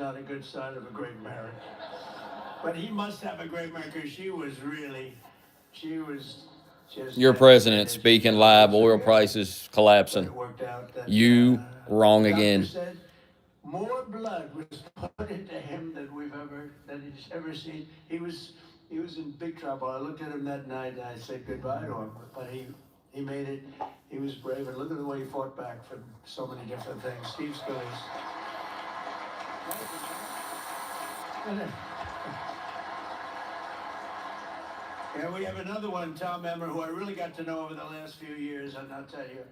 not a good sign of a great marriage. But he must have a great marriage because she was just. Your president speaking live, oil prices collapsing. It worked out that You wrong doctor again. said more blood was put into him than he's ever seen. He was in big trouble. I looked at him that night and I said goodbye to him, but he made it. He was brave, and look at the way he fought back from so many different things. Steve Scalise. And we have another one, Tom Emmer, who I really got to know over the last few years, and I'll tell you,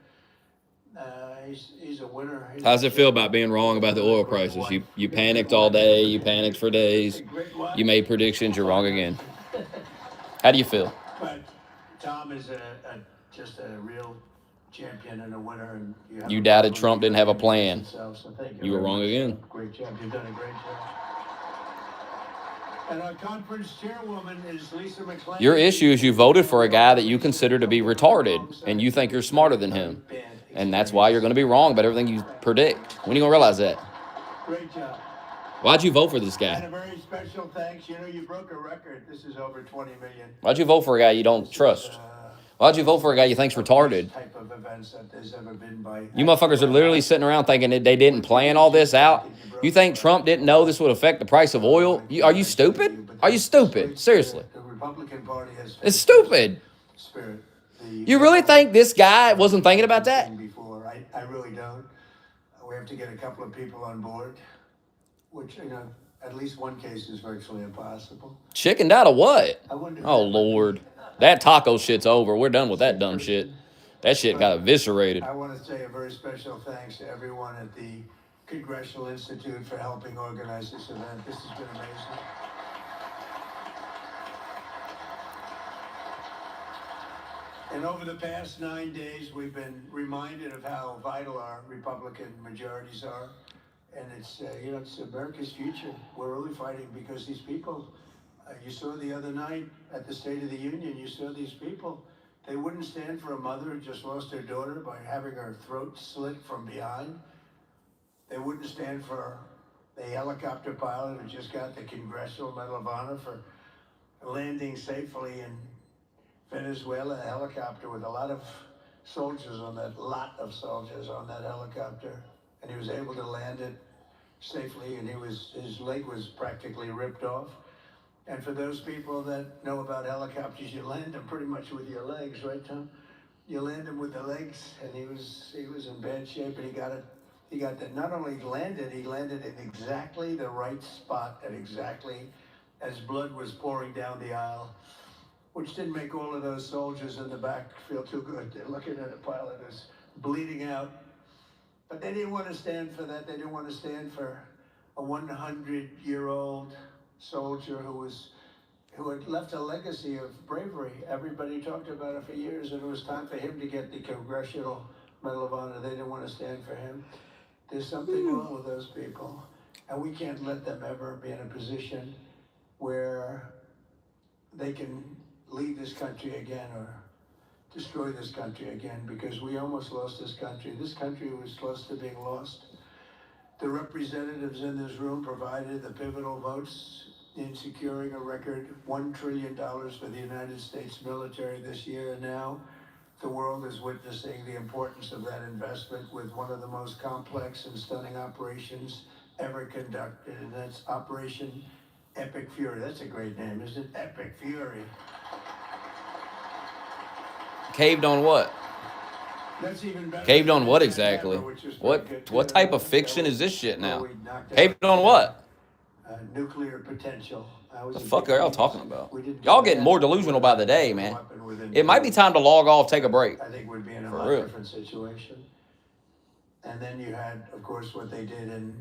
he's a winner. How does it feel about being wrong about the oil prices? You panicked all day. You panicked for days. You made predictions. You're wrong again. How do you feel? But Tom is just a real champion and a winner. And you doubted Trump didn't have a plan. So thank You were wrong again. Great job. You've done a great job. And our conference chairwoman is Lisa McClain. Your issue is you voted for a guy that you consider to be retarded, and you think you're smarter than him. And that's why you're going to be wrong about everything you predict. When are you going to realize that? Great job. Why'd you vote for this guy? And a very special thanks. You know, you broke a record. This is over 20 million. Why'd you vote for a guy you don't trust? Why'd you vote for a guy you think's retarded? Type of events that there's ever been by you motherfuckers are literally sitting around thinking that they didn't plan all this out. You think Trump didn't know this would affect the price of oil? Are you stupid? Are you stupid? Seriously. The Republican Party has it's stupid. Spirit. You really think this guy wasn't thinking about that? Before. I really don't. We have to get a couple of people on board, which, you know, at least one case is virtually impossible. Chickened out of what? Oh, Lord. That taco shit's over. We're done with that dumb shit. That shit got eviscerated. I want to say a very special thanks to everyone at the Congressional Institute for helping organize this event. This has been amazing. And over the past 9 days, we've been reminded of how vital our Republican majorities are. And it's, you know, it's America's future. We're really fighting because these people, you saw the other night at the State of the Union, you saw these people. They wouldn't stand for a mother who just lost her daughter by having her throat slit from behind. They wouldn't stand for the helicopter pilot who just got the Congressional Medal of Honor for landing safely in Venezuela, a helicopter with a lot of soldiers on that helicopter. And he was able to land it safely, and his leg was practically ripped off. And for those people that know about helicopters, you land them pretty much with your legs, right, Tom? You land him with the legs, and he was in bad shape, and he got that. Not only landed, he landed in exactly the right spot at exactly as blood was pouring down the aisle, which didn't make all of those soldiers in the back feel too good. They're looking at a pilot who's bleeding out. But they didn't want to stand for that. They didn't want to stand for a 100-year-old soldier who had left a legacy of bravery. Everybody talked about it for years, and it was time for him to get the Congressional Medal of Honor. They didn't want to stand for him. There's something wrong with those people, and we can't let them ever be in a position where they can lead this country again or destroy this country again, because we almost lost this country. This country was close to being lost. The representatives in this room provided the pivotal votes in securing a record $1 trillion for the United States military this year, and now the world is witnessing the importance of that investment with one of the most complex and stunning operations ever conducted, and that's Operation Epic Fury. That's a great name, isn't it? Epic Fury. Caved on what? That's even better. Caved on what exactly? What type of fiction is this shit now? Caved on what? Nuclear potential. The fuck are y'all talking about? Y'all getting more delusional by the day, man. It might be time to log off, take a break. I think we'd be in a lot different situation. And then you had, of course, what they did in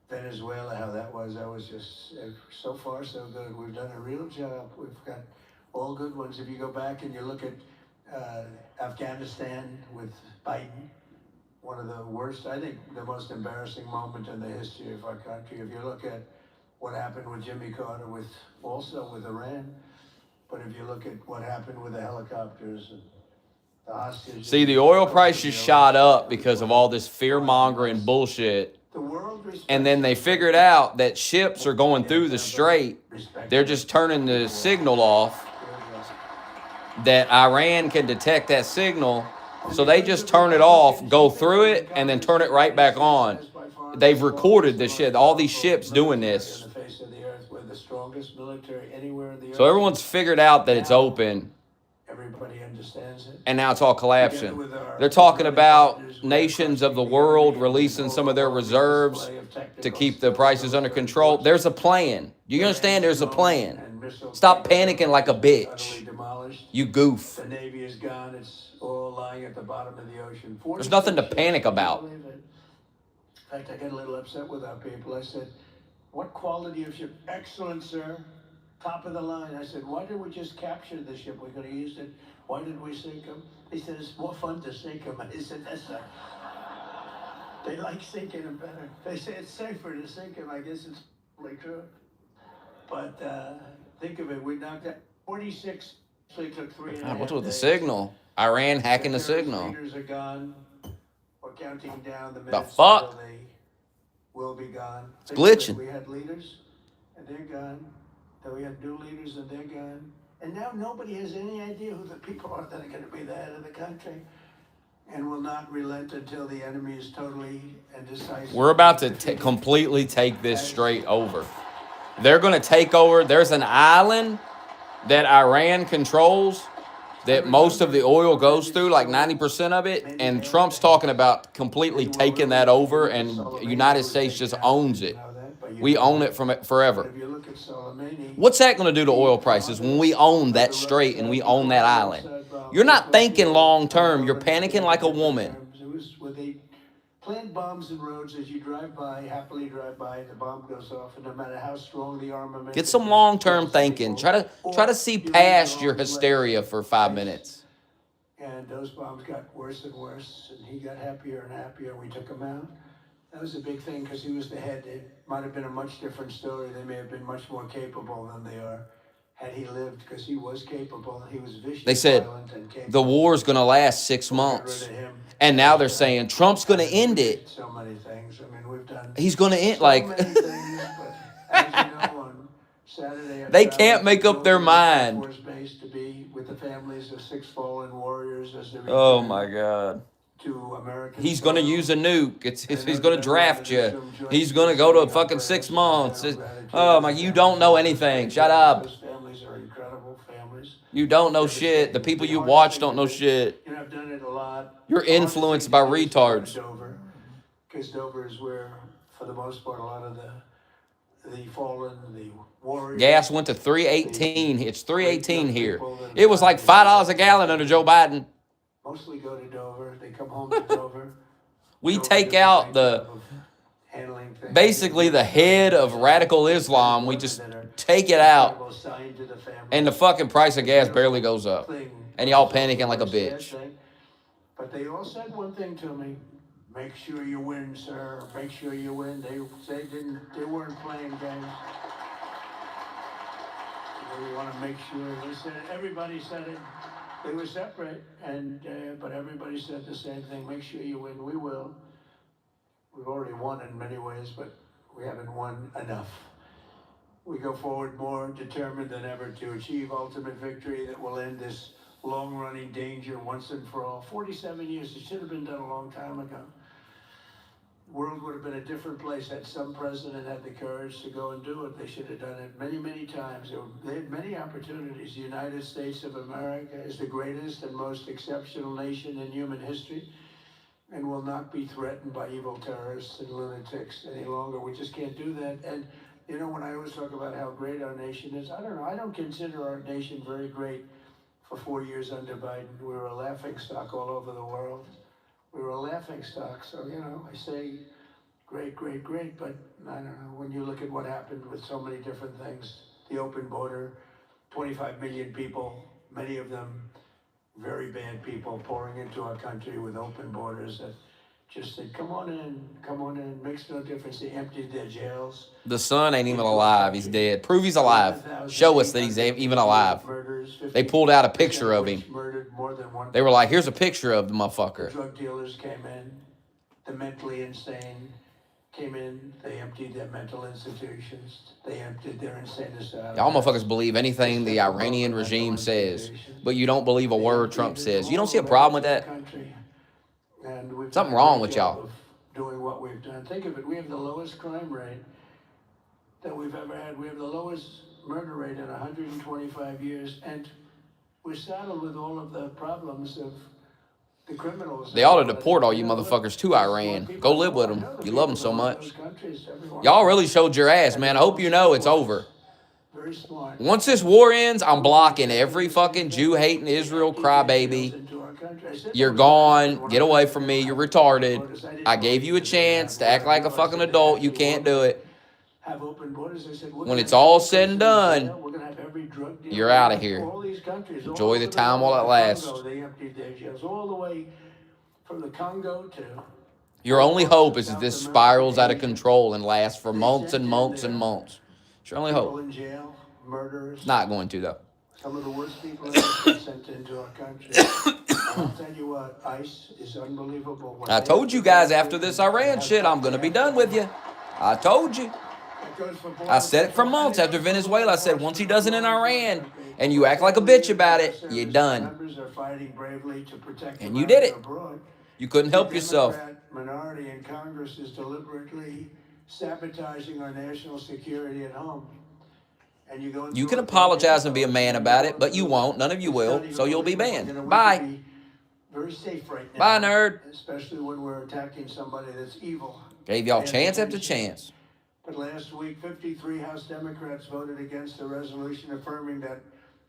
Venezuela, how that was just so far so good. We've done a real job. We've got all good ones. If you go back and you look at Afghanistan with Biden, one of the worst, I think the most embarrassing moment in the history of our country. If you look at what happened with Jimmy Carter, also with Iran, but if you look at what happened with the helicopters and the hostages. See, the oil price just shot up because of all this fear-mongering bullshit The world respects And then they figured out that ships are going through the strait. They're just turning the signal off, that Iran can detect that signal. So they just turn it off, go through it, and then turn it right back on. They've recorded this shit. All these ships doing this. So everyone's figured out that it's open. Everybody understands it. And now it's all collapsing. They're talking about nations of the world releasing some of their reserves to keep the prices under control. There's a plan. Do you understand? There's a plan. Stop panicking like a bitch. You goof. The Navy is gone. It's all lying at the bottom of the ocean. There's nothing to panic about. In fact, I got a little upset with our people. I said, what quality of ship? Excellent, sir. Top of the line. I said, why didn't we just capture the ship? We could have used it. Why did we sink them? He said, it's more fun to sink them. I said, that's not. They like sinking them better. They say it's safer to sink them. I guess it's probably true. But think of it. We knocked out 46. So it took 3.5 God, what's with the days. signal? Iran hacking the signal. Leaders are gone. We're counting down the The minutes fuck? until they will be gone. It's glitching. We had leaders, and they're gone. Then we had new leaders, and they're gone. And now nobody has any idea who the people are that are going to be the head of the country, and will not relent until the enemy is totally and decisively. We're about to completely take this straight over. They're going to take over. There's an island that Iran controls that most of the oil goes through, like 90% of it. And Trump's talking about completely taking that over, and the United States just owns it. We own it from it forever. What's that going to do to oil prices when we own that strait and we own that island? You're not thinking long term. You're panicking like a woman. It was where they plant bombs in roads as you drive by, happily drive by, the bomb goes off, and no matter how strong the armament. Get some long term thinking. Try to see past your hysteria for 5 minutes. And those bombs got worse and worse, and he got happier and happier. We took him out. That was a big thing because he was the head. It might have been a much different story. They may have been much more capable than they are had he lived, because he was capable. He was vicious. They said violent, and capable. the war's going to last 6 months. And now they're saying Trump's going to end it. So many things. I mean, we've done. He's going to end, so like. many things, but as you know, on Saturday, They can't make up their mind. Force base to be with the families of 6 fallen warriors as they Oh my God. To American. He's going to use a nuke. He's going to draft you. He's going to go to fucking 6 months. Oh my, you don't know anything. Shut up. Those families are incredible families. You don't know shit. The people you watch don't know shit. You know, I've done it a lot. You're influenced by retards. Dover, because Dover is where, for the most part, a lot of the fallen, the warriors. Gas went to $3.18. It's $3.18 here. It was like $5 a gallon under Joe Biden. Mostly go to Dover. They come home to Dover. We take out basically the head of radical Islam. We just take it out. And the fucking price of gas barely goes up. And y'all panicking like a bitch. But they all said one thing to me: make sure you win, sir. Make sure you win. They weren't playing games. They want to make sure. They said it. Everybody said it. They were separate, but everybody said the same thing. Make sure you win. We will. We've already won in many ways, but we haven't won enough. We go forward more determined than ever to achieve ultimate victory that will end this long-running danger once and for all. 47 years. It should have been done a long time ago. The world would have been a different place had some president had the courage to go and do it. They should have done it many, many times. They had many opportunities. The United States of America is the greatest and most exceptional nation in human history, and will not be threatened by evil terrorists and lunatics any longer. We just can't do that. And you know, when I always talk about how great our nation is, I don't know. I don't consider our nation very great. For 4 years under Biden, we were a laughingstock all over the world. We were a laughingstock. So, you know, I say great, great, great, but I don't know. When you look at what happened with so many different things, the open border, 25 million people, many of them very bad people pouring into our country with open borders that just said, come on in, makes no difference. They emptied their jails. The son ain't even alive. He's dead. Prove he's alive. Show us that he's even alive. They pulled out a picture of him. They were like, here's a picture of the motherfucker. The drug dealers came in, the mentally insane, came in, they emptied their mental institutions, they emptied their insane asylums. Y'all motherfuckers believe anything the Iranian regime says, but you don't believe a word Trump says. You don't see a problem with that? And we've Something done a wrong great with job y'all. of doing what we've done. Think of it, we have the lowest crime rate that we've ever had. We have the lowest murder rate in 125 years, and we're saddled with all of the problems of the criminals. They ought to deport all you motherfuckers to Iran. Go live with them. You love them so much. Y'all really showed your ass, man. I hope you know it's over. Very smart. Once this war ends, I'm blocking every fucking Jew-hating Israel crybaby. You're gone. Get away from me. You're retarded. I gave you a chance to act like a fucking adult. You can't do it. When it's all said and done, you're out of here. Enjoy the time while it lasts. Your only hope is that this spirals out of control and lasts for months and months and months. It's your only hope. It's not going to, though. Some of the worst people ever been sent into our country. I'll tell you what, ICE is unbelievable. I told you guys after this Iran shit, I'm going to be done with you. I told you. I said it for months after Venezuela. I said, once he does it in Iran and you act like a bitch about it, you're done. And you did it. You couldn't help yourself. The minority in Congress is deliberately sabotaging our national security at home. And you can apologize and be a man about it, but you won't. None of you will, so you'll be banned. Bye. Very safe right now. Bye, nerd. Especially when we're attacking somebody that's evil. Gave y'all chance after chance. But last week, 53 House Democrats voted against a resolution affirming that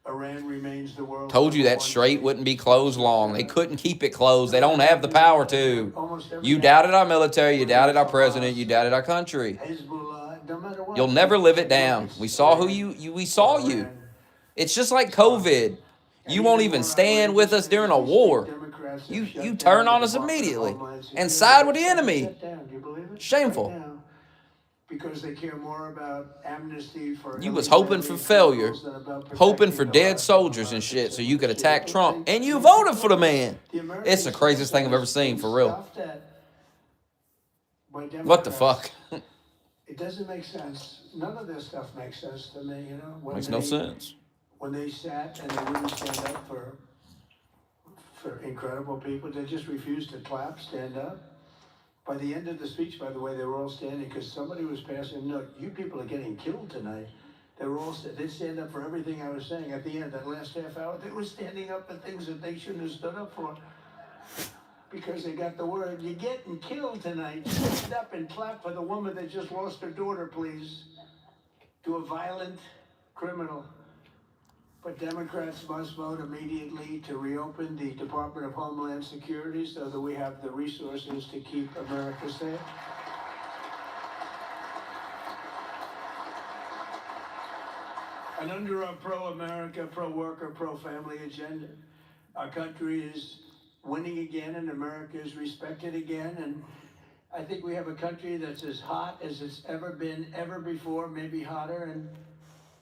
Iran remains the world's Told you that strait wouldn't be closed long. They couldn't keep it closed. They don't have the power to. You doubted our military. You doubted our president. You doubted our country. You'll never live it down. We saw we saw you. It's just like COVID. You won't even stand with us during a war. You turn on us immediately and side with the enemy. Shameful. Because they care more about amnesty for you was hoping for failure, hoping for dead soldiers and shit so you could attack Trump, and you voted for the man. It's the craziest thing I've ever seen, for real. What the fuck? It doesn't make sense. None of this stuff makes sense to me, you know. Makes no sense. When they sat and they wouldn't stand up for incredible people, they just refused to clap, stand up. By the end of the speech, by the way, they were all standing because somebody was passing a note. You people are getting killed tonight. They were all they'd stand up for everything I was saying. At the end, that last half hour, they were standing up for things that they shouldn't have stood up for because they got the word. You're getting killed tonight. Stand up and clap for the woman that just lost her daughter, please, to a violent criminal. But Democrats must vote immediately to reopen the Department of Homeland Security so that we have the resources to keep America safe. And under our pro-America, pro-worker, pro-family agenda, our country is winning again and America is respected again. And I think we have a country that's as hot as it's ever been, ever before, maybe hotter. And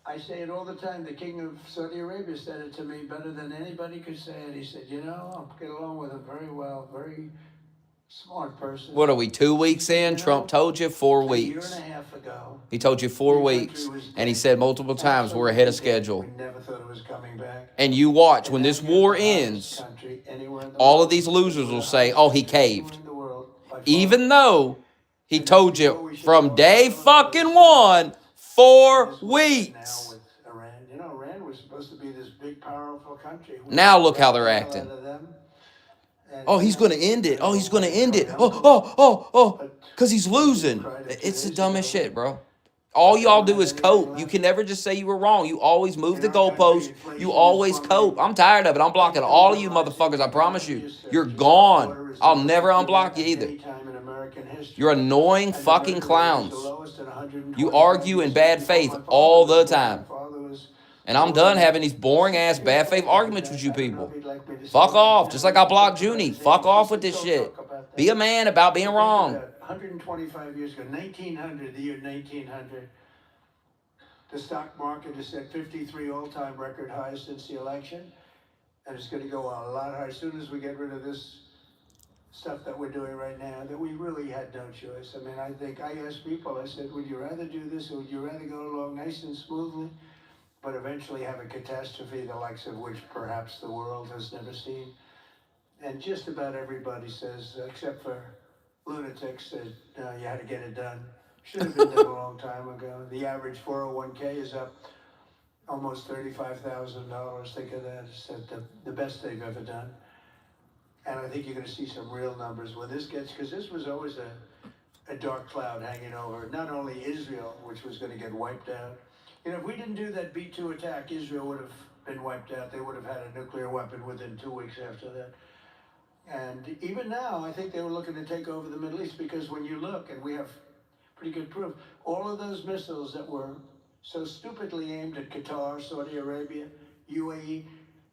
I say it all the time. The king of Saudi Arabia said it to me better than anybody could say it. He said, you know, I'll get along with him very well, very smart person. What are we, 2 weeks in? Trump told you 4 weeks. A year and a half ago. He told you 4 weeks. And he said multiple times we're ahead of schedule. We never thought it was coming back. And you watch, when this war ends, all of these losers will say, oh, he caved. Even though he told you from day fucking one, 4 weeks. You know, Iran was supposed to be this big, powerful country. Now look how they're acting. Oh, he's going to end it. Oh, he's going to end it. Oh, because he's losing. It's the dumbest shit, bro. All y'all do is cope. You can never just say you were wrong. You always move the goalpost. You always cope. I'm tired of it. I'm blocking all of you motherfuckers. I promise you. You're gone. I'll never unblock you either. You're annoying fucking clowns. You argue in bad faith all the time. And I'm done having these boring ass bad faith arguments with you people. Fuck off. Just like I blocked Junie. Fuck off with this shit. Be a man about being wrong. 125 years ago, 1900, the year 1900, the stock market is at 53 all-time record highs since the election, and it's going to go a lot higher. As soon as we get rid of this stuff that we're doing right now that we really had no choice. I mean, I think I asked people, I said, would you rather do this or would you rather go along nice and smoothly, but eventually have a catastrophe the likes of which perhaps the world has never seen? And just about everybody says, except for lunatics, that you had to get it done. Should have been done a long time ago. The average 401k is up almost $35,000. Think of that. It's the best they've ever done. And I think you're going to see some real numbers when this gets, because this was always a dark cloud hanging over not only Israel, which was going to get wiped out. You know, if we didn't do that B-2 attack, Israel would have been wiped out. They would have had a nuclear weapon within 2 weeks after that. And even now, I think they were looking to take over the Middle East, because when you look, and we have pretty good proof, all of those missiles that were so stupidly aimed at Qatar, Saudi Arabia, UAE,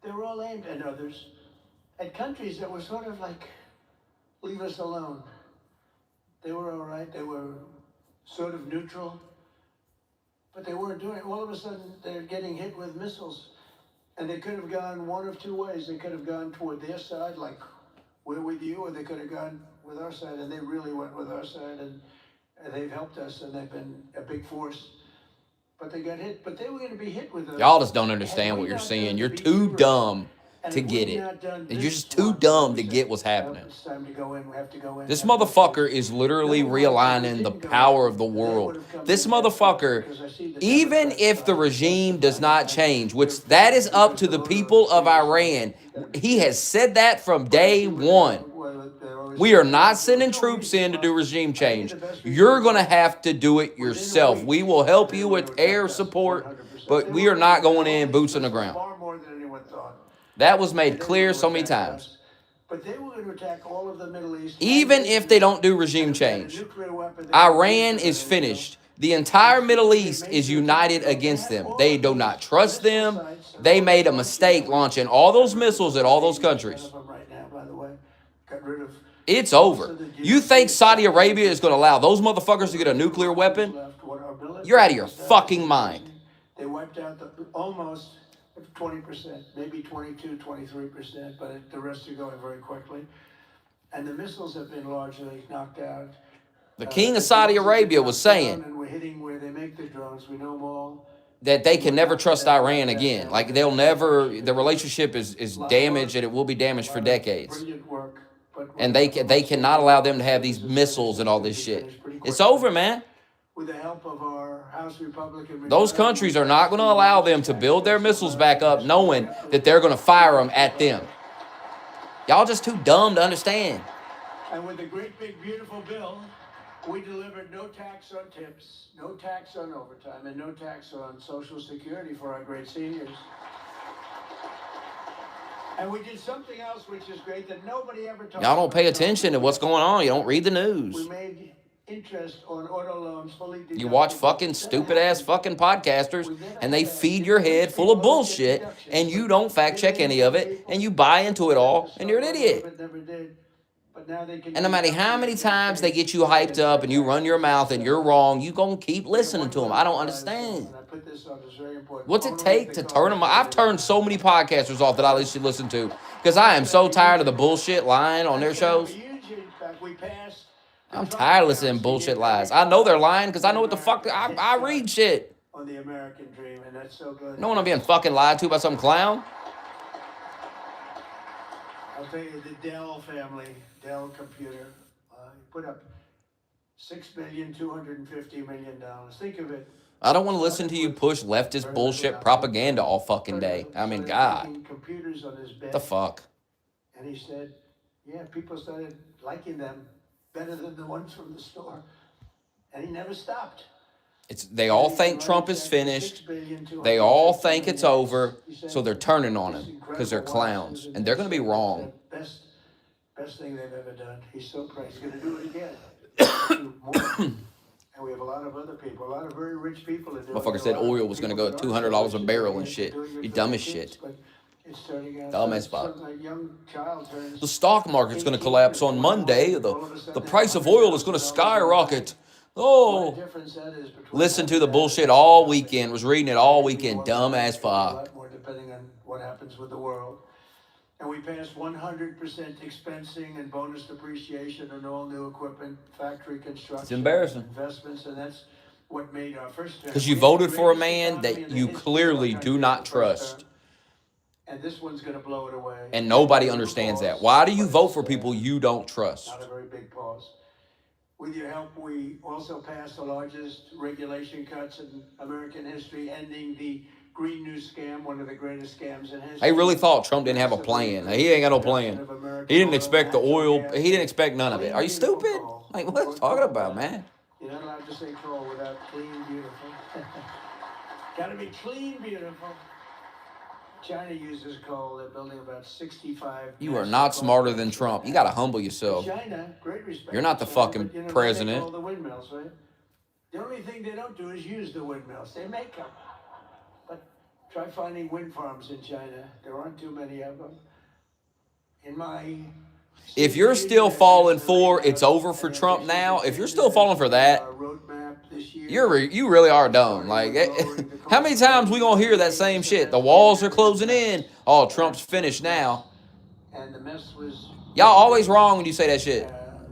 they were all aimed at others, at countries that were sort of like, leave us alone. They were all right. They were sort of neutral, but they weren't doing it. All of a sudden, they're getting hit with missiles. And they could have gone one of two ways. They could have gone toward their side, like, we're with you, or they could have gone with our side, and they really went with our side, and they've helped us, and they've been a big force. But they got hit, but they were going to be hit with us. Y'all just don't understand what you're seeing. You're too dumb to get it. You're just too dumb to get what's happening. It's time to go in. We have to go in. This motherfucker is literally realigning the power of the world. This motherfucker, even if the regime does not change, which that is up to the people of Iran, he has said that from day one. We are not sending troops in to do regime change. You're going to have to do it yourself. We will help you with air support, but we are not going in boots on the ground. Far more than anyone thought. That was made clear so many times. But they were going to attack all of the Middle East. Even if they don't do regime change, Iran is finished. The entire Middle East is united against them. They do not trust them. They made a mistake launching all those missiles at all those countries. It's over. You think Saudi Arabia is going to allow those motherfuckers to get a nuclear weapon? You're out of your fucking mind. They wiped out almost 20%, maybe 22, 23%, but the rest are going very quickly. And the missiles have been largely knocked out. The king of Saudi Arabia was saying and we're hitting where they make the drones. We know them all. That they can never trust Iran again. Like they'll never, the relationship is damaged and it will be damaged for decades. Brilliant work. And they cannot allow them to have these missiles and all this shit. It's over, man. With the help of our House Republican, those countries are not going to allow them to build their missiles back up knowing that they're going to fire them at them. Y'all just too dumb to understand. And with the great big beautiful bill, we delivered no tax on tips, no tax on overtime, and no tax on Social Security for our great seniors. And we did something else which is great that nobody ever talked about. Y'all don't pay attention to what's going on. You don't read the news. We made interest on auto loans fully deductible. You watch fucking stupid ass fucking podcasters and they feed your head full of bullshit and you don't fact check any of it and you buy into it all and you're an idiot. And no matter how many times they get you hyped up and you run your mouth and you're wrong, you gonna keep listening to them. I don't understand. What's it take to turn them? I've turned so many podcasters off that I used to listen to because I am so tired of the bullshit lying on their shows. I'm tired of listening to bullshit lies. I know they're lying because I know what the fuck, I read shit. On the American dream, and that's so good. No one I'm being fucking lied to by some clown. I'll tell you, the Dell family, Dell computer, put up $6,250,000,000. Think of it. I don't want to listen to you push leftist bullshit propaganda all fucking day. I mean, God. Computers on his bed. The fuck? And he said, yeah, people started liking them better than the ones from the store. And he never stopped. They all think Trump is finished. They all think it's over. So they're turning on him because they're clowns. And they're going to be wrong. Best thing they've ever done. He's so proud. He's going to do it again. And we have a lot of other people, a lot of very rich people that do it. Motherfucker said oil was going to go at $200 a barrel and shit. You dumb as shit. Dumb as fuck. The stock market's going to collapse on Monday. The price of oil is going to skyrocket. Oh. Listen to the bullshit all weekend. Was reading it all weekend. Dumb as fuck. Depending on what happens with the world. And we passed 100% expensing and bonus depreciation on all new equipment, factory construction. It's embarrassing. Investments, and that's what made our first term. Because you We had the voted for a greatest man economy that in the you history of our clearly country do in not the first trust. term. And this one's going to blow it away. And nobody Not a understands pause, that. Why do you but vote it's, for people you don't trust? not a very big pause. With your help, we also passed the largest regulation cuts in American history, ending the Green New Scam, one of the greatest scams in history. They really thought Trump didn't have a plan. He ain't got no plan. He didn't expect the oil. He didn't expect none of it. Are you stupid? Like, what are you talking about, man? You're not allowed to say coal without clean, beautiful. Gotta be clean, beautiful. China uses coal. They're building about 65. You are not smarter than Trump. You got to humble yourself. China, great respect. You're not the fucking They make president. all the windmills, right? The only thing they don't do is use the windmills. They make them. But try finding wind farms in China. There aren't too many of them. In my... If you're still falling for it's over for Trump now, if you're still falling for that, you really are dumb. Like, how many times we gonna hear that same shit? The walls are closing in. Oh, Trump's finished now. And the mess was... Y'all always wrong when you say that shit.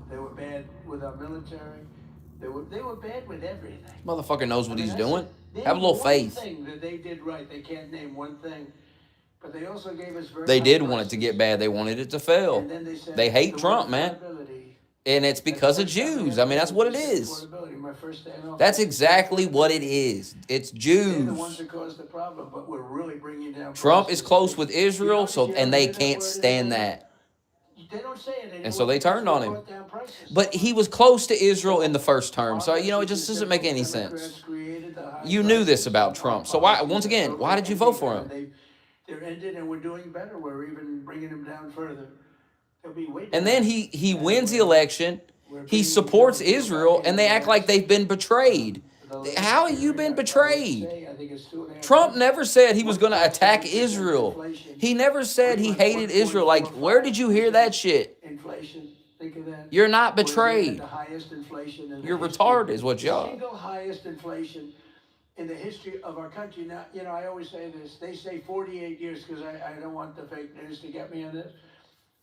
They were bad with our military. They were bad with everything. Motherfucker knows what he's doing. Have Have a little faith. One thing that they did right. They can't name one thing. But they also gave us very... They did want it to get bad. They wanted it to fail. They hate Trump, man. And it's because of Jews. I mean, that's what it is. That's exactly what it is. It's Jews. Trump is close with Israel, and they can't stand that. And so they turned on him. But he was close to Israel in the first term. So, it just doesn't make any sense. You knew this about Trump. So why did you vote for him? They're ended and we're doing better. We're even bringing them down further. And then he wins the election. He supports Israel, and they act like they've been betrayed. How have you been betrayed? Trump never said he was going to attack Israel. He never said he hated Israel. Like, where did you hear that shit? You're not betrayed. You're retarded is what you are. Single highest inflation in the history of our country. Now, I always say this. They say 48 years because I don't want the fake news to get me on this.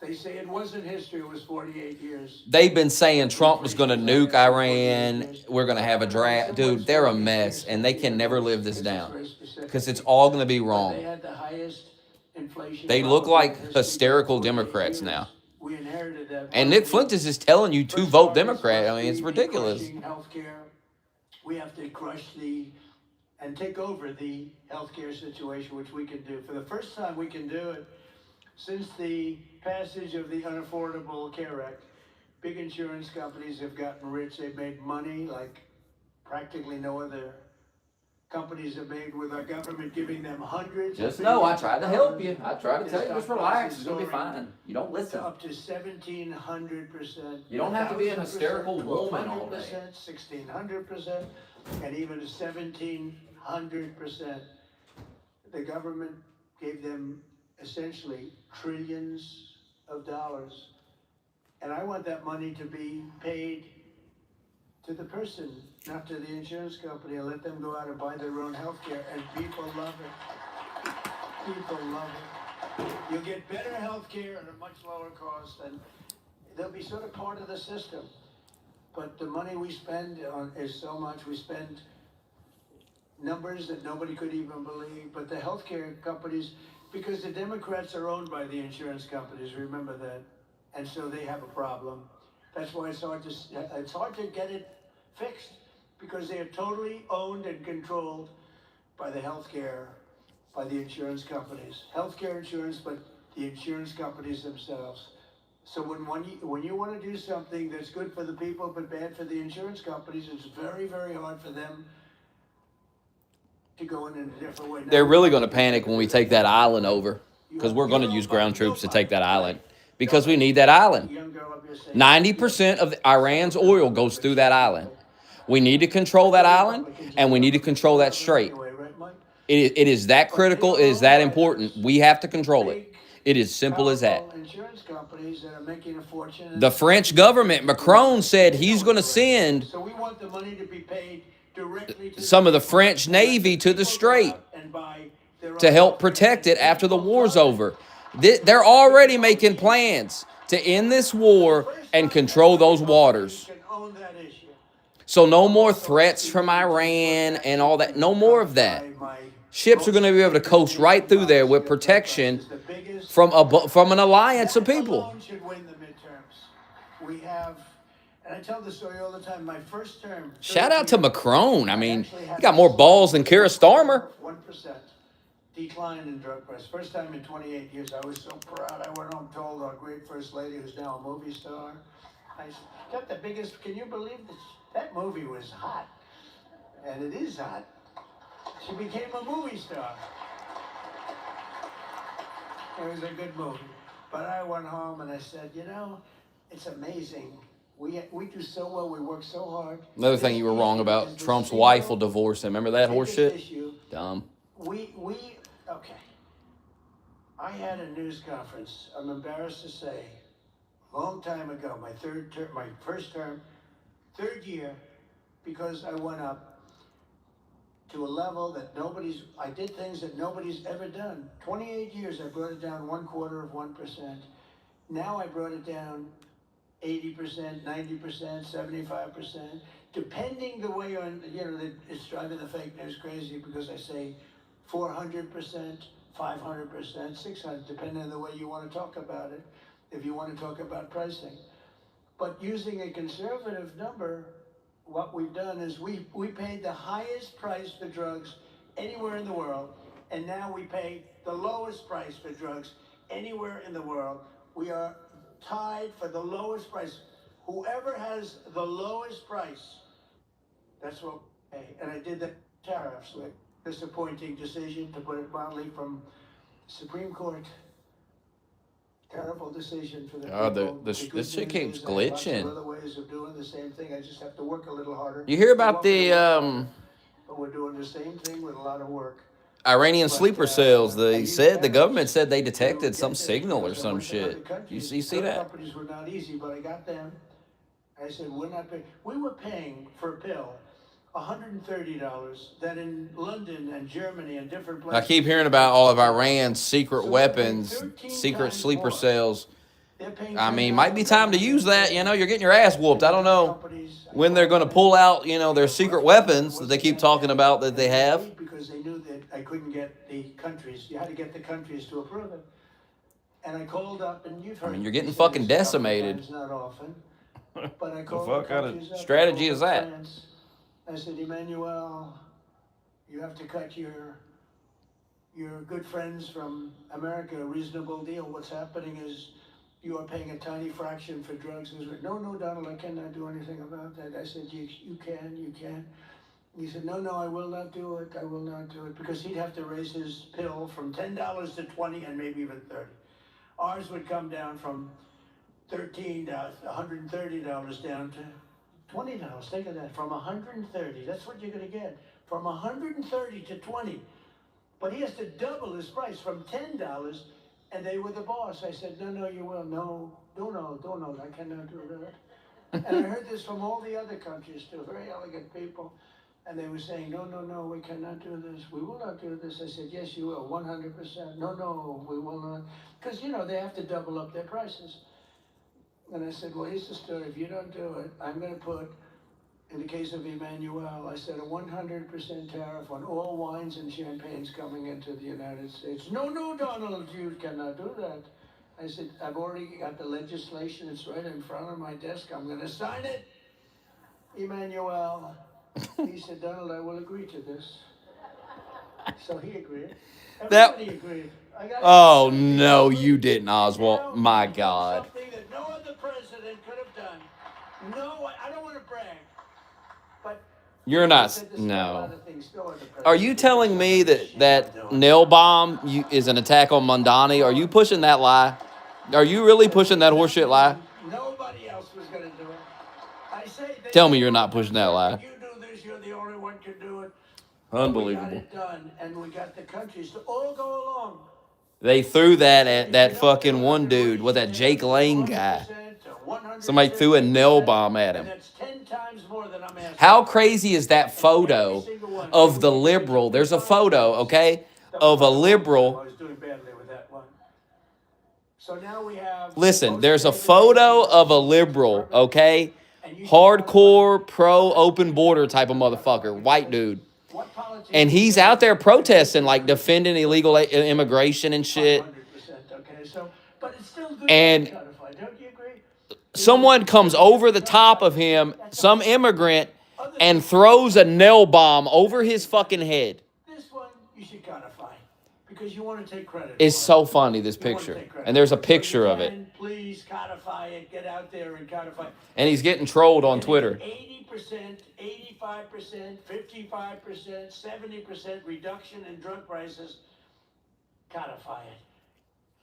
They say it wasn't history, it was 48 years. They've been saying Trump was going to nuke Iran. We're going to have a draft. Dude, they're a mess, and they can never live this down because it's all going to be wrong. They had the highest inflation. They look like hysterical Democrats now. We inherited that. And Nick Fuentes is telling you to vote Democrat. I mean, it's ridiculous. Healthcare. We have to crush and take over the healthcare situation, which we can do. For the first time, we can do it since the passage of the Unaffordable Care Act. Big insurance companies have gotten rich. They've made money like practically no other companies have made, with our government giving them hundreds. Just know I tried to help you. I tried to tell you, just relax. It's going to be fine. You don't listen. Up to 1,700%. You don't have to be an hysterical woman all day. 1,600%, and even 1,700%. The government gave them essentially trillions of dollars. And I want that money to be paid to the person, not to the insurance company, and let them go out and buy their own health care. And people love it. People love it. You'll get better health care at a much lower cost, and they'll be sort of part of the system. But the money we spend is so much. We spend numbers that nobody could even believe. But the healthcare companies, because the Democrats are owned by the insurance companies, remember that. And so they have a problem. That's why it's hard to get it fixed, because they are totally owned and controlled by the insurance companies. Healthcare insurance, but the insurance companies themselves. So when you want to do something that's good for the people but bad for the insurance companies, it's very, very hard for them to go in a different way. They're really going to panic when we take that island over, because we're going to use ground troops to take that island, because we need that island. 90% of Iran's oil goes through that island. We need to control that island, and we need to control that strait. It is that critical. It is that important. We have to control it. It is simple as that. The French government, Macron said he's going to send some of the French Navy to the strait to help protect it after the war's over. They're already making plans to end this war and control those waters. Can own that issue. So no more Also, threats from illegally Iran transport and all that. No vaccines more covered of that. by my Ships are going to be able to coast right through there with protection from an alliance of that people. alone should win the midterms. We have, and I tell this story all the time. My first term. Shout out to Macron. I mean, actually had he got more balls than Keir Starmer. 1% decline in drug price. First time in 28 years. I was so proud. I went home, told our great first lady, who's now a movie star. I got the biggest. Can you believe this? That movie was hot, and it is hot. She became a movie star. It was a good movie. But I went home and I said, you know, it's amazing. We do so well. We work so hard. Another thing you were wrong about, Trump's wife will divorce him. Remember that horse shit? Dumb. Okay. I had a news conference, I'm embarrassed to say, a long time ago, my first term, third year, because I went up to a level that I did things that nobody's ever done. 28 years, I brought it down 1/4%. Now I brought it down 80%, 90%, 75%, depending the way it's driving the fake news crazy because I say 400%, 500%, 600, depending on the way you want to talk about it, if you want to talk about pricing. But using a conservative number, what we've done is we paid the highest price for drugs anywhere in the world, and now we pay the lowest price for drugs anywhere in the world. We are tied for the lowest price. Whoever has the lowest price, that's what we pay. And I did the tariffs with disappointing decision, to put it mildly, from Supreme Court. Terrible decision for the people. This shit keeps I have lots of glitching. other ways of doing the same thing. I just have to work a little harder. You hear about the But we're doing the same thing with a lot of work. Iranian sleeper cells? The government said they detected some signal or some shit. You see that? Companies were not easy, but I got them. I said, we're not paying. We were paying for a pill $130. That in London and Germany and different places. I keep hearing about all of Iran's secret weapons, secret sleeper cells. I mean, might be time to use that. You know, you're getting your ass whooped. I don't know when they're going to pull out, their secret weapons that they keep talking about that they have. Because they knew that I couldn't get the countries. You had to get the countries to approve it. And I called up, and you've heard. I mean, you're getting fucking decimated. Not often. But I called The fuck the kind of countries up. strategy is that? France. I said, Emmanuel, you have to cut your good friends from America a reasonable deal. What's happening is you are paying a tiny fraction for drugs. He was like, no, Donald, I cannot do anything about that. I said, you can. He said, no, I will not do it. I will not do it. Because he'd have to raise his pill from $10 to $20 and maybe even $30. Ours would come down from $13 to $130 down to $20. Think of that. From $130. That's what you're going to get. From $130 to $20. But he has to double his price from $10. And they were the boss. I said, no, you will. No, I cannot do that. And I heard this from all the other countries too. Very elegant people. And they were saying, no, we cannot do this. We will not do this. I said, yes, you will. 100%. No, we will not. Because, they have to double up their prices. And I said, well, here's the story. If you don't do it, I'm going to put, in the case of Emmanuel, I said a 100% tariff on all wines and champagnes coming into the United States. No, Donald, you cannot do that. I said, I've already got the legislation. It's right in front of my desk. I'm going to sign it. Emmanuel, he said, Donald, I will agree to this. So he agreed. Everybody agreed. Oh, no, you didn't, Oswald. My God. Something that no other president could have done. No, I don't want to brag. But you're not. No. Are you telling me that nail bomb is an attack on Mondani? Are you pushing that lie? Are you really pushing that horseshit lie? Nobody else was going to do it. I say. Tell me you're not pushing that lie. You do this. You're the only one can do it. Unbelievable. We got it done, and we got the countries to all go along. They threw that at that fucking one dude with that Jake Lane guy. Somebody threw a nail bomb at him. How crazy is that photo of the liberal? There's a photo, okay, of a liberal So now we have. Listen, most there's a Native photo American of a residents liberal, permanent, okay? and you should Hardcore, qualify. pro, open border type of motherfucker, white dude. What And politician he's said out there that immigration protesting, like increases defending illegal immigration and shit. 500%, okay? So, but it's still good to And be codified, don't you agree? someone comes over the top of him, some immigrant, and throws a nail bomb over his fucking head. This one you should codify because you want to take credit. It's for so it. funny, this You want to picture. take credit And there's for a it. So you picture of it. can, please codify it. Get out there and codify. And he's getting trolled on Twitter. 80%, 85%, 55%, 70% reduction in drug prices. Codify it.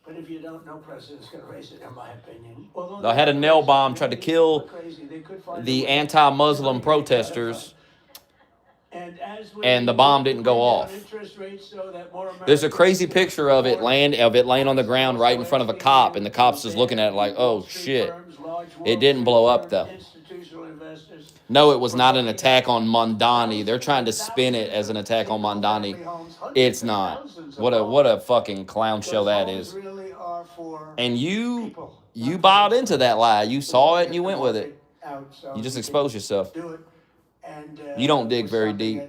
But if you don't, no president's going to raise it, in my opinion. Although They had a nail bomb, tried to kill the anti-Muslim protesters, and the bomb didn't go off. There's a crazy picture of it laying on the ground right in front of a cop, and the cop's just looking at it like, oh shit. It didn't blow up though. No, it was not an attack on Mondani. They're trying to spin it as an attack on Mondani. It's not. What a fucking clown show that is. And you bought into that lie. You saw it and you went with it. You just exposed yourself. You don't dig very deep.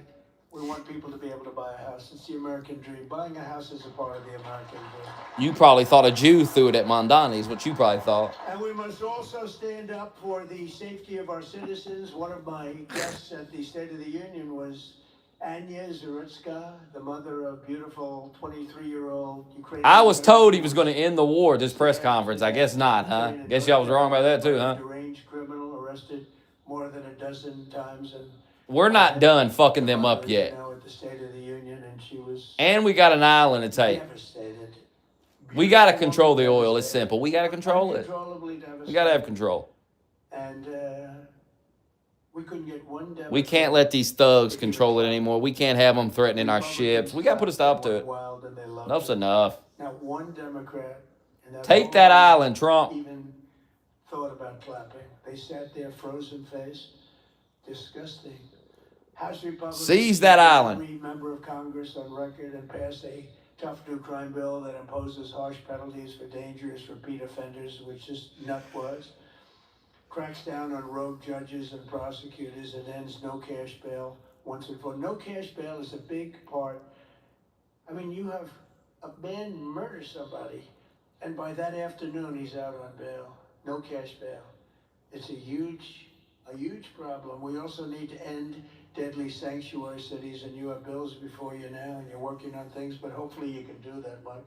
We want people to be able to buy a house. It's the American dream. Buying a house is a part of the American dream. You probably thought a Jew threw it at Mondani is what you probably thought. And we must also stand up for the safety of our citizens. One of my guests at the State of the Union was Anya Zarutska, the mother of beautiful 23-year-old Ukrainian. I was told he was going to end the war at this press conference. I guess not, huh? Guess y'all was wrong about that too, huh? Deranged criminal arrested more than a dozen times. And we're not done fucking them up yet. At the State of the Union, and she was and we got an island to take. Devastated. We got to control the oil. It's simple. We got to control it. We got to have control. And we couldn't get one Democrat. We can't let these thugs control it anymore. We can't have them threatening our ships. We got to put a stop to it. Enough's enough. Not one Democrat. Take that island, Trump. Even thought about clapping. They sat there, frozen face. Disgusting. House Republicans seize that island. Every member of Congress on record and pass a tough new crime bill that imposes harsh penalties for dangerous repeat offenders, which this nut was. Cracks down on rogue judges and prosecutors and ends no cash bail once and for all. No cash bail is a big part. I mean, you have a man murder somebody, and by that afternoon he's out on bail. No cash bail. It's a huge problem. We also need to end deadly sanctuary cities, and you have bills before you now, and you're working on things, but hopefully you can do that, Mike,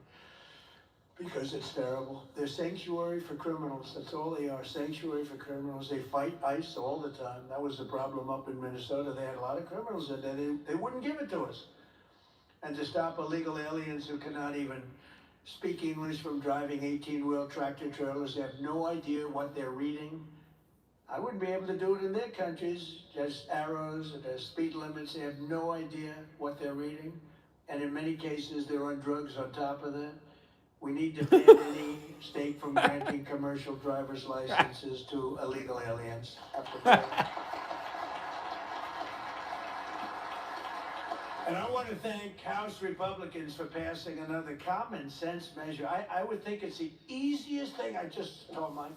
because it's terrible. They're sanctuary for criminals. That's all they are, sanctuary for criminals. They fight ICE all the time. That was the problem up in Minnesota. They had a lot of criminals in there. They wouldn't give it to us. And to stop illegal aliens who cannot even speak English from driving 18-wheel tractor trailers, they have no idea what they're reading. I wouldn't be able to do it in their countries. There's arrows and there's speed limits. They have no idea what they're reading. And in many cases, they're on drugs on top of that. We need to ban any state from granting commercial driver's licenses to illegal aliens. And I want to thank House Republicans for passing another common sense measure. I would think it's the easiest thing. I just told Mike.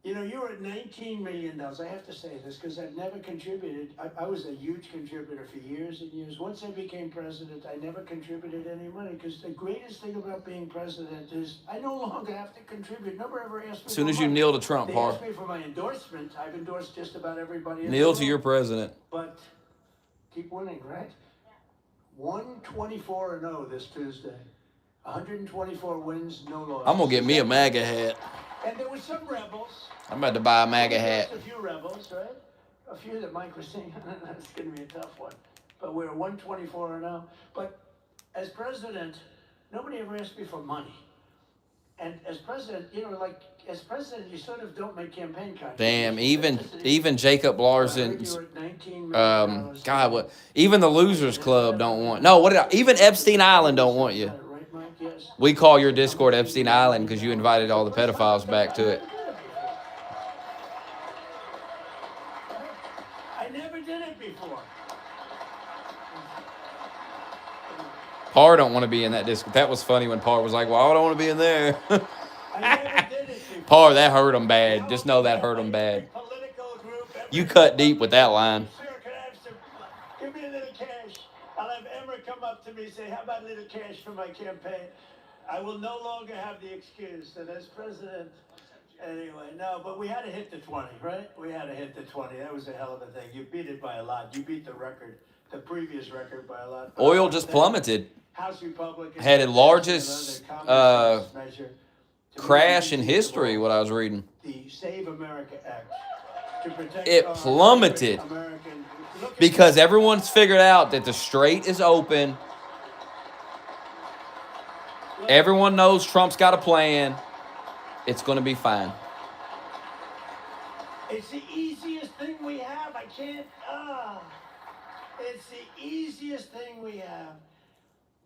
You know, you were at $19 million. I have to say this because I've never contributed. I was a huge contributor for years and years. Once I became president, I never contributed any money because the greatest thing about being president is I no longer have to contribute. Nobody ever asked me. As soon as you kneel to Trump, they asked me for my endorsement. I've endorsed just about everybody. Kneel to your president. But keep winning, right? 124-0 this Tuesday. 124 wins, no losses. I'm going to get me a MAGA hat. And there were some rebels. I'm about to buy a MAGA hat. A few rebels, right? A few that Mike was saying, that's going to be a tough one. But we're 124-0. But as president, nobody ever asked me for money. And as president, you know, like, as president, you sort of don't make campaign contributions. Damn, even Jacob Larson's, God, what? Even the Losers Club don't want. No, even Epstein Island don't want you. We call your Discord Epstein Island because you invited all the pedophiles back to it. I never did it before. Parr don't want to be in that disc. That was funny when Parr was like, "Well, I don't want to be in there." I never did it before. Parr, that hurt him You bad. know, Just know that hurt him every bad. political group, You every cut deep with that line. Sir, can I have some? Give me a little cash. I'll have Emmer come up to me and say, "How about a little cash for my campaign?" I will no longer have the excuse that as president. Anyway, no, but we had to hit the 20, right? We had to hit the 20. That was a hell of a thing. You beat it by a lot. You beat the record, the previous record by a lot. But Oil just plummeted. House Republicans Had the largest crash in history, what I was reading. The Save America Act to protect It plummeted because everyone's figured out that the strait is open. Everyone knows Trump's got a plan. It's going to be fine. It's the easiest thing we have. I can't. It's the easiest thing we have.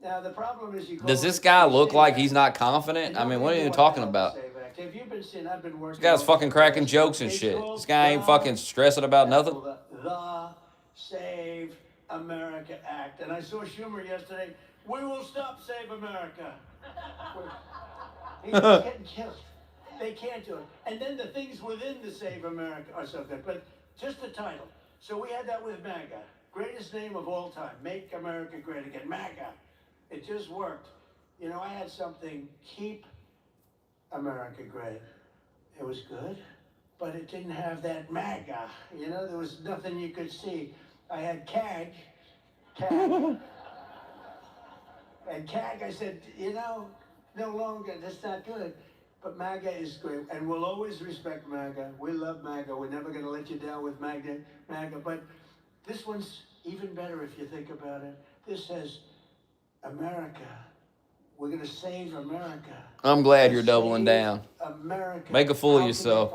Now the problem is Does this guy look like he's not confident? I mean, what are you talking about? Have you been seeing? I've been working. This guy's fucking cracking jokes and shit. This guy ain't fucking stressing about nothing. The Save America Act, and I saw Schumer yesterday. We will stop Save America. He's getting killed. They can't do it. And then the things within the Save America are so good. But just the title. So we had that with MAGA. Greatest name of all time. Make America Great Again. MAGA. It just worked. You know, I had something, Keep America Great. It was good, but it didn't have that MAGA. You know, there was nothing you could see. I had CAG. And CAG, I said, you know, no longer, that's not good. But MAGA is great, and we'll always respect MAGA. We love MAGA. We're never going to let you down with MAGA. But this one's even better if you think about it. This says, America. We're going to save America. I'm glad you're doubling down. America. Make a fool of yourself.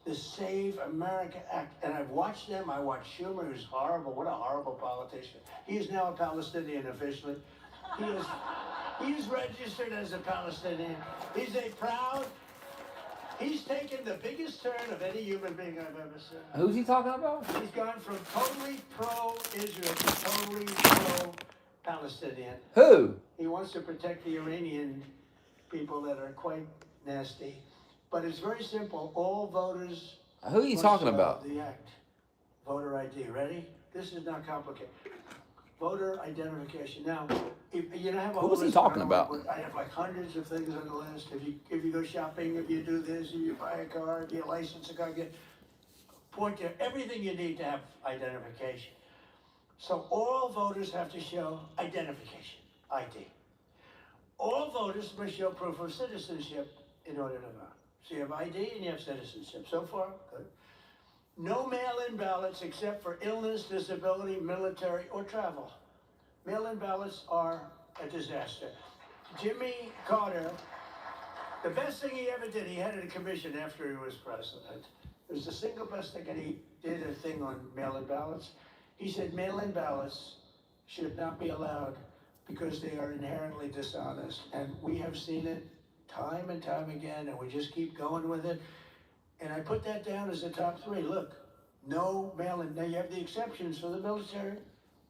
The Save America Act. And I've watched them. I watched Schumer, who's horrible. What a horrible politician. He is now a Palestinian officially. He is registered as a Palestinian. He's taken the biggest turn of any human being I've ever seen. Who's he talking about? He's gone from totally pro-Israel to totally pro-Palestinian. Who? He wants to protect the Iranian people that are quite nasty. But it's very simple. All voters... Who are you talking about? The act. Voter ID. Ready? This is not complicated. Voter identification. Now, if you have a whole Who was he list, talking about? I have like hundreds of things on the list. If you go shopping, if you do this, if you buy a car, if you license a car, point to everything you need to have identification. So all voters have to show identification, ID. All voters must show proof of citizenship in order to vote. So you have ID and you have citizenship. So far, good. No mail-in ballots except for illness, disability, military, or travel. Mail-in ballots are a disaster. Jimmy Carter, the best thing he ever did, he headed a commission after he was president. It was the single best thing, and he did a thing on mail-in ballots. He said mail-in ballots should not be allowed because they are inherently dishonest. And we have seen it time and time again, and we just keep going with it. And I put that down as the top three. Look, no mail-in. Now you have the exceptions for the military,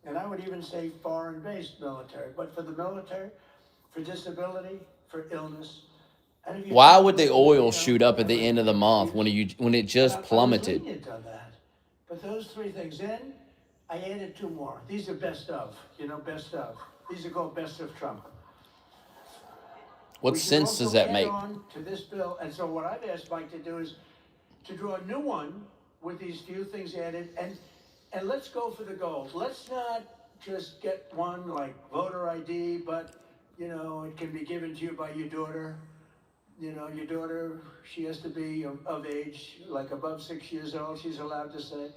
and I would even say foreign-based military. But for the military, for disability, for illness. And if Why would the oil shoot up at the end of the month when it just plummeted? On that. But those three things. Then I added two more. These are best of. You know, best of. These are called best of Trump. What sense does that make? On to this bill, and so what I've asked Mike to do is to draw a new one with these few things added, and let's go for the gold. Let's not just get one like voter ID, but you know it can be given to you by your daughter. You know, your daughter, she has to be of age, like above 6 years old. She's allowed to say.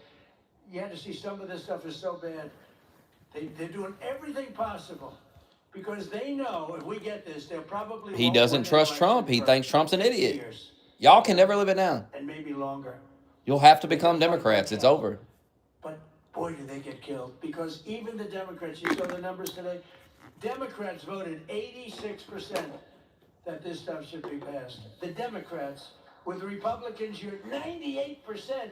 You have to see some of this stuff is so bad. They're doing everything possible. Because they know if we get this, they'll probably... He doesn't trust Trump. He thinks Trump's an idiot. Y'all can never live it down. And maybe longer. You'll have to become Democrats. It's over. But boy, do they get killed. Because even the Democrats, you saw the numbers today, Democrats voted 86% that this stuff should be passed. The Democrats, with Republicans, you're 98%.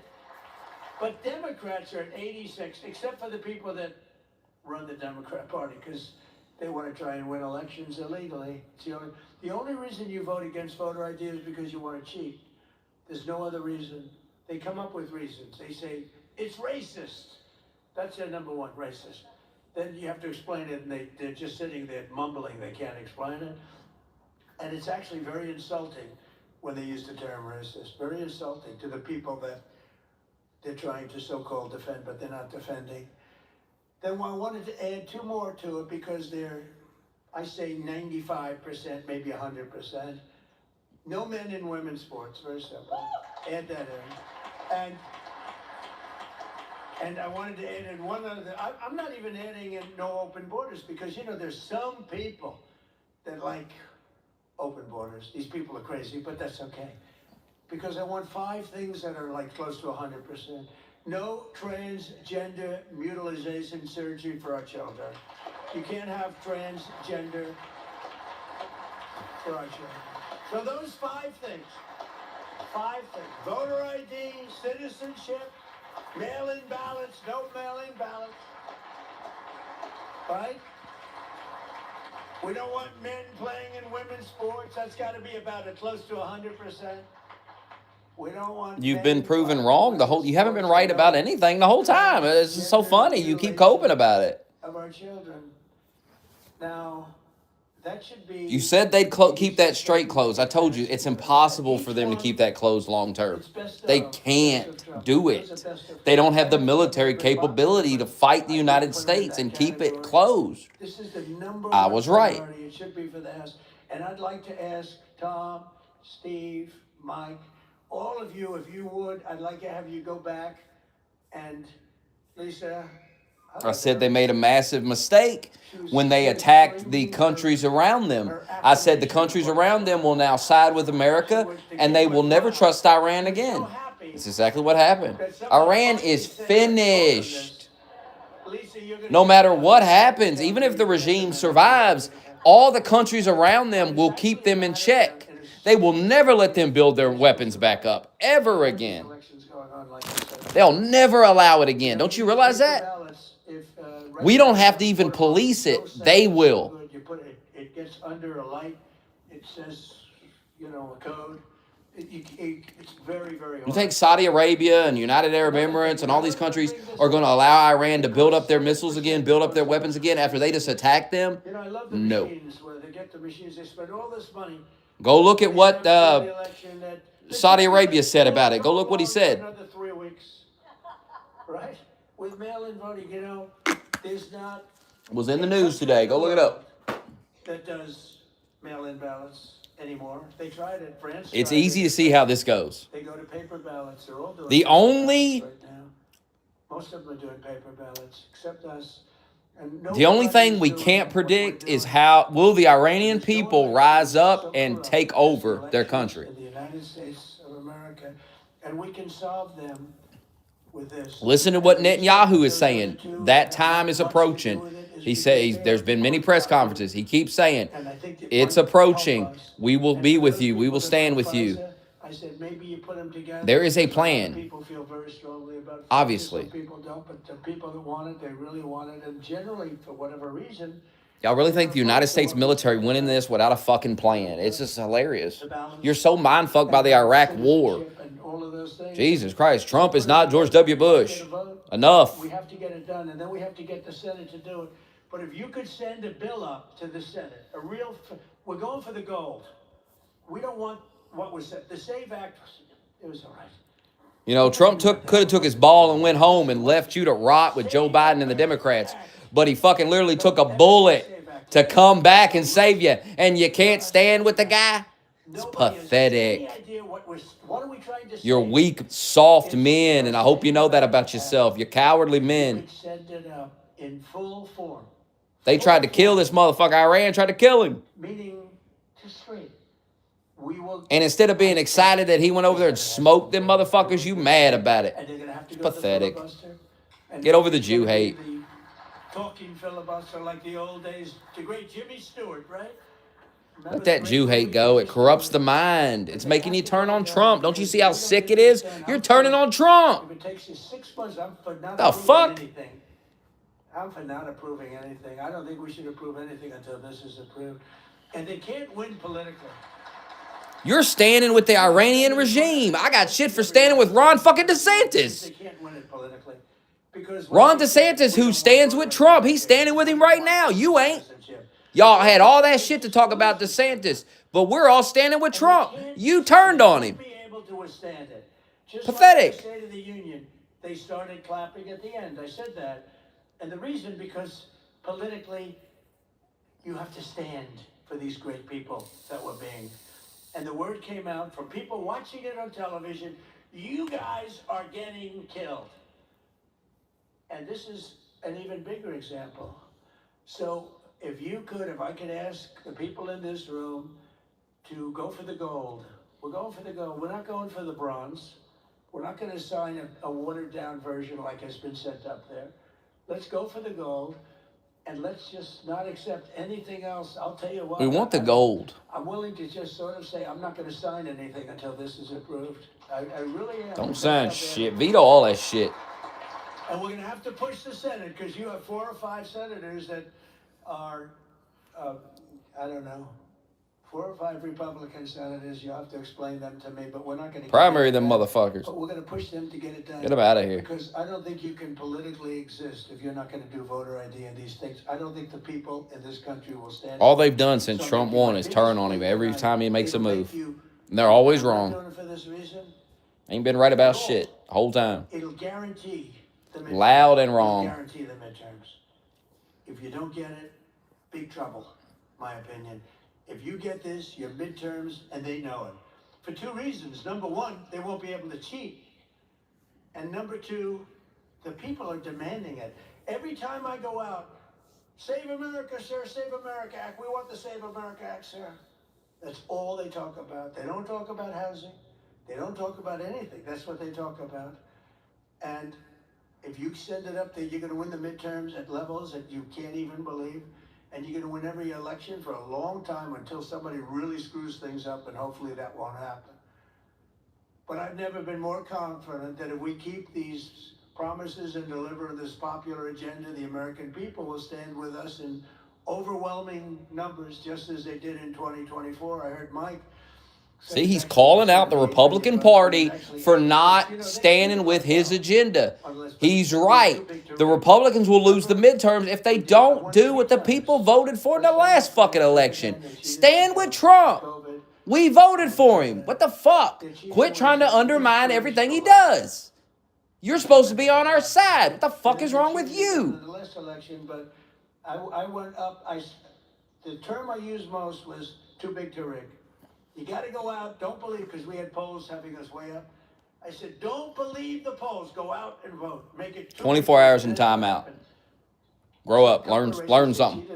But Democrats are at 86, except for the people that run the Democrat Party, because They want to try and win elections illegally. It's the only reason you vote against voter ID is because you want to cheat. There's no other reason. They come up with reasons. They say, it's racist. That's their number one, racist. Then you have to explain it, and they're just sitting there mumbling. They can't explain it. And it's actually very insulting when they use the term racist. Very insulting to the people that they're trying to so-called defend, but they're not defending. Then I wanted to add two more to it because they're, I say 95%, maybe 100%. No men in women's sports, very simple. Add that in. And I wanted to add in one other, I'm not even adding in no open borders because, you know, there's some people that like open borders. These people are crazy, but that's okay. Because I want 5 things that are like close to 100%. No transgender mutilization surgery for our children. You can't have transgender for our children. So those 5 things, 5 things. Voter ID, citizenship, mail-in ballots, no mail-in ballots. Right? We don't want men playing in women's sports. That's got to be about close to 100%. We don't want. You've been proven wrong the whole. You haven't been right about anything the whole time. It's just so funny. You keep coping about it. Of our children. Now, that should be. You said they'd keep that straight closed. I told you it's impossible for them to keep that closed long term. They can't do it. They don't have the military capability to fight the United States and keep it closed. This is the number I was right. priority. It should be for the House. And I'd like to ask Tom, Steve, Mike, all of you, if you would, I'd like to have you go back and Lisa. I said they made a massive mistake when they attacked the countries around them. I said the countries around them will now side with America and they will never trust Iran again. That's exactly what happened. Iran is finished. No matter what happens, even if the regime survives, all the countries around them will keep them in check. They will never let them build their weapons back up, ever again. They'll never allow it again. Don't you realize that? We don't have to even police it. They will. It gets under a light. It says, you know, a code. It's very, very hard. You think Saudi Arabia and United Arab Emirates and all these countries are going to allow Iran to build up their missiles again, build up their weapons again after they just attacked them? You know, I love the No. machines where they get the machines. They spend all this money. Go look at what Saudi Arabia said about it. Go look what he said. Another 3 weeks, right? With mail-in voting, you know, there's not. It was in the news today. Go look it up. That does mail-in ballots anymore. They tried it. France. It's tried easy it. to see how this goes. They go to paper ballots. They're all doing The paper only- ballots right now. Most of them are doing paper ballots, except us. And The only thing we nobody's can't doing what we're predict is doing. how will the Iranian There's no people election rise up so and corrupt take as over their elections country. in the United States of America, and we can solve them with this. Listen to what Netanyahu is saying. That time is approaching. He says there's been many press conferences. He keeps saying And I think that it's one can help approaching. us. We will And be for with those you. We people will that stand want with you. Pfizer, I said maybe you put them together. There is a A lot of plan. people feel very strongly about Pfizer, Obviously. some people don't, but the people that want it, they really want it, and generally, for whatever reason, Y'all really think the United States military went in this without a fucking plan? It's just hilarious. the balance. You're so mind-fucked by the Iraq war. citizenship and all of those things. Jesus Christ, Trump is not George W. Bush. Enough. We have to get it done, and then we have to get the Senate to do it. But if you could send a bill up to the Senate, we're going for the gold. We don't want what was said. The SAVE Act, it was all right. You know, Trump could have took his ball and went home and left you to rot with Joe Biden and the Democrats. But he fucking literally took a bullet to come back and save you. And you can't stand with the guy? It's Nobody has pathetic. any idea what are we trying to say? You're weak, soft men, and I hope you know that about yourself. You're cowardly We men. could send it up in full form. They tried to kill this motherfucker. Iran tried to kill him. Meaning, just straight. We will. And instead of being excited that he went over there and smoked them motherfuckers, you mad about it. And they're gonna have to go Pathetic. To the filibuster. And Get over the it's Jew gonna be hate. the Talking filibuster like the old days. The great Jimmy Stewart, right? Remember Let that the Jew great hate go. It corrupts the mind. It's making you turn on Trump. Don't you see how sick it is? You're turning on Trump. If it takes you 6 months, I'm for not The approving fuck? anything. I'm for not approving anything. I don't think we should approve anything until this is approved. And they can't win politically. You're standing with the Iranian regime. I got shit for standing with Ron fucking They DeSantis. can't win it politically. Because Ron DeSantis, who stands with Trump, he's standing with him right now. You ain't. Y'all had all that shit to talk about DeSantis, but we're all standing with Trump. You turned on him. Be able to withstand it. Just Pathetic. like the State of the Union, they started clapping at the end. I said that. And the reason, because politically, you have to stand for these great people that were being. And the word came out from people watching it on television, you guys are getting killed. And this is an even bigger example. So if I could ask the people in this room to go for the gold. We're going for the gold. We're not going for the bronze. We're not going to sign a watered down version like has been sent up there. Let's go for the gold, and let's just not accept anything else. I'll tell you what. We want the gold. I'm willing to just sort of say I'm not going to sign anything until this is approved. I really am. Don't sign shit. Veto all that shit. And we're going to have to push the Senate because you have 4 or 5 senators that are, I don't know, 4 or 5 Republican senators. You have to explain them to me, but we're not going to primary them motherfuckers. But we're going to push them to get it done. Get them out of here. Because I don't think you can politically exist if you're not going to do voter ID and these things. I don't think the people in this country will stand. All they've done since Trump won is turn on him every time he makes a move. And they're always wrong. Doing it for this reason. Ain't been right about shit the whole time. It'll guarantee the midterms. Loud and wrong. It'll guarantee the midterms. If you don't get it, big trouble, my opinion. If you get this, your midterms, and they know it. For 2 reasons. Number one, they won't be able to cheat. And number 2, the people are demanding it. Every time I go out, Save America, sir, Save America Act. We want the Save America Act, sir. That's all they talk about. They don't talk about housing. They don't talk about anything. That's what they talk about. And if you send it up there, you're going to win the midterms at levels that you can't even believe. And you're going to win every election for a long time until somebody really screws things up, and hopefully that won't happen. But I've never been more confident that if we keep these promises and deliver this popular agenda, the American people will stand with us in overwhelming numbers, just as they did in 2024. I heard Mike. See, he's calling out the Republican Party for not standing with his agenda. He's right. The Republicans will lose the midterms if they don't do what the people voted for in the last fucking election. Stand with Trump. We voted for him. What the fuck? Quit trying to undermine everything he does. You're supposed to be on our side. What the fuck is wrong with you? The last election, but I went up. The term I used most was too big to rig. You got to go out. Don't believe, because we had polls having us way up. I said, don't believe the polls. Go out and vote. Make it 24 hours in timeout. Grow up. Learn something.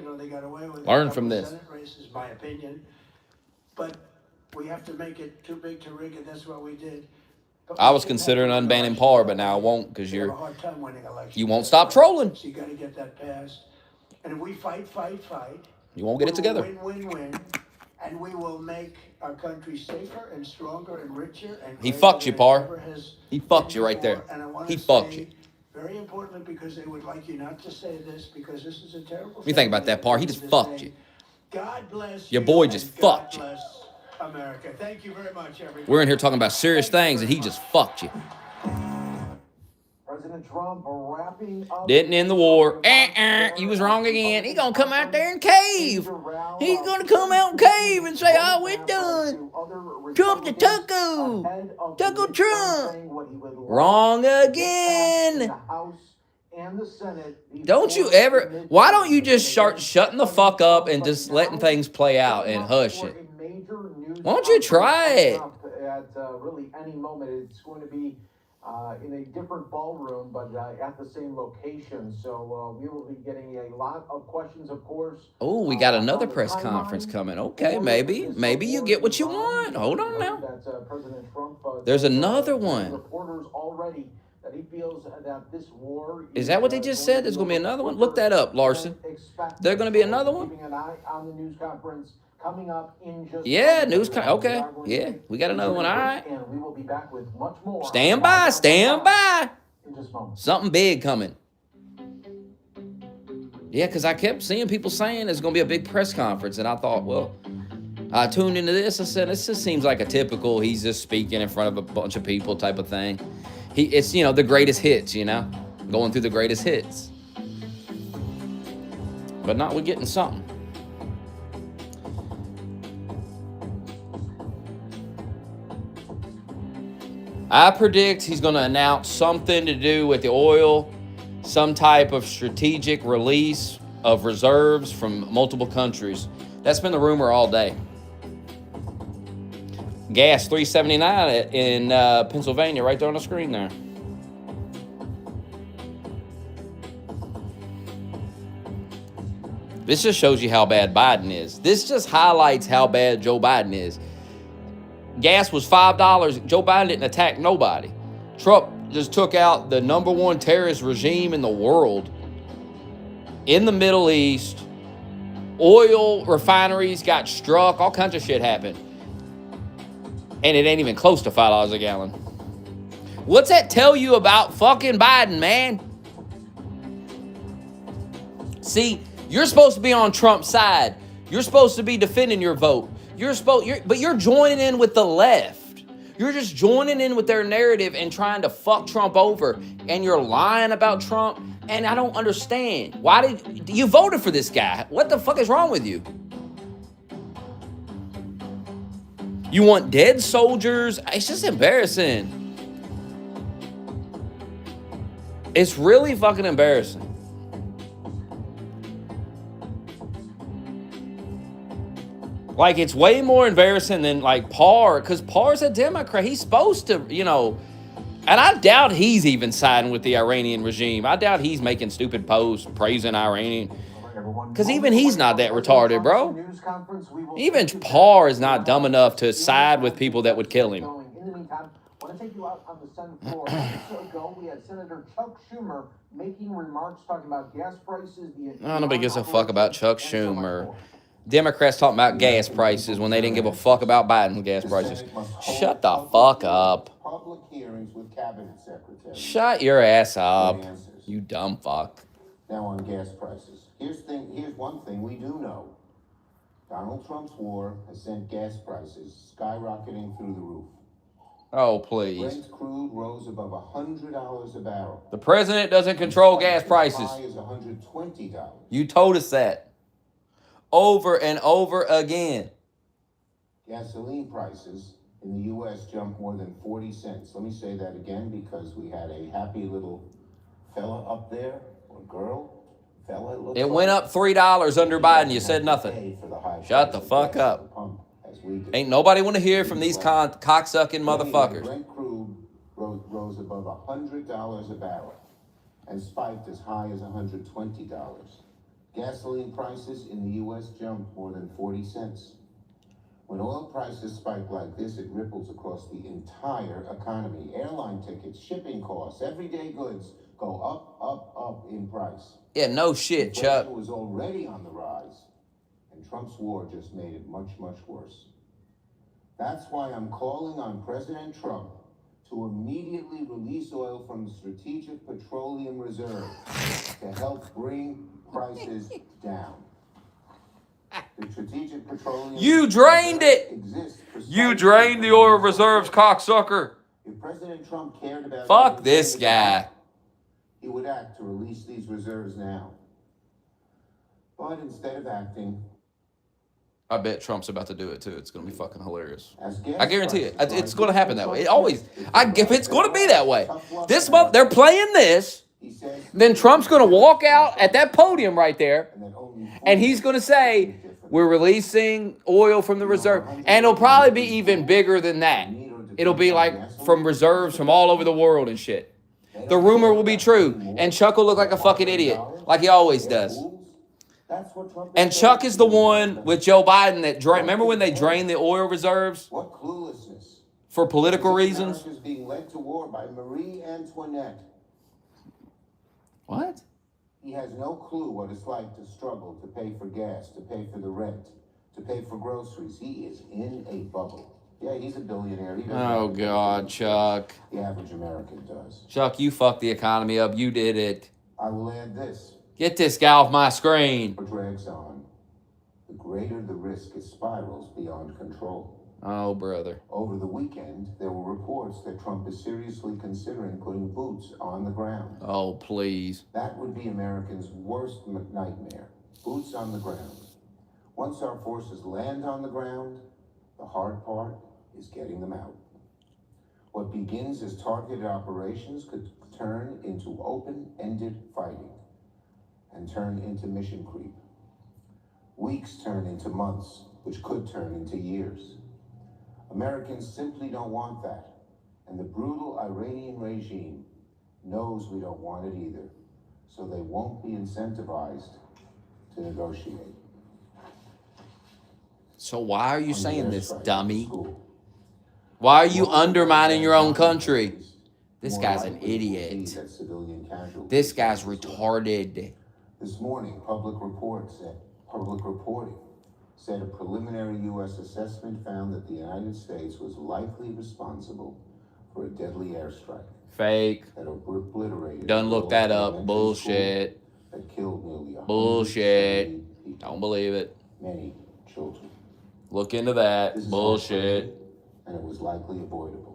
Learn from this. Senate races, my opinion. But we have to make it too big to rig, and that's what we did. I was considering unbanning Parr, but now I won't because you have a hard time winning elections. you won't stop trolling. So you got to get that passed. And if we fight, You won't get it together. Win. And we will make our country safer and stronger and richer. And He fucked you, Parr. He fucked you right there. And I want He to fucked say, you. very importantly, because they would like you not to say this, because this is a terrible. You think about that, Parr. He just fucked you. God bless Your you, boy just and fucked you. God bless America. Thank you very much, everybody. We're in here talking about serious things, and he just fucked you. President Trump wrapping up. Didn't end the war. You was wrong again. He gonna come out there and cave. He's gonna come out and cave and say, "Oh, we're done. Trump the Tucko. Tucko Trump." Wrong again. Don't you ever? Why don't you just start shutting the fuck up and just letting things play out and hush it? Why don't you try it? At really any moment, it's going to be in a different ballroom, but at the same location. So we will be getting a lot of questions, of course. Oh, we got another press conference coming. Okay, maybe you get what you want. Hold on now. President Trump, There's another one. Reporters already that he feels that this war Is that what they just said? There's going to be another one? Look that up, Larson. There's going to be another one? Keeping an eye on the news conference coming up in just okay. Yeah, we got another one. All right. And we will be back with much more. Stand by. In just moments. Something big coming. Yeah, because I kept seeing people saying there's going to be a big press conference. And I thought, well, I tuned into this. I said, this just seems like a typical, he's just speaking in front of a bunch of people type of thing. It's, the greatest hits, going through the greatest hits. But not, we're getting something. I predict he's going to announce something to do with the oil, some type of strategic release of reserves from multiple countries. That's been the rumor all day. Gas $3.79 in Pennsylvania, right there on the screen there. This just shows you how bad Biden is. This just highlights how bad Joe Biden is. Gas was $5. Joe Biden didn't attack nobody. Trump just took out the #1 terrorist regime in the world. In the Middle East, oil refineries got struck. All kinds of shit happened. And it ain't even close to $5 a gallon. What's that tell you about fucking Biden, man? See, you're supposed to be on Trump's side. You're supposed to be defending your vote. But you're joining in with the left. You're just joining in with their narrative and trying to fuck Trump over. And you're lying about Trump. And I don't understand. Why did you voted for this guy? What the fuck is wrong with you? You want dead soldiers? It's just embarrassing. It's really fucking embarrassing. Like, it's way more embarrassing than, like, Parr, because Parr's a Democrat. He's supposed to, and I doubt he's even siding with the Iranian regime. I doubt he's making stupid posts praising Iranian. Because even he's not that retarded, bro. Even Parr is not dumb enough to side with people that would kill him. In the meantime, I want to take you out on the Senate floor. A week ago, we had Senator Chuck Schumer making remarks talking about gas prices. Nobody gives a fuck about Chuck Schumer. Democrats talking about gas prices when they didn't give a fuck about Biden's gas prices. Shut the fuck up. Public hearings with cabinet secretaries. Shut your ass up, you dumb fuck. Now on gas prices. Here's one thing we do know. Donald Trump's war has sent gas prices skyrocketing through the roof. Oh, please. Brent crude rose above $100 a barrel. The president doesn't control gas prices. As high as $120. You told us that. Over and over again. Gasoline prices in the U.S. jumped more than 40 cents. Let me say that again because we had a happy little fella up there, or girl, fella. It went up $3 under Biden. You said nothing. Shut the fuck up. Ain't nobody want to hear from these cocksucking motherfuckers. Brent crude rose above $100 a barrel and spiked as high as $120. Gasoline prices in the U.S. jumped more than 40 cents. When oil prices spike like this, it ripples across the entire economy. Airline tickets, shipping costs, everyday goods go up, up, up in price. Yeah, no shit, Chuck. Inflation was already on the rise, and Trump's war just made it much, much worse. That's why I'm calling on President Trump to immediately release oil from the Strategic Petroleum Reserve to help bring prices down. The Strategic Petroleum You drained it. You drained the oil reserves, cocksucker. If President Trump cared about Fuck this guy. He would act to release these reserves now. But instead of acting, I bet Trump's about to do it too. It's going to be fucking hilarious. I guarantee it. It's going to happen that way. It's going to be that way. This month, they're playing this. Then Trump's going to walk out at that podium right there, and he's going to say, we're releasing oil from the reserve. And it'll probably be even bigger than that. It'll be like from reserves from all over the world and shit. The rumor will be true. And Chuck will look like a fucking idiot, like he always does. And Chuck is the one with Joe Biden that remember when they drained the oil reserves? what cluelessness. For political reasons? America's being led to war by Marie Antoinette. What? He has no clue what it's like to struggle, to pay for gas, to pay for the rent, to pay for groceries. He is in a bubble. Yeah, he's a billionaire. He doesn't Oh, have God, Chuck. The average American does. Chuck, you fucked the economy up. You did it. I will add this. Get this guy off my screen. Drags on, the greater the risk it spirals beyond control. Oh, brother. Over the weekend, there were reports that Trump is seriously considering putting boots on the ground. Oh, please. That would be Americans' worst nightmare. Boots on the ground. Once our forces land on the ground, the hard part is getting them out. What begins as targeted operations could turn into open-ended fighting and turn into mission creep. Weeks turn into months, which could turn into years. Americans simply don't want that, and the brutal Iranian regime knows we don't want it either, so they won't be incentivized to negotiate. So why are you On the saying this, airstrike at dummy? school, Why are you more undermining your own American country? families, This more guy's an likely it will be idiot. that civilian casualties This guy's as well. retarded. This morning, public reporting said a preliminary U.S. assessment found that the United States was likely responsible for a deadly airstrike Fake. that obliterated. Done look that up. elementary Bullshit. school that killed nearly 170 Bullshit. people, Don't believe it. many children. Look into that. This is Bullshit. heartbreaking, and it was likely avoidable.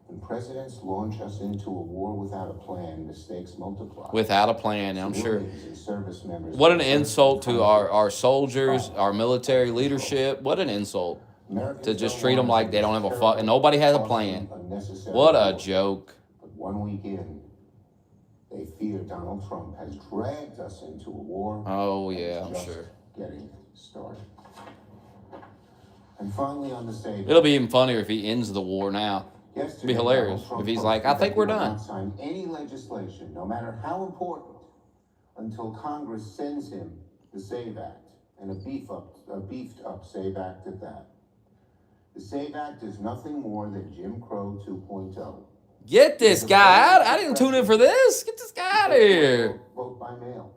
When presidents launch us into a war without a plan, mistakes multiply. Without a plan, I'm sure. Civilians and service members What an are hurt insult and to our soldiers, our military leadership. What an insult. Americans To just don't treat them want like they don't have a terrible, fuck, and nobody has a costly, plan. unnecessary What a war. joke. But 1 week in, they fear Donald Trump has dragged us into a war. Oh, and yeah, is I'm just sure. Getting started. And finally, on the stage, It'll be even funnier if he ends the war now. yesterday, be hilarious Donald Trump if he's posted like, I that think he we're will done. not sign any legislation, no matter how important, until Congress sends him the SAVE Act, and a beefed up SAVE Act at that. The SAVE Act is nothing more than Jim Crow 2.0. Get this guy out. I didn't tune in for this. Get this guy out of here. Vote by mail.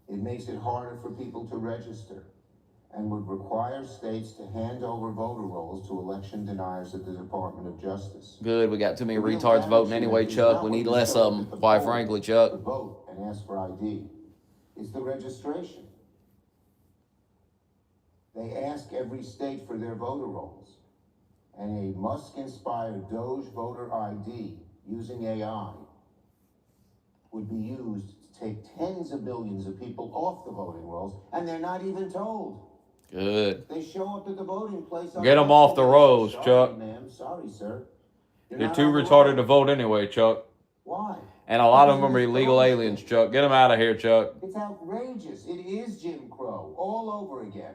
It makes it harder for people to register and would require states to hand over voter rolls to election deniers at the Department of Justice. Good, we got too many retards voting anyway, Chuck. We need less of them, quite frankly, To Chuck. vote and ask for ID. It's the registration. They ask every state for their voter rolls. And a Musk-inspired Doge voter ID using AI would be used to take tens of millions of people off the voting rolls, and they're not even told. Good. They show up at the voting place. Get 'em off the rolls, Sorry, Chuck. ma'am. Sorry, sir. You're not too on the retarded roll. to vote anyway, Chuck. Why? And a lot of them are Because it's illegal bullshit. aliens, Chuck. Get them out of here, Chuck. It's outrageous. It is Jim Crow all over again.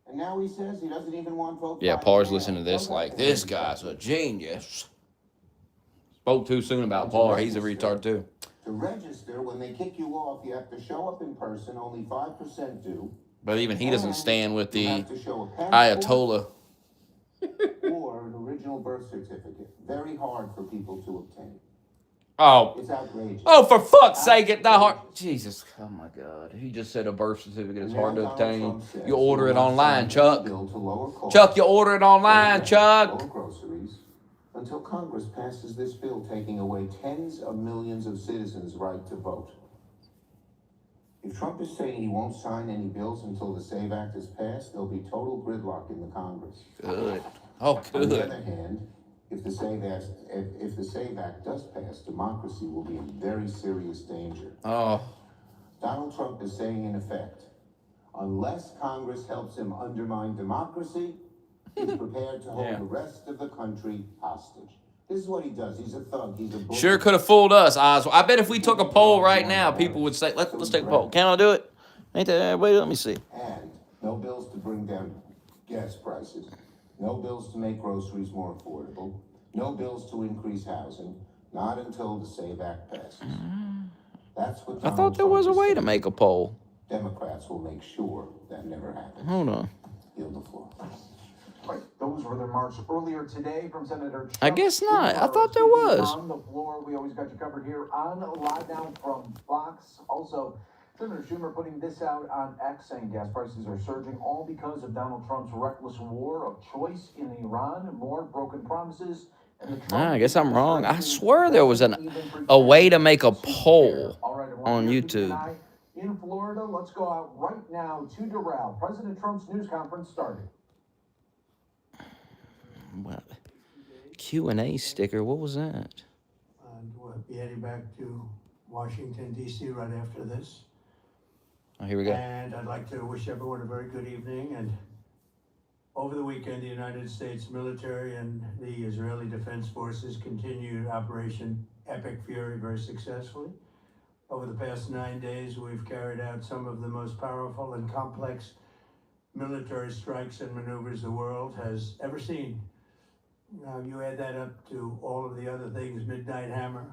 And now he says he doesn't even want vote. Yeah, by Parr's mail. listening to this Well, like, that's this a guy's a retard. genius. Spoke too soon about Parr. He's a retard too. To register, when they kick you off, you have to show up in person. Only 5% do. But even he doesn't And stand with you the have to show a passport Ayatollah. or an original birth certificate. Very hard for people to obtain. Oh, It's outrageous. oh, for fuck's sake, it's not hard. Jesus, oh my God. He just said a birth certificate is And hard now to Donald obtain. Trump says You order he it will not online, sign Chuck. any bill to lower costs, Chuck, you order it online, or Chuck. groceries until Congress passes this bill taking away tens of millions of citizens' right to vote. If Trump is saying he won't sign any bills until the SAVE Act is passed, there'll be total gridlock in the Congress. Good. Oh, On the good. other hand, if the SAVE Act does pass, democracy will be in very serious danger. Oh, Donald Trump is saying, in effect, unless Congress helps him undermine democracy, he's prepared to hold Yeah. the rest of the country hostage. This is what he does. He's a thug. He's a bully. sure could have fooled us, Oswald. I bet if we took a poll right now, people would say, let's take a poll. Can I do it? Ain't that, wait, let me see. And no bills to bring down gas prices. No bills to make groceries more affordable. No bills to increase housing. Not until the SAVE Act passes. That's what I thought there was a way to make a poll. Democrats will make sure that never happens. Hold on. Yield the floor. Right, those were the remarks earlier today from Senator Chuck I guess not. I Schumer thought there speaking was. on the floor. We always got you covered here on Live Now from Fox. Also, Senator Schumer putting this out on X, saying gas prices are surging, all because of Donald Trump's reckless war of choice in Iran. More broken promises And the I guess Trump I'm wrong. I administration swear there was doesn't even a way pretend to make a to care. poll All right, everyone, on here's the YouTube. DNI in Florida. Let's go out right now to Doral. President Trump's news conference started. What? Q&A sticker. What was that? And we'll be heading back to Washington, D.C. right after this. Oh, here we go. And I'd like to wish everyone a very good evening. And over the weekend, the United States military and the Israeli Defense Forces continued Operation Epic Fury very successfully. Over the past 9 days, we've carried out some of the most powerful and complex military strikes and maneuvers the world has ever seen. Now, you add that up to all of the other things, Midnight Hammer,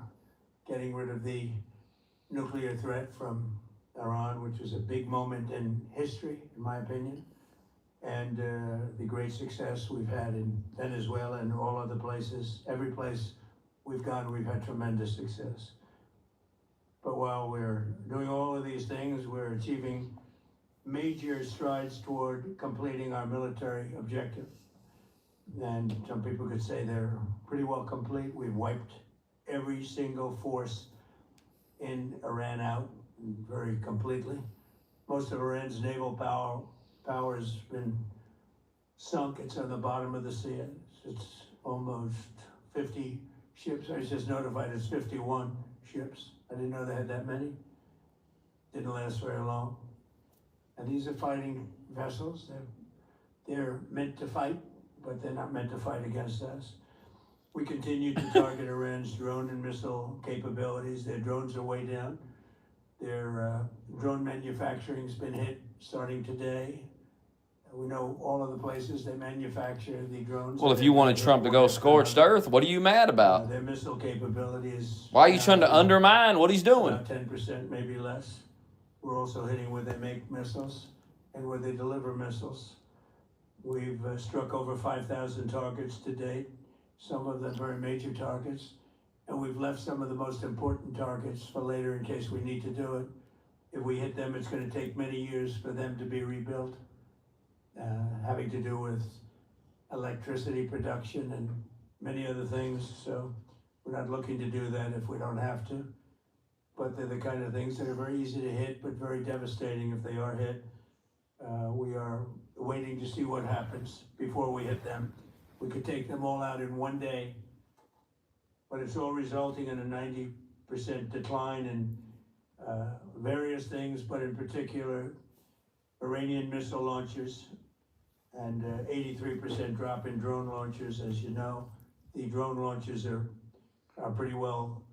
getting rid of the nuclear threat from Iran, which was a big moment in history, in my opinion, and the great success we've had in Venezuela and all other places. Every place we've gone, we've had tremendous success. But while we're doing all of these things, we're achieving major strides toward completing our military objective. And some people could say they're pretty well complete. We've wiped every single force in Iran out very completely. Most of Iran's naval power has been sunk. It's on the bottom of the sea. It's almost 50 ships. I was just notified it's 51 ships. I didn't know they had that many. Didn't last very long. And these are fighting vessels. They're meant to fight, but they're not meant to fight against us. We continue to target Iran's drone and missile capabilities. Their drones are way down. Their drone manufacturing's been hit starting today. We know all of the places they manufacture the drones. Well, if you wanted Trump to go scorched earth, what are you mad about? Their missile capability is... Why are you trying to undermine what he's doing? About 10%, maybe less. We're also hitting where they make missiles and where they deliver missiles. We've struck over 5,000 targets to date, some of them very major targets, and we've left some of the most important targets for later in case we need to do it. If we hit them, it's going to take many years for them to be rebuilt, having to do with electricity production and many other things. So we're not looking to do that if we don't have to. But they're the kind of things that are very easy to hit, but very devastating if they are hit. We are waiting to see what happens before we hit them. We could take them all out in one day, but it's all resulting in a 90% decline in various things, but in particular, Iranian missile launchers and 83% drop in drone launchers. As you know, the drone launchers are pretty well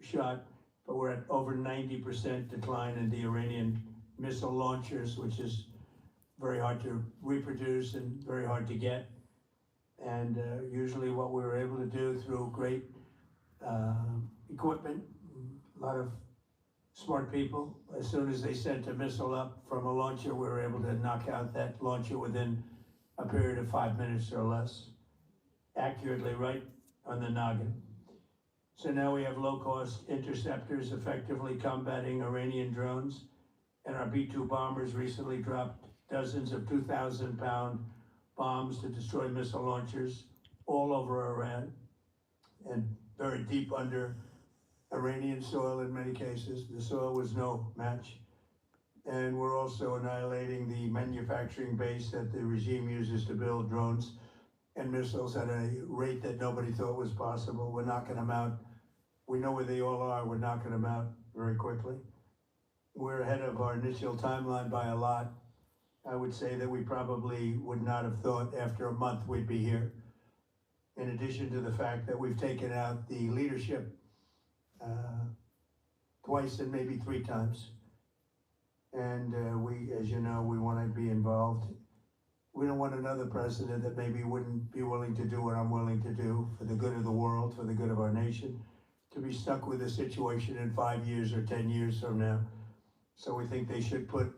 shot, but we're at over 90% decline in the Iranian missile launchers, which is very hard to reproduce and very hard to get. And usually what we were able to do through great equipment, a lot of smart people, as soon as they sent a missile up from a launcher, we were able to knock out that launcher within a period of 5 minutes or less, accurately right on the noggin. So now we have low-cost interceptors effectively combating Iranian drones, and our B-2 bombers recently dropped dozens of 2,000-pound bombs to destroy missile launchers all over Iran and very deep under Iranian soil in many cases. The soil was no match. And we're also annihilating the manufacturing base that the regime uses to build drones and missiles at a rate that nobody thought was possible. We're knocking them out. We know where they all are. We're knocking them out very quickly. We're ahead of our initial timeline by a lot. I would say that we probably would not have thought after a month we'd be here. In addition to the fact that we've taken out the leadership twice and maybe 3 times. And we, as you know, we want to be involved. We don't want another president that maybe wouldn't be willing to do what I'm willing to do for the good of the world, for the good of our nation, to be stuck with a situation in 5 years or 10 years from now. So we think they should put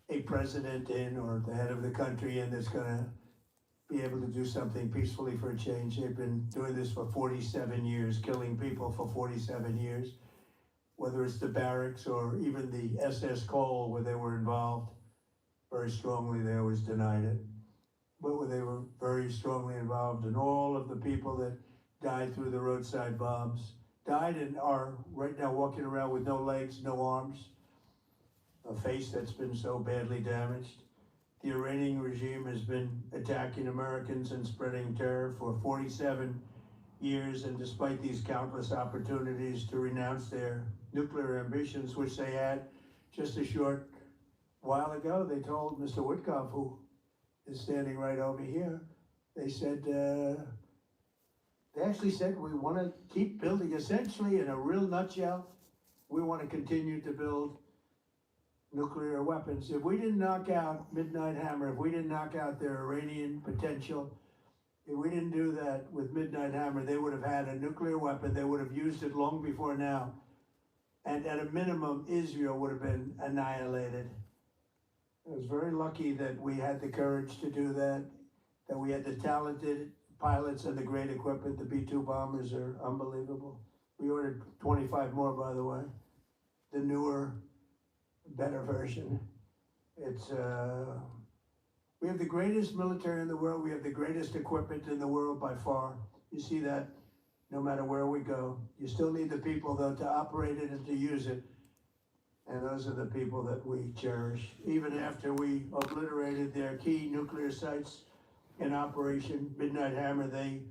a president in, or the head of the country in, that's going to be able to do something peacefully for a change. They've been doing this for 47 years, killing people for 47 years, whether it's the barracks or even the SS Cole where they were involved very strongly. They always denied it, but they were very strongly involved, and all of the people that died through the roadside bombs, died and are right now walking around with no legs, no arms, a face that's been so badly damaged. The Iranian regime has been attacking Americans and spreading terror for 47 years, and despite these countless opportunities to renounce their nuclear ambitions, which they had just a short while ago, they told Mr. Witkoff, who is standing right over here, they said, they actually said, we want to keep building, essentially, in a real nutshell, we want to continue to build nuclear weapons. If we didn't knock out Midnight Hammer, if we didn't knock out their Iranian potential, if we didn't do that with Midnight Hammer, they would have had a nuclear weapon. They would have used it long before now. And at a minimum, Israel would have been annihilated. I was very lucky that we had the courage to do that, that we had the talented pilots and the great equipment. The B-2 bombers are unbelievable. We ordered 25 more, by the way. The newer, better version. It's, we have the greatest military in the world. We have the greatest equipment in the world by far. You see that no matter where we go. You still need the people, though, to operate it and to use it. And those are the people that we cherish. Even after we obliterated their key nuclear sites in Operation Midnight Hammer, they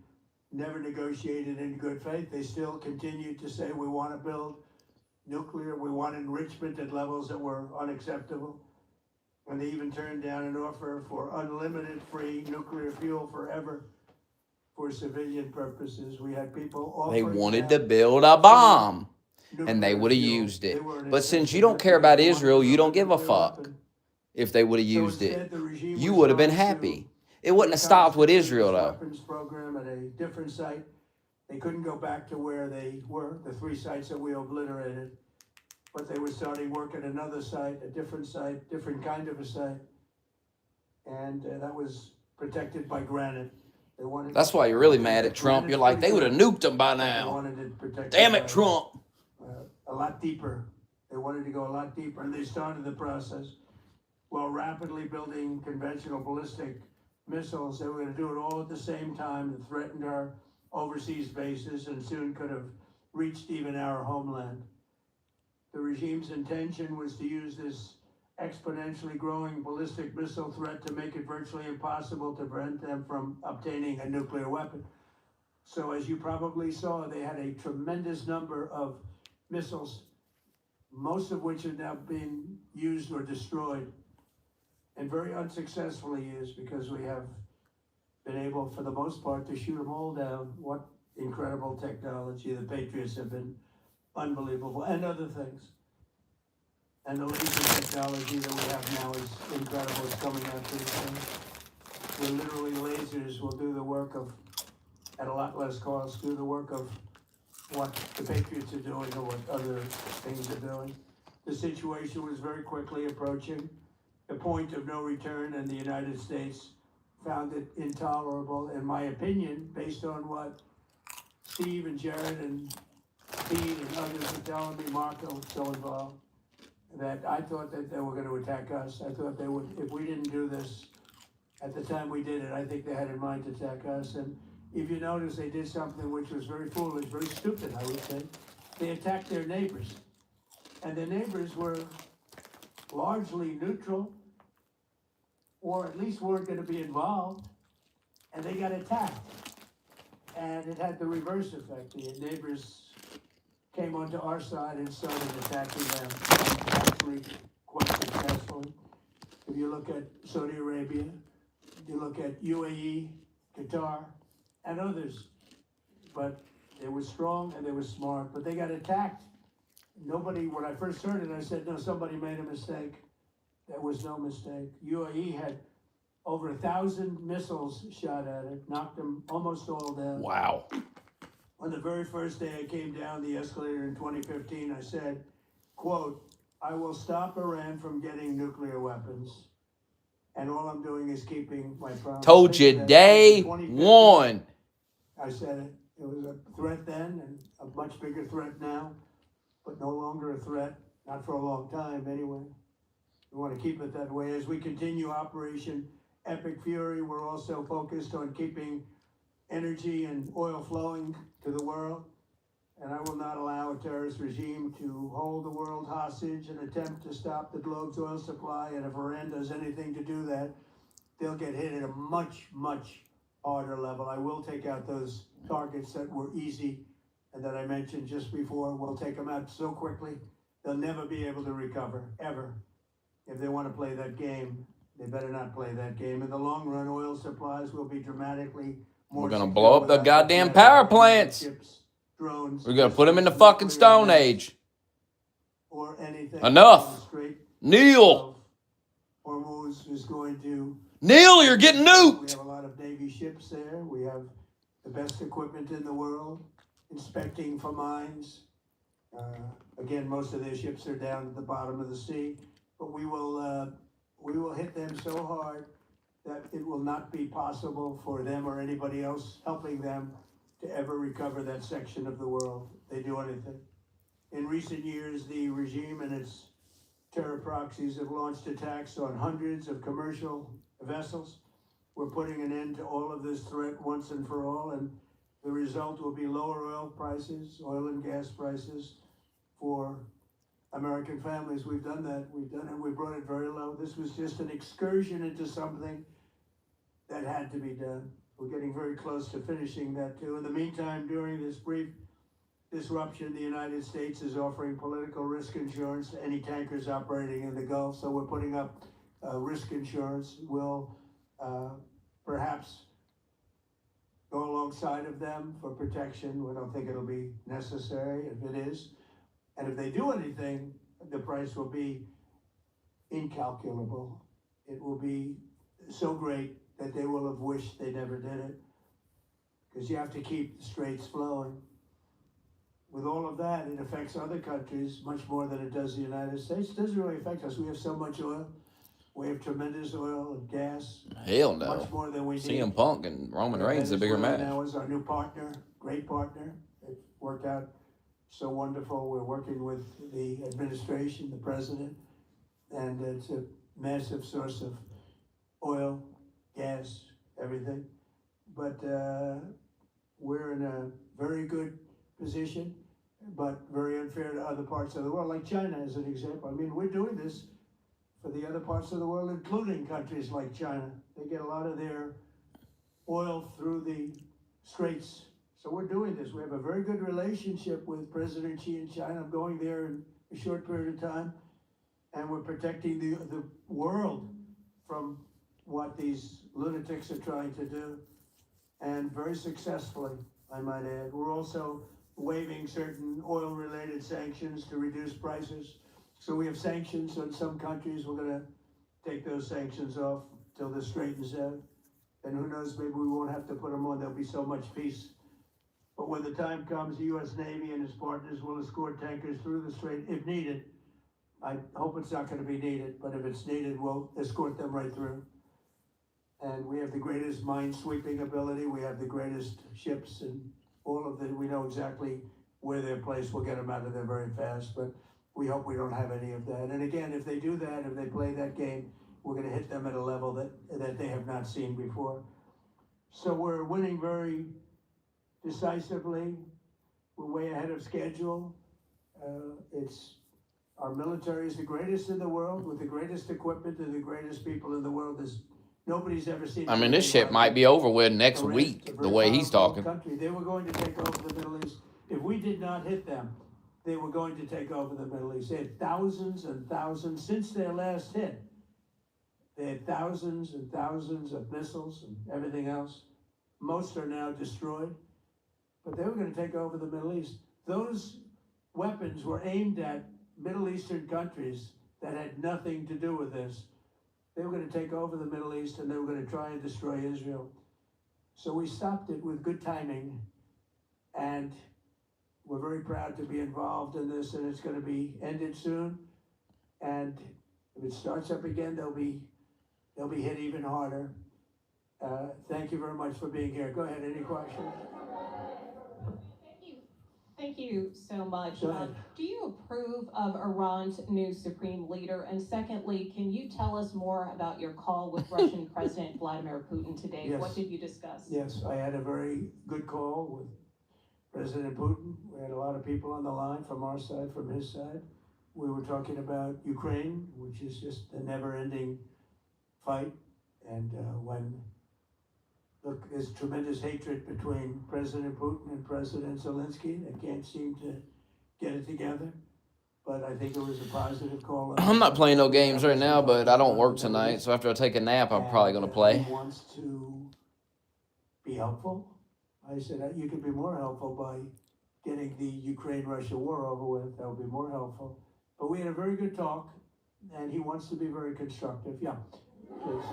never negotiated in good faith. They still continued to say, we want to build nuclear, we want enrichment at levels that were unacceptable. And they even turned down an offer for unlimited free nuclear fuel forever for civilian purposes. We had people They offering wanted them to build a bomb, and they nuclear would have fuel. used They it. were in But a since sense you don't care nuclear- about they wanted Israel, to you build don't give a nuclear fuck weapon. if they would have So used instead, it. the regime You was would have been trying to happy. It wouldn't have stopped with Israel, reconstitute though. this weapons program at a different site. They couldn't go back to where they were, the 3 sites that we obliterated. But they were starting work at another site, a different site, different kind of a site. And that was protected by granite. They wanted. That's why you're really mad at Trump. Granite's You're like, they pretty would have good. nuked them by They now. wanted it protected Damn it, by, Trump. a lot deeper. They wanted to go a lot deeper, and they started the process while rapidly building conventional ballistic missiles. They were going to do it all at the same time that threatened our overseas bases and soon could have reached even our homeland. The regime's intention was to use this exponentially growing ballistic missile threat to make it virtually impossible to prevent them from obtaining a nuclear weapon. So as you probably saw, they had a tremendous number of missiles, most of which have now been used or destroyed, and very unsuccessfully used, because we have been able, for the most part, to shoot them all down. What incredible technology. The Patriots have been unbelievable, and other things. And the laser technology that we have now is incredible. It's coming out pretty soon. Where literally lasers will do the work of, at a lot less cost, do the work of what the Patriots are doing or what other things are doing. The situation was very quickly approaching the point of no return, and the United States found it intolerable, in my opinion, based on what Steve and Jared and Pete and others were telling me. Marco was so involved, that I thought that they were going to attack us. I thought they would, if we didn't do this at the time we did it, I think they had in mind to attack us. And if you notice, they did something which was very foolish, very stupid, I would say. They attacked their neighbors. And their neighbors were largely neutral, or at least weren't going to be involved, and they got attacked. And it had the reverse effect. The neighbors came onto our side and started attacking them, actually quite successfully. If you look at Saudi Arabia, you look at UAE, Qatar, and others. But they were strong and they were smart, but they got attacked. Nobody, when I first heard it, I said, no, somebody made a mistake. There was no mistake. UAE had over 1,000 missiles shot at it, knocked them almost all down. Wow. On the very first day I came down the escalator in 2015, I said, quote, I will stop Iran from getting nuclear weapons. And all I'm doing is keeping my promise. Told you day one. I said it. It was a threat then and a much bigger threat now, but no longer a threat, not for a long time anyway. We want to keep it that way. As we continue Operation Epic Fury, we're also focused on keeping energy and oil flowing to the world. And I will not allow a terrorist regime to hold the world hostage and attempt to stop the globe's oil supply. And if Iran does anything to do that, they'll get hit at a much, much harder level. I will take out those targets that were easy and that I mentioned just before. We'll take them out so quickly, they'll never be able to recover, ever. If they want to play that game, they better not play that game. In the long run, oil supplies will be dramatically more We're gonna secure blow up the without goddamn threat power of plants. ships, drones, We're gonna put them in the missiles, fucking nuclear Stone nets, Age. or anything. Enough. in the Strait Kneel. of Hormuz is going to. Neil, you're getting We nuked. have a lot of Navy ships there. We have the best equipment in the world, inspecting for mines. Again, most of their ships are down at the bottom of the sea, but we will hit them so hard that it will not be possible for them or anybody else helping them to ever recover that section of the world. They do anything. In recent years, the regime and its terror proxies have launched attacks on hundreds of commercial vessels. We're putting an end to all of this threat once and for all, and the result will be lower oil prices, oil and gas prices for American families. We've done that. We've done it. We brought it very low. This was just an excursion into something that had to be done. We're getting very close to finishing that too. In the meantime, during this brief disruption, the United States is offering political risk insurance to any tankers operating in the Gulf. So we're putting up risk insurance. We'll perhaps go alongside of them for protection. We don't think it'll be necessary if it is. And if they do anything, the price will be incalculable. It will be so great that they will have wished they never did it. Because you have to keep the straits flowing. With all of that, it affects other countries much more than it does the United States. It doesn't really affect us. We have so much oil. We have tremendous oil and gas. Hell no. Much more than we need. CM Punk and Roman Reigns is a bigger Venezuela match. now is our new partner, great partner. It worked out so wonderful. We're working with the administration, the president, and it's a massive source of oil, gas, everything. But we're in a very good position, but very unfair to other parts of the world, like China as an example. I mean, we're doing this for the other parts of the world, including countries like China. They get a lot of their oil through the straits. So we're doing this. We have a very good relationship with President Xi in China. I'm going there in a short period of time, and we're protecting the world from what these lunatics are trying to do, and very successfully, I might add. We're also waiving certain oil-related sanctions to reduce prices. So we have sanctions on some countries. We're going to take those sanctions off till this straightens out. And who knows, maybe we won't have to put them on. There'll be so much peace. But when the time comes, the U.S. Navy and its partners will escort tankers through the strait if needed. I hope it's not going to be needed, but if it's needed, we'll escort them right through. And we have the greatest mine-sweeping ability. We have the greatest ships and all of them. We know exactly where they're placed. We'll get them out of there very fast, but we hope we don't have any of that. And again, if they do that, if they play that game, we're going to hit them at a level that they have not seen before. So we're winning very decisively. We're way ahead of schedule. Our military is the greatest in the world, with the greatest equipment and the greatest people in the world. Nobody's ever seen. I mean, this shit might be over with next Iran, week, a the very way he's powerful talking. Country. They were going to take over the Middle East. If we did not hit them, they were going to take over the Middle East. They had thousands and thousands since their last hit. They had thousands and thousands of missiles and everything else. Most are now destroyed. But they were going to take over the Middle East. Those weapons were aimed at Middle Eastern countries that had nothing to do with this. They were going to take over the Middle East, and they were going to try and destroy Israel. So we stopped it with good timing, and we're very proud to be involved in this, and it's going to be ended soon. And if it starts up again, they'll be hit even harder. Thank you very much for being here. Go ahead, any questions? Thank Thank you so much. Go ahead. Do you approve of Iran's new supreme leader? And secondly, can you tell us more about your call with Russian President Vladimir Putin today? Yes. What did you discuss? Yes, I had a very good call with President Putin. We had a lot of people on the line from our side, from his side. We were talking about Ukraine, which is just a never-ending fight. And look, there's tremendous hatred between President Putin and President Zelensky. They can't seem to get it together. But I think it was a positive call. I'm not playing no games right now, but I don't work tonight, so after I take a nap, I'm probably going to play. He wants to be helpful. I said, you could be more helpful by getting the Ukraine-Russia war over with. That would be more helpful. But we had a very good talk, and he wants to be very constructive. Yeah, please.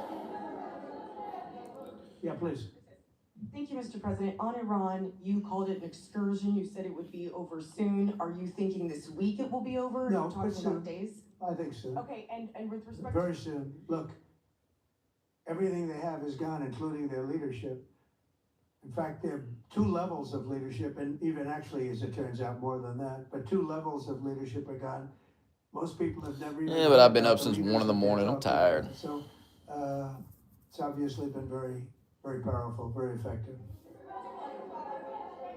Yeah, please. Thank you, Mr. President. On Iran, you called it an excursion. You said it would be over soon. Are you thinking this week it will be over? No, Are you talking but soon. about days? I think so. Okay, and with respect Very soon. Look, everything they have is gone, including their leadership. In fact, there are 2 levels of leadership, and even actually, as it turns out, more than that. But 2 levels of leadership are gone. Most people have never even. Yeah, but I've been heard up about since the 1 in the leaders morning. that I'm they're talking tired. about. So, it's obviously been very, very powerful, very effective.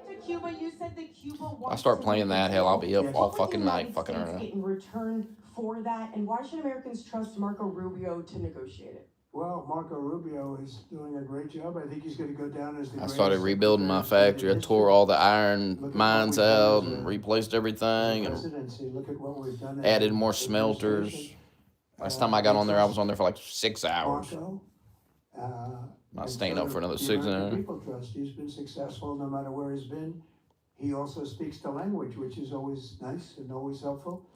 to Cuba, you said that Cuba wants I start to playing that, hell, I'll be up Yes. all What would the fucking night United fucking States around. get in return for that, and why should Americans trust Marco Rubio to negotiate it? Well, Marco Rubio is doing a great job. I think he's going to go down as the I greatest started rebuilding my secretary of factory. I state in tore history. all the iron Look at what mines we've done out as and a- replaced as a everything and presidency. Look at what we've done. as added an more smelters. administration. Last time I got on there, I was on there for like 6 hours. Marco, Not and staying so up for another the 6 American hours. people trust. He's been successful no matter where he's been. He also speaks the language, which is always nice and always helpful.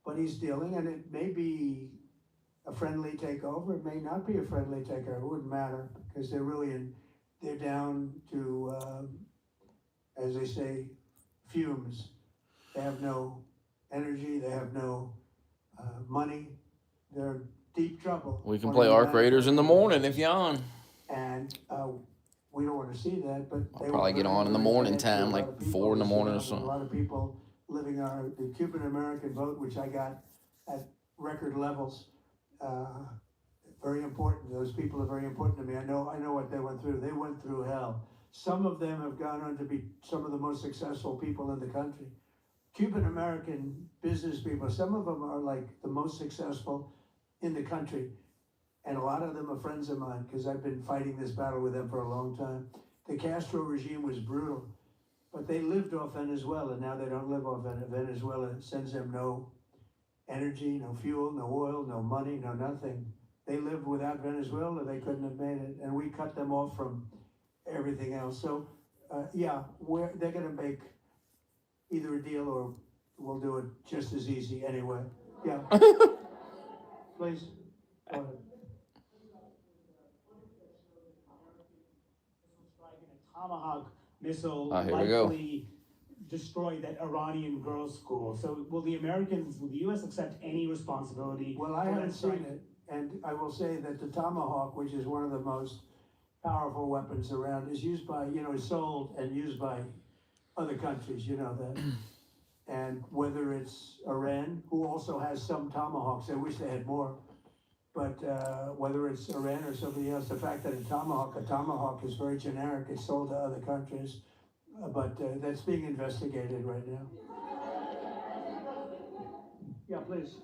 But he's dealing, and it may be a friendly takeover. It may not be a friendly takeover. It wouldn't matter because they're down to, as they say, fumes. They have no energy. They have no money. They're in deep trouble. We can One play of the Arc Raiders in the morning manufacturers. if you're on. And we don't want to see that, but I'll they probably were get very, on in the very morning bad to time, a lot like of people, 4 in the as you morning or know, something. A lot of people living the Cuban American vote, which I got at record levels. Very important. Those people are very important to me. I know what they went through. They went through hell. Some of them have gone on to be some of the most successful people in the country. Cuban American business people, some of them are like the most successful in the country. And a lot of them are friends of mine because I've been fighting this battle with them for a long time. The Castro regime was brutal, but they lived off Venezuela. Now they don't live off Venezuela. Sends them no energy, no fuel, no oil, no money, no nothing. They lived without Venezuela. They couldn't have made it. And we cut them off from everything else. So, yeah, they're going to make either a deal or we'll do it just as easy anyway. Yeah. Please. Go ahead. Tomahawk missile Ah, here we go. likely destroy that Iranian girls' school. So will the U.S. accept any responsibility? Well, I for haven't that strike? seen it, and I will say that the Tomahawk, which is one of the most powerful weapons around, is used by, is sold and used by other countries, you know that. And whether it's Iran, who also has some Tomahawks, I wish they had more, but whether it's Iran or somebody else, the fact that a Tomahawk is very generic, it's sold to other countries, but that's being investigated right now. Yeah, please.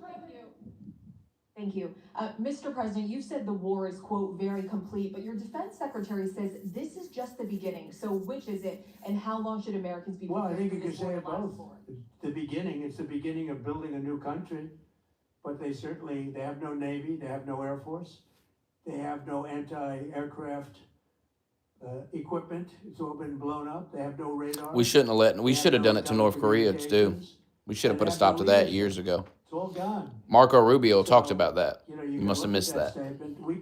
Thank you. Mr. President, you said the war is, quote, very complete, but your defense secretary says this is just the beginning. So which is it, and how long should Americans be Well, I prepared think for you this could war say to it last both. for? It's the beginning of building a new country, but they have no Navy, they have no Air Force, they have no anti-aircraft equipment, it's all been blown up, they have no radar. We shouldn't have let. We They have should have no done it to North Korea too. telecommunications, We should have and put a they have stop no to that leadership. years ago. It's all gone. Marco Rubio So, talked about that. You You can must have look at missed that. statement. We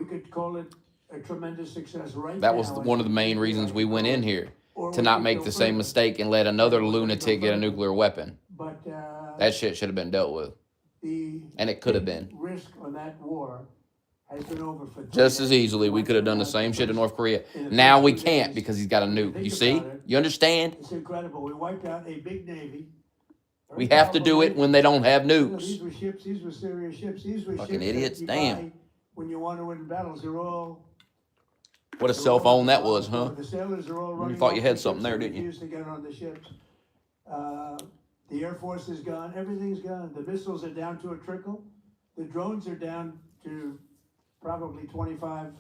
could call it a tremendous success right now. That was I one of the think main we reasons could we went call in it, here, or to we not could make go the same further. mistake and let another We're gonna go lunatic get a further. nuclear weapon. But That shit should have been dealt with, and it could have been. risk on that war has been over for 3 Just as days. easily, we Once could have done the in same shit to North Korea. in the Now first we 2 can't days, because he's got a if you nuke. think You see? about it, You understand? It's incredible. We wiped out a big navy. We have to do it when they don't have nukes. These were ships. These were serious ships. These were Fucking ships idiots. that you Damn. buy when you want to win battles. They're all. What a they're cell all phone that on was, board. huh? The sailors are all running. thought you off had the something ships there, and didn't you? refuse to get on the ships. The Air Force is gone. Everything's gone. The missiles are down to a trickle. The drones are down to probably 25%,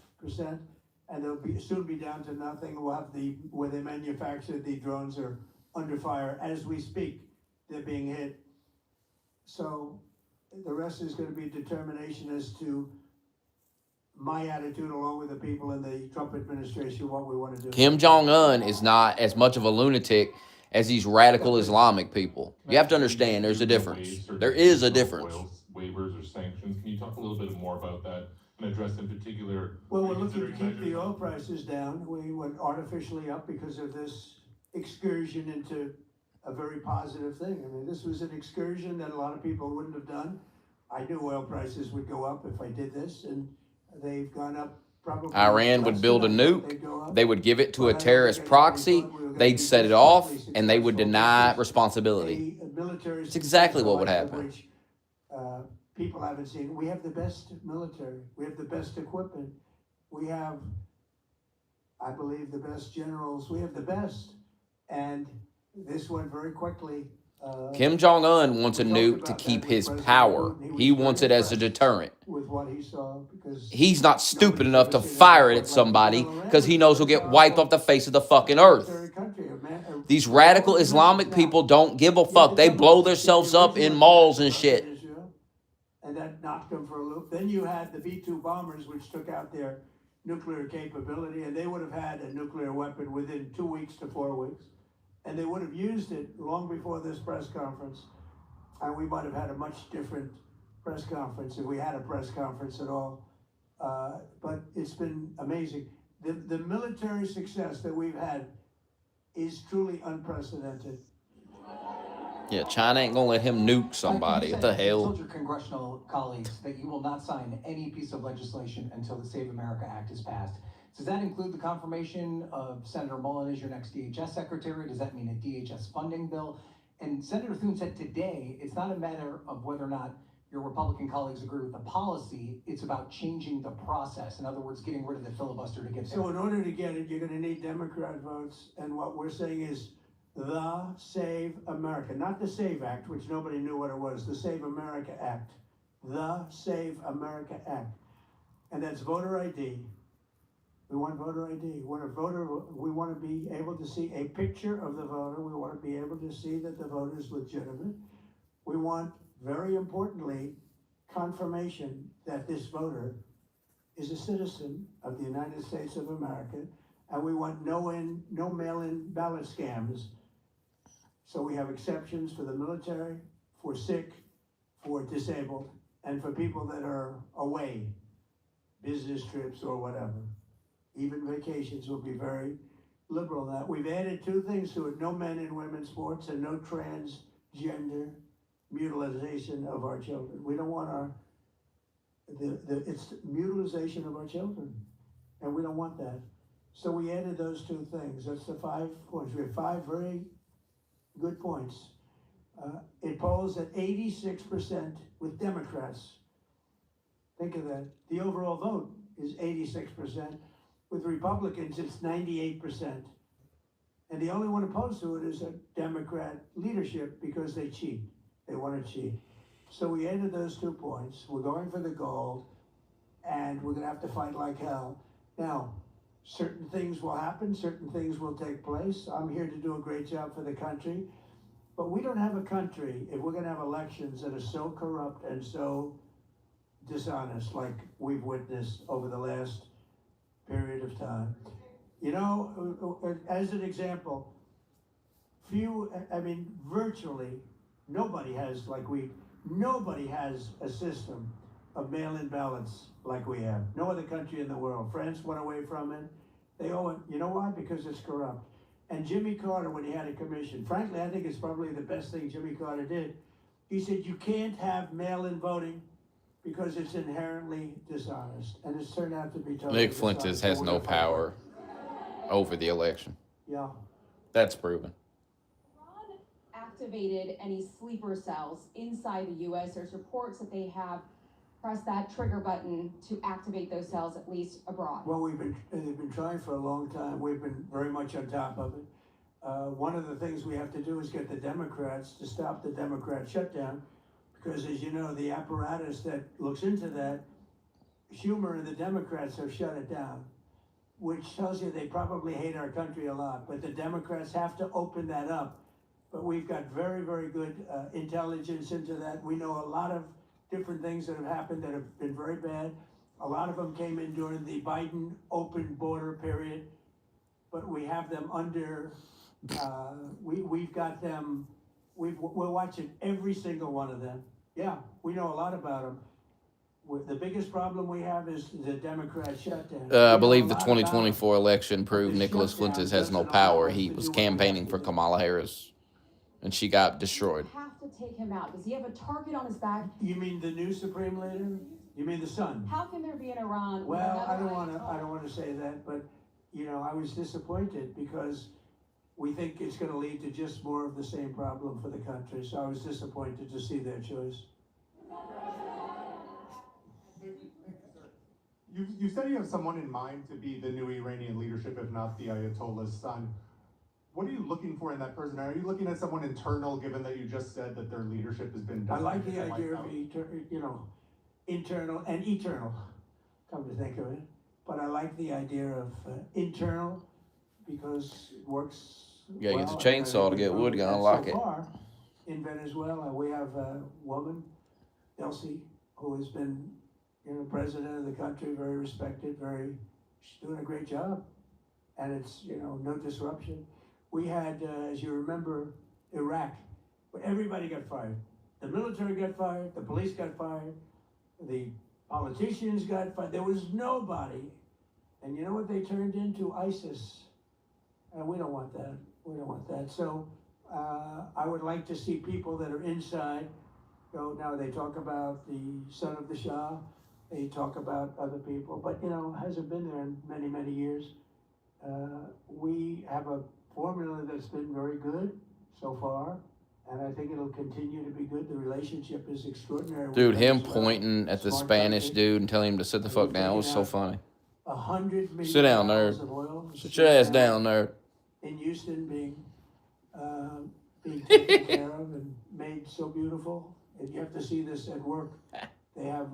and they'll soon be down to nothing. We'll have where they manufacture the drones are under fire as we speak. They're being hit. So the rest is going to be determination as to my attitude, along with the people in the Trump administration, what we want to do. Kim Jong-un is not as much of a lunatic as these radical Islamic people. You have to understand there's a difference. There is a difference. Waivers or sanctions. Can you talk a little bit more about that and address in particular? Well, we're looking to keep the oil prices down. We went artificially up because of this excursion into a very positive thing. I mean, this was an excursion that a lot of people wouldn't have done. I knew oil prices would go up if I did this, and they've gone up probably. Iran would build a nuke. They would give it to a terrorist proxy. They'd set it off, and they would deny responsibility. It's exactly what would happen. People haven't seen. We have the best military. We have the best equipment. We have, I believe, the best generals. We have the best. And this went very quickly. Kim Jong-un wants a nuke to keep his power. He wants it as a deterrent. With what he saw, because He's not stupid enough to fire it at somebody because he knows he'll get wiped off the face of the fucking earth. These radical Islamic people don't give a fuck. They blow themselves up in malls and shit. And that knocked them for a loop. Then you had the B-2 bombers, which took out their nuclear capability, and they would have had a nuclear weapon within 2 weeks to 4 weeks. And they would have used it long before this press conference. And we might have had a much different press conference if we had a press conference at all. But it's been amazing. The military success that we've had is truly unprecedented. Yeah, China ain't gonna let him nuke somebody. What the You hell? told your congressional colleagues that you will not sign any piece of legislation until the Save America Act is passed. Does that include the confirmation of Senator Mullen as your next DHS secretary? Does that mean a DHS funding bill? And Senator Thune said today, it's not a matter of whether or not your Republican colleagues agree with the policy, it's about changing the process. In other words, getting rid of the filibuster to get there. So in order to get it, you're gonna need Democrat votes, and what we're saying is the Save America, not the SAVE Act, which nobody knew what it was, the Save America Act. The Save America Act. And that's voter ID. We want voter ID. We want to be able to see a picture of the voter. We want to be able to see that the voter is legitimate. We want, very importantly, confirmation that this voter is a citizen of the United States of America, and we want no mail-in ballot scams. So we have exceptions for the military, for sick, for disabled, and for people that are away, business trips or whatever. Even vacations will be very liberal in that. We've added 2 things to it: no men in women's sports and no transgender mutilization of our children. We don't want it's mutilization of our children, and we don't want that. So we added those 2 things. That's the 5 points. We have 5 very good points. It polls at 86% with Democrats. Think of that. The overall vote is 86%. With Republicans, it's 98%. And the only one opposed to it is a Democrat leadership because they cheat. They want to cheat. So we added those 2 points. We're going for the gold, and we're going to have to fight like hell. Now, certain things will happen, certain things will take place. I'm here to do a great job for the country, but we don't have a country if we're going to have elections that are so corrupt and so dishonest like we've witnessed over the last period of time. You know, as an example, virtually nobody has nobody has a system of mail-in ballots like we have. No other country in the world. France went away from it. They owe it. You know why? Because it's corrupt. And Jimmy Carter, when he had a commission, frankly, I think it's probably the best thing Jimmy Carter did. He said, you can't have mail-in voting because it's inherently dishonest. And it's turned out to be totally Nick Fuentes has no power over the election. Yeah. That's proven. Iran activated any sleeper cells inside the U.S. There's reports that they have pressed that trigger button to activate those cells, at least abroad. Well, they've been trying for a long time. We've been very much on top of it. One of the things we have to do is get the Democrats to stop the Democrat shutdown, because as you know, the apparatus that looks into that, Schumer and the Democrats have shut it down, which tells you they probably hate our country a lot. But the Democrats have to open that up. But we've got very, very good intelligence into that. We know a lot of different things that have happened that have been very bad. A lot of them came in during the Biden open border period, but we have them under, we've got them, we're watching every single one of them. Yeah, we know a lot about them. The biggest problem we have is the Democrat shutdown. I believe the 2024 election proved Nicholas Fuentes has no power. He was campaigning for Kamala Harris, and she got destroyed. You have to take him out. Does he have a target on his back? You mean the new supreme leader? You mean the son? How can there be an Iran? with Well, I another don't want to say that, but you know, I was disappointed because we think it's going to lead to just more of the same problem for the country. So I was disappointed to see their choice. You said you have someone in mind to be the new Iranian leadership, if not the Ayatollah's son. What are you looking for in that person? Are you looking at someone internal, given that you just said that their leadership has been? I like the idea of internal and eternal, come to think of it. But I like the idea of internal because it works. You gotta well. get the chainsaw to get wood going. I like it. So far, in Venezuela, we have a woman, Elsie, who has been, president of the country, very respected, she's doing a great job. And it's, no disruption. We had, as you remember, Iraq, where everybody got fired. The military got fired, the police got fired, the politicians got fired. There was nobody. And you know what they turned into? ISIS. And we don't want that. We don't want that. So I would like to see people that are inside go. Now they talk about the son of the Shah. They talk about other people, but hasn't been there in many, many years. We have a formula that's been very good so far, and I think it'll continue to be good. The relationship is extraordinary. Dude, him pointing at the Smart Spanish country. dude and telling him to sit the fuck down was so funny. 100 million Sit down, barrels nerd. of oil. Sit your ass down, nerd. In Houston, being taken care of and made so beautiful. And you have to see this at work. They have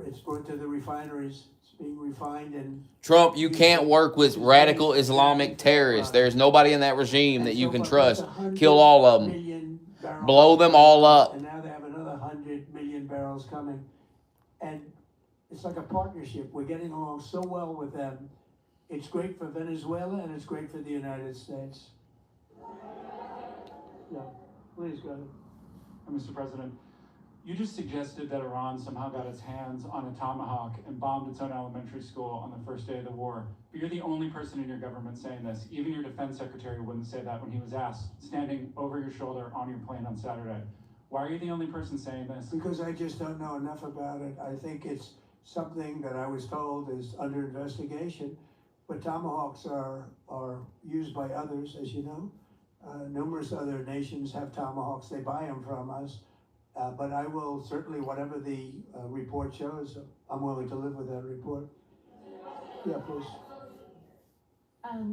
it's brought to the refineries. It's being refined and Trump, you can't work with radical Islamic terrorists. There's nobody in that regime that you can trust. Kill all of them. Blow them all up. And now they have another 100 million barrels coming. And it's like a partnership. We're getting along so well with them. It's great for Venezuela and it's great for the United States. Yeah, please go ahead. Mr. President, you just suggested that Iran somehow got its hands on a tomahawk and bombed its own elementary school on the first day of the war. But you're the only person in your government saying this. Even your defense secretary wouldn't say that when he was asked, standing over your shoulder on your plane on Saturday. Why are you the only person saying this? Because I just don't know enough about it. I think it's something that I was told is under investigation. But tomahawks are used by others, as you know. Numerous other nations have tomahawks. They buy them from us. But I will certainly, whatever the report shows, I'm willing to live with that report. Yeah, please.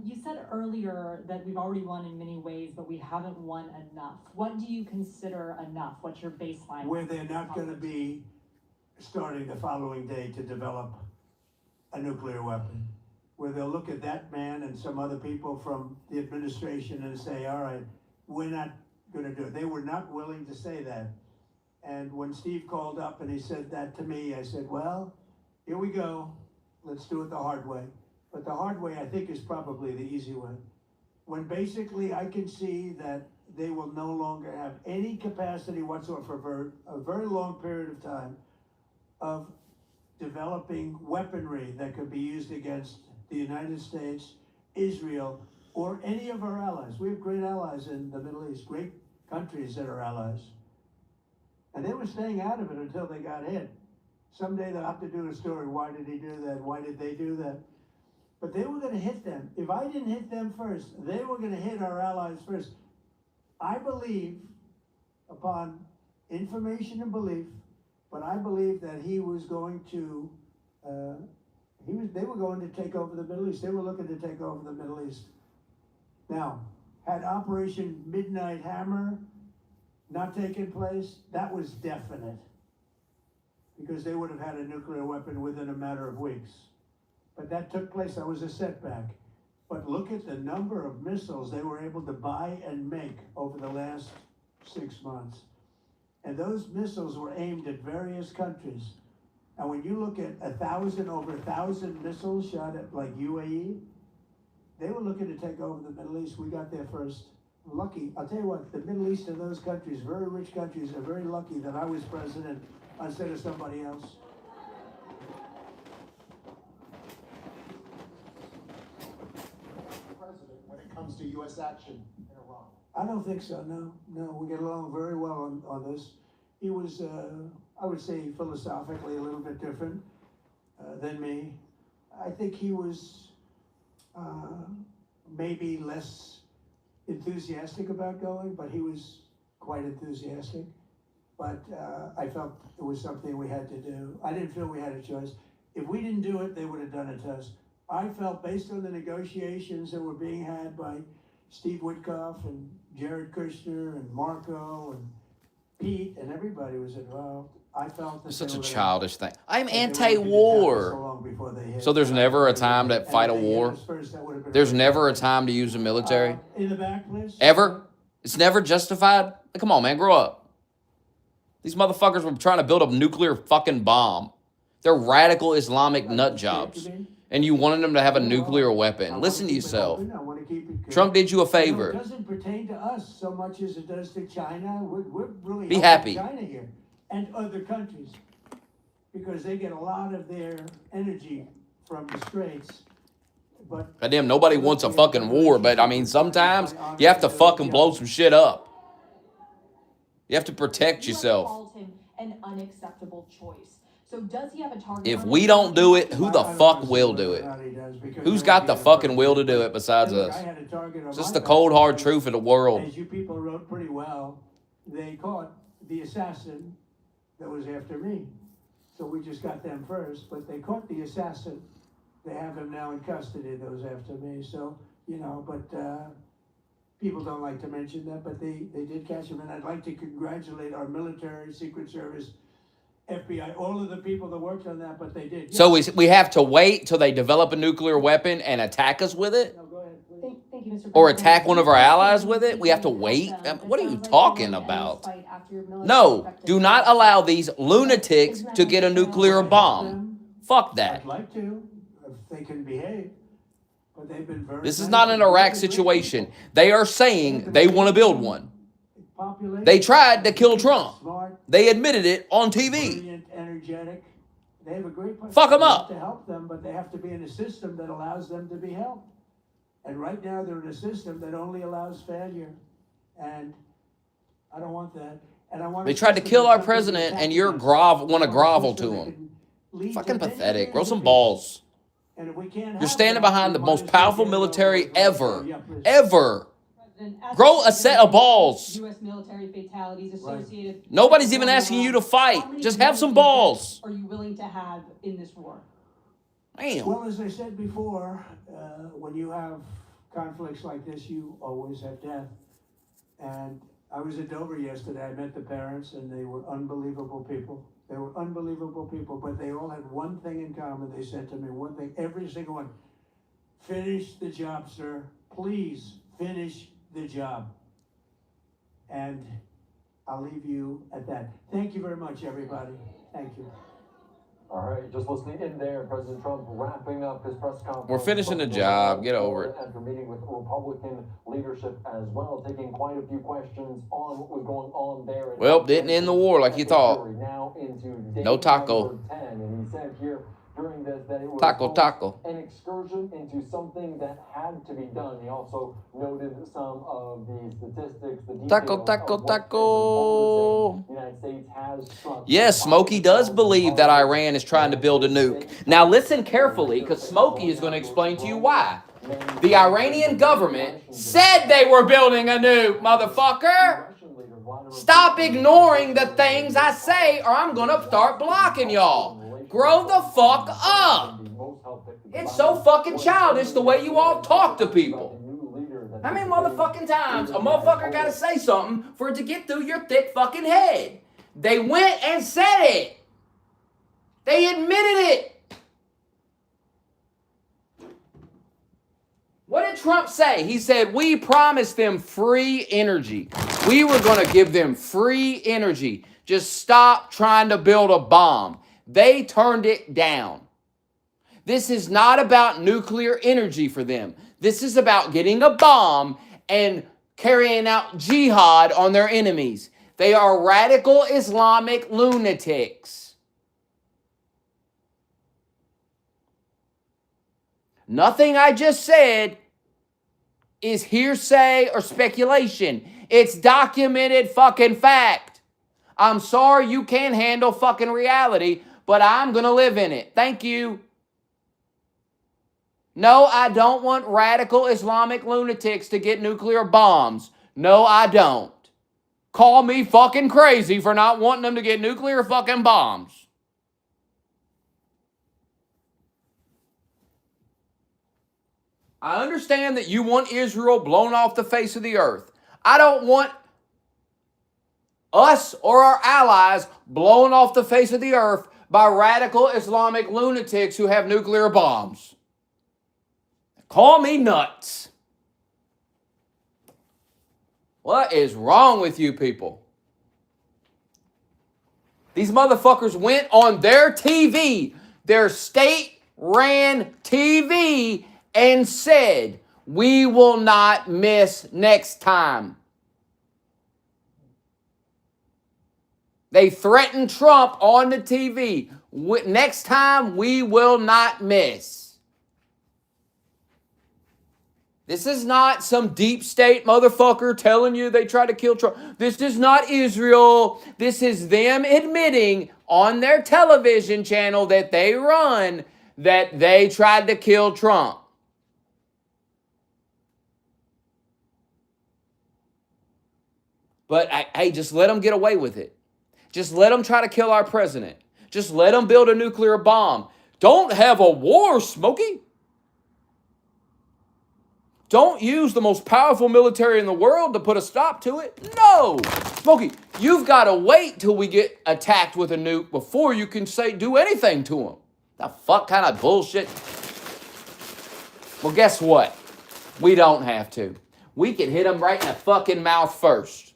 You said earlier that we've already won in many ways, but we haven't won enough. What do you consider enough? What's your baseline? Where they're not going to be starting the following day to develop a nuclear weapon. Where they'll look at that man and some other people from the administration and say, all right, we're not going to do it. They were not willing to say that. And when Steve called up and he said that to me, I said, well, here we go. Let's do it the hard way. But the hard way, I think, is probably the easy way. When basically I can see that they will no longer have any capacity whatsoever for a very long period of time of developing weaponry that could be used against the United States, Israel, or any of our allies. We have great allies in the Middle East, great countries that are allies. And they were staying out of it until they got hit. Someday they'll have to do a story. Why did he do that? Why did they do that? But they were gonna hit them. If I didn't hit them first, they were gonna hit our allies first. I believe, upon information and belief, but I believe that he was going to, they were going to take over the Middle East. They were looking to take over the Middle East. Now, had Operation Midnight Hammer not taken place, that was definite. Because they would have had a nuclear weapon within a matter of weeks. But that took place, that was a setback. But look at the number of missiles they were able to buy and make over the last 6 months. And those missiles were aimed at various countries. And when you look at over 1,000 missiles shot at like UAE, they were looking to take over the Middle East. We got there first. Lucky, I'll tell you what, the Middle East and those countries, very rich countries, are very lucky that I was president instead of somebody else. President, when it comes to U.S. action in Iran? I don't think so, no. No, we get along very well on this. He was, I would say, philosophically a little bit different than me. I think he was maybe less enthusiastic about going, but he was quite enthusiastic. But I felt it was something we had to do. I didn't feel we had a choice. If we didn't do it, they would have done it to us. I felt, based on the negotiations that were being had by Steve Witkoff and Jared Kushner and Marco and Pete and everybody was involved, I felt that It's such they a were gonna- childish thing. I'm that they were gonna be together so anti-war. long before they hit. So there's never a time to And fight a if they hit war? us first, that would have been There's really never a bad. time to use the military? In the back, please. Ever? It's never justified? Like, come on, man, grow up. These motherfuckers were trying to build a nuclear fucking bomb. They're radical Islamic nut jobs. And you wanted them to have a nuclear weapon. Listen to yourself. I want to keep it good. Trump did you a You know, favor. it doesn't pertain to us so much as it does to China. We're really Be helping happy. China here and other countries because they get a lot of their energy from the Straits. But Goddamn, nobody wants a fucking war, but I mean, sometimes you have to fucking blow some shit up. You have to protect You yourself. called him an unacceptable choice. So does he have a target? If on we his don't do it, back? who the fuck will do it? Who's got the fucking will to do it besides us? It's just the cold, hard truth of the world. As you people wrote pretty well, they caught the assassin that was after me. So we just got them first, but they caught the assassin. They have him now in custody that was after me. So, you know, but people don't like to mention that, but they did catch him. And I'd like to congratulate our military, Secret Service, FBI, all of the people that worked on that, but they did. So we have to wait till they develop a nuclear weapon and attack us with it? No, go ahead, please. Thank you, Mr. Or President. attack one of our allies with it? We have to Help wait? them. What are It you sounds like talking you're in a about? fight after your military No, effective do not action. allow these lunatics Isn't that to get a understandable? nuclear bomb. Fuck that. I'd like to, if they can behave, but they've been very. This is nice not an and Iraq very great situation. people. They are saying they want to build one. Population, They tried to kill Trump. Smart, They admitted it on TV. brilliant, energetic. They have a great plan. Fuck 'em We have up. to help them, but they have to be in a system that allows them to be helped. And right now, they're in a system that only allows failure. And I don't want that. And I want. They a tried to system kill that our doesn't president attack and you're us. want to A grovel system to that him. can lead Fucking to many pathetic. years Grow of some peace. balls. And if we can't You're have standing that, behind we the might most as well powerful get military over it. ever. Yeah, please. Ever. President, as Grow the a set of balls. U.S. military fatalities associated. Nobody's with even war in asking you Iran, to fight. how many Just have some American balls. deaths Are you willing to have in this war? Damn. Well, as I said before, when you have conflicts like this, you always have death. And I was at Dover yesterday. I met the parents, and they were unbelievable people. They were unbelievable people, but they all had one thing in common. They said to me one thing, every single one: finish the job, sir. Please finish the job. And I'll leave you at that. Thank you very much, everybody. Thank you. All right, just listening in there, President Trump wrapping up his press conference. We're finishing the job. Get over it. After meeting with Republican leadership as well, taking quite a few questions on what was going on there. Well, didn't end the war like you thought. Now into day No taco. number 10, and he said here, during this that it was Taco. an excursion into something that had to be done. He also noted some of the statistics, the details Taco. of what President Biden was saying. The United States has struck. Yes, Smokey does believe that Iran is trying to build a nuke. Now listen carefully, because Smokey is going to explain to you why. The Iranian government said they were building a nuke, motherfucker! Stop ignoring the things I say, or I'm going to start blocking y'all. Grow the fuck up! It's so fucking childish the way you all talk to people. How many motherfucking times a motherfucker gotta say something for it to get through your thick fucking head? They went and said it. They admitted it. What did Trump say? He said, we promised them free energy. We were going to give them free energy. Just stop trying to build a bomb. They turned it down. This is not about nuclear energy for them. This is about getting a bomb and carrying out jihad on their enemies. They are radical Islamic lunatics. Nothing I just said is hearsay or speculation. It's documented fucking fact. I'm sorry you can't handle fucking reality, but I'm going to live in it. Thank you. No, I don't want radical Islamic lunatics to get nuclear bombs. No, I don't. Call me fucking crazy for not wanting them to get nuclear fucking bombs. I understand that you want Israel blown off the face of the earth. I don't want us or our allies blown off the face of the earth by radical Islamic lunatics who have nuclear bombs. Call me nuts. What is wrong with you people? These motherfuckers went on their TV, their state-ran TV, and said, we will not miss next time. They threatened Trump on the TV. Next time, we will not miss. This is not some deep state motherfucker telling you they tried to kill Trump. This is not Israel. This is them admitting on their television channel that they run that they tried to kill Trump. But hey, just let them get away with it. Just let them try to kill our president. Just let them build a nuclear bomb. Don't have a war, Smokey. Don't use the most powerful military in the world to put a stop to it. No. Smokey, you've got to wait till we get attacked with a nuke before you can do anything to them. The fuck kind of bullshit? Well, guess what? We don't have to. We can hit them right in the fucking mouth first.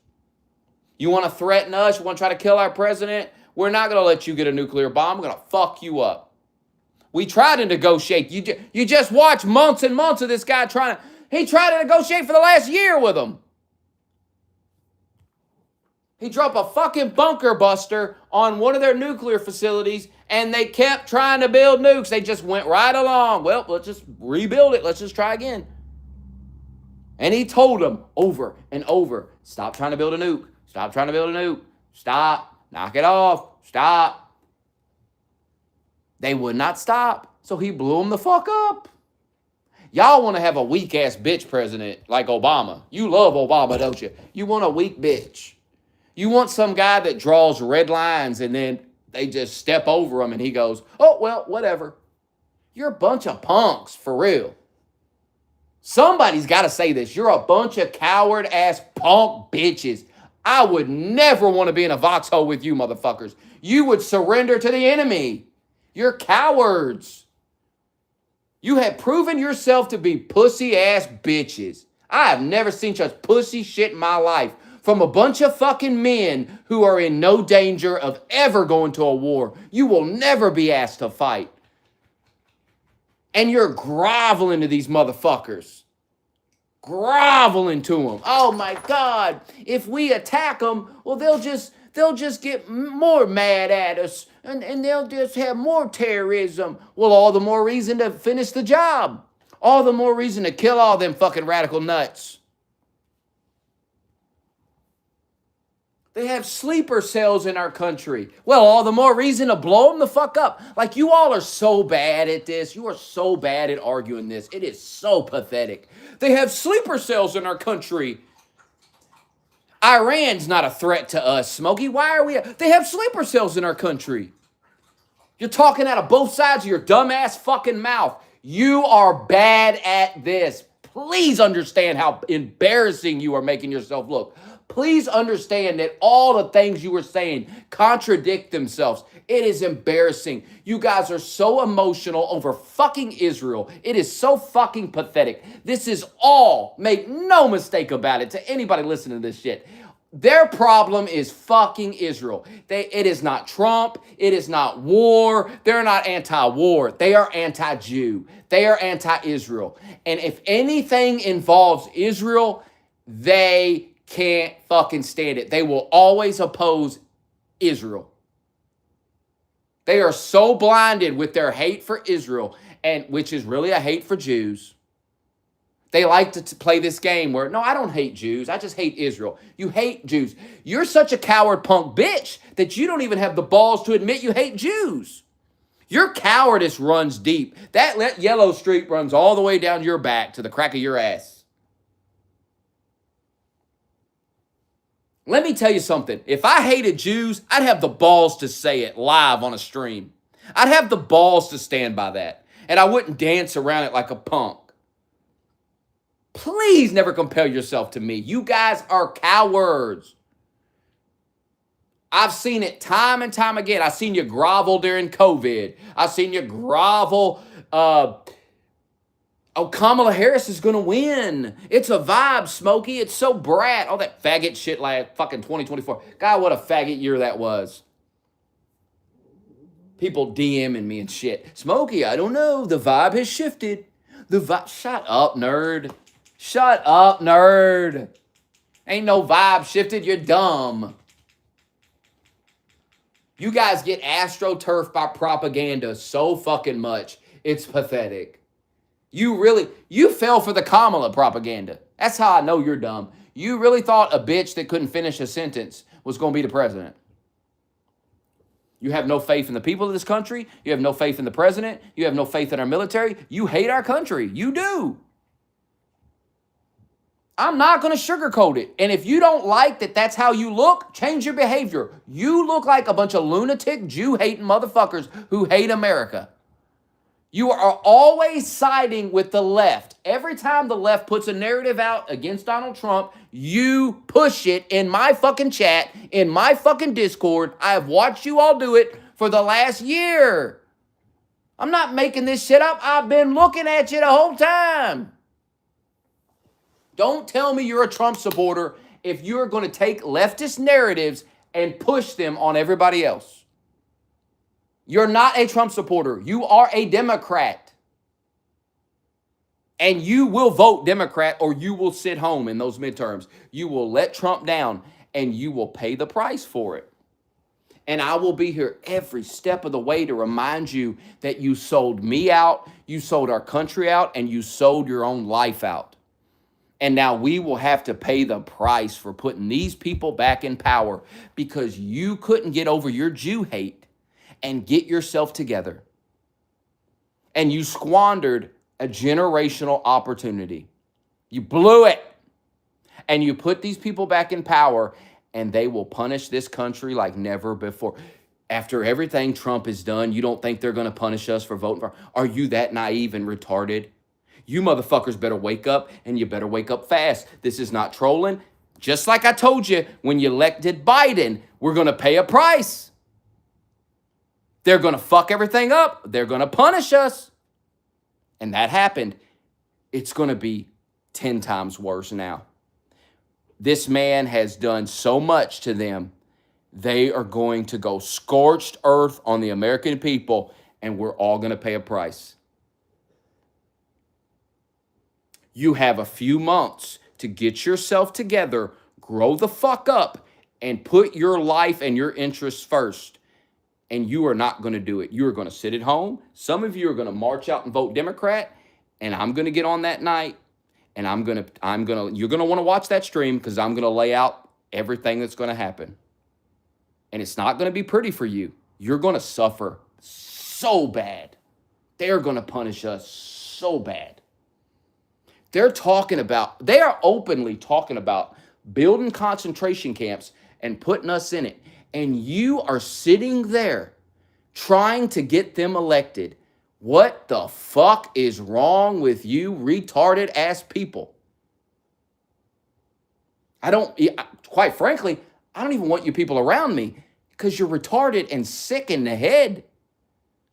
You want to threaten us? You want to try to kill our president? We're not going to let you get a nuclear bomb. We're going to fuck you up. We tried to negotiate. You just watch months and months of this guy he tried to negotiate for the last year with them. He dropped a fucking bunker buster on one of their nuclear facilities, and they kept trying to build nukes. They just went right along. Well, let's just rebuild it. Let's just try again. And he told them over and over, stop trying to build a nuke. Stop trying to build a nuke. Stop. Knock it off. Stop. They would not stop, so he blew them the fuck up. Y'all want to have a weak-ass bitch president like Obama. You love Obama, don't you? You want a weak bitch. You want some guy that draws red lines and then they just step over him and he goes, oh, well, whatever. You're a bunch of punks, for real. Somebody's got to say this. You're a bunch of coward-ass punk bitches. I would never want to be in a foxhole with you motherfuckers. You would surrender to the enemy. You're cowards. You have proven yourself to be pussy-ass bitches. I have never seen such pussy shit in my life from a bunch of fucking men who are in no danger of ever going to a war. You will never be asked to fight. And you're groveling to these motherfuckers. Groveling to them. Oh my God. If we attack them, well, they'll just they'll just get more mad at us and they'll just have more terrorism. Well, all the more reason to finish the job. All the more reason to kill all them fucking radical nuts. They have sleeper cells in our country. Well, all the more reason to blow them the fuck up. Like, you all are so bad at this. You are so bad at arguing this. It is so pathetic. They have sleeper cells in our country. Iran's not a threat to us, Smokey. Why are we? They have sleeper cells in our country. You're talking out of both sides of your dumbass fucking mouth. You are bad at this. Please understand how embarrassing you are making yourself look. Please understand that all the things you were saying contradict themselves. It is embarrassing. You guys are so emotional over fucking Israel. It is so fucking pathetic. This is all, make no mistake about it, to anybody listening to this shit. Their problem is fucking Israel. It is not Trump. It is not war. They're not anti-war. They are anti-Jew. They are anti-Israel. And if anything involves Israel, they can't fucking stand it. They will always oppose Israel. They are so blinded with their hate for Israel, and which is really a hate for Jews. They like to play this game where, no, I don't hate Jews. I just hate Israel. You hate Jews. You're such a coward punk bitch that you don't even have the balls to admit you hate Jews. Your cowardice runs deep. That yellow streak runs all the way down your back to the crack of your ass. Let me tell you something. If I hated Jews, I'd have the balls to say it live on a stream. I'd have the balls to stand by that. And I wouldn't dance around it like a punk. Please never compare yourself to me. You guys are cowards. I've seen it time and time again. I've seen you grovel during COVID. I've seen you grovel. Kamala Harris is going to win. It's a vibe, Smokey. It's so brat. All that faggot shit like fucking 2024. God, what a faggot year that was. People DMing me and shit. Smokey, I don't know. The vibe has shifted. The vibe. Shut up, nerd. Shut up, nerd. Ain't no vibe shifted. You're dumb. You guys get astroturfed by propaganda so fucking much. It's pathetic. You fell for the Kamala propaganda. That's how I know you're dumb. You really thought a bitch that couldn't finish a sentence was going to be the president. You have no faith in the people of this country. You have no faith in the president. You have no faith in our military. You hate our country. You do. I'm not going to sugarcoat it. And if you don't like that that's how you look, change your behavior. You look like a bunch of lunatic, Jew-hating motherfuckers who hate America. You are always siding with the left. Every time the left puts a narrative out against Donald Trump, you push it in my fucking chat, in my fucking Discord. I have watched you all do it for the last year. I'm not making this shit up. I've been looking at you the whole time. Don't tell me you're a Trump supporter if you're going to take leftist narratives and push them on everybody else. You're not a Trump supporter. You are a Democrat. And you will vote Democrat or you will sit home in those midterms. You will let Trump down and you will pay the price for it. And I will be here every step of the way to remind you that you sold me out, you sold our country out, and you sold your own life out. And now we will have to pay the price for putting these people back in power because you couldn't get over your Jew hate and get yourself together. And you squandered a generational opportunity. You blew it. And you put these people back in power and they will punish this country like never before. After everything Trump has done, you don't think they're going to punish us for voting for? Are you that naive and retarded? You motherfuckers better wake up, and you better wake up fast. This is not trolling. Just like I told you, when you elected Biden, we're going to pay a price. They're going to fuck everything up. They're going to punish us. And that happened. It's going to be 10 times worse now. This man has done so much to them. They are going to go scorched earth on the American people, and we're all going to pay a price. You have a few months to get yourself together, grow the fuck up, and put your life and your interests first. And you are not going to do it. You are going to sit at home. Some of you are going to march out and vote Democrat. And I'm going to get on that night. And you're going to want to watch that stream because I'm going to lay out everything that's going to happen. And it's not going to be pretty for you. You're going to suffer so bad. They're going to punish us so bad. They are openly talking about building concentration camps and putting us in it. And you are sitting there trying to get them elected. What the fuck is wrong with you retarded ass people? Quite frankly, I don't even want you people around me because you're retarded and sick in the head.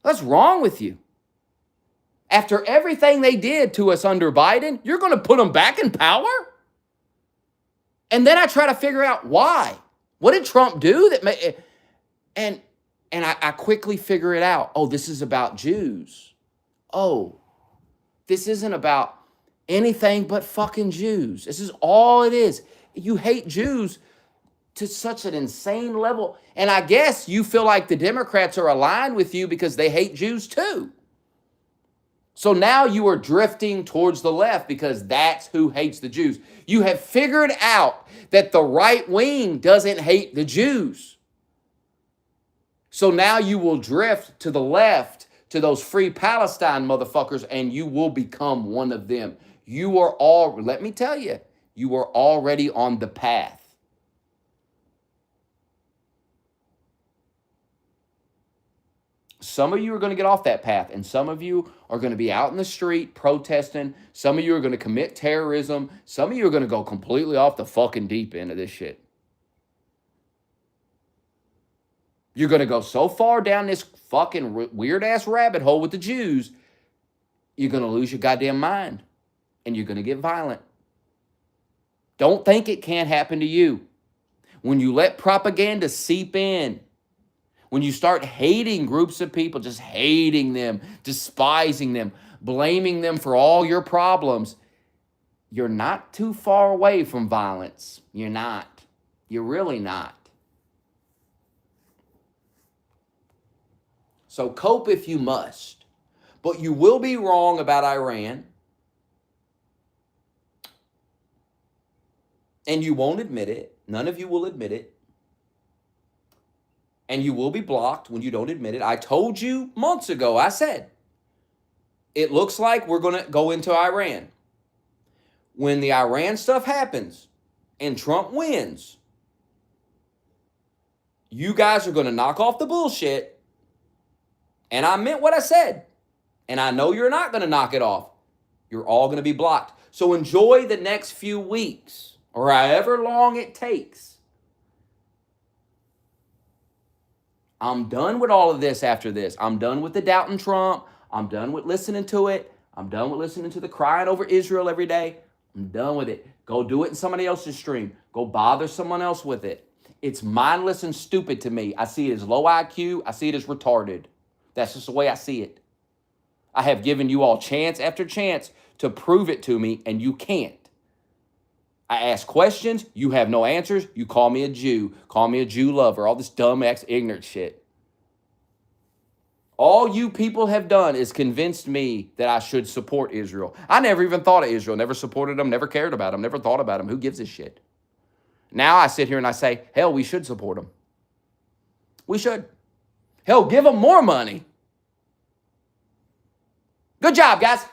What's wrong with you? After everything they did to us under Biden, you're going to put them back in power? And then I try to figure out why. What did Trump do that made it? And I quickly figure it out. Oh, this is about Jews. Oh, this isn't about anything but fucking Jews. This is all it is. You hate Jews to such an insane level. And I guess you feel like the Democrats are aligned with you because they hate Jews too. So now you are drifting towards the left because that's who hates the Jews. You have figured out that the right wing doesn't hate the Jews. So now you will drift to the left, to those free Palestine motherfuckers, and you will become one of them. Let me tell you, you are already on the path. Some of you are going to get off that path, and some of you are going to be out in the street protesting. Some of you are going to commit terrorism. Some of you are going to go completely off the fucking deep end of this shit. You're going to go so far down this fucking weird-ass rabbit hole with the Jews, you're going to lose your goddamn mind, and you're going to get violent. Don't think it can't happen to you. When you let propaganda seep in, when you start hating groups of people, just hating them, despising them, blaming them for all your problems, you're not too far away from violence. You're not. You're really not. So cope if you must. But you will be wrong about Iran. And you won't admit it. None of you will admit it. And you will be blocked when you don't admit it. I told you months ago, I said, it looks like we're going to go into Iran. When the Iran stuff happens and Trump wins, you guys are going to knock off the bullshit. And I meant what I said. And I know you're not going to knock it off. You're all going to be blocked. So enjoy the next few weeks or however long it takes. I'm done with all of this after this. I'm done with the doubting Trump. I'm done with listening to it. I'm done with listening to the crying over Israel every day. I'm done with it. Go do it in somebody else's stream. Go bother someone else with it. It's mindless and stupid to me. I see it as low IQ. I see it as retarded. That's just the way I see it. I have given you all chance after chance to prove it to me, and you can't. I ask questions, you have no answers, you call me a Jew, call me a Jew lover, all this dumb, ignorant shit. All you people have done is convinced me that I should support Israel. I never even thought of Israel, never supported them, never cared about them, never thought about them. Who gives a shit? Now I sit here and I say, hell, we should support them. We should. Hell, give them more money. Good job, guys.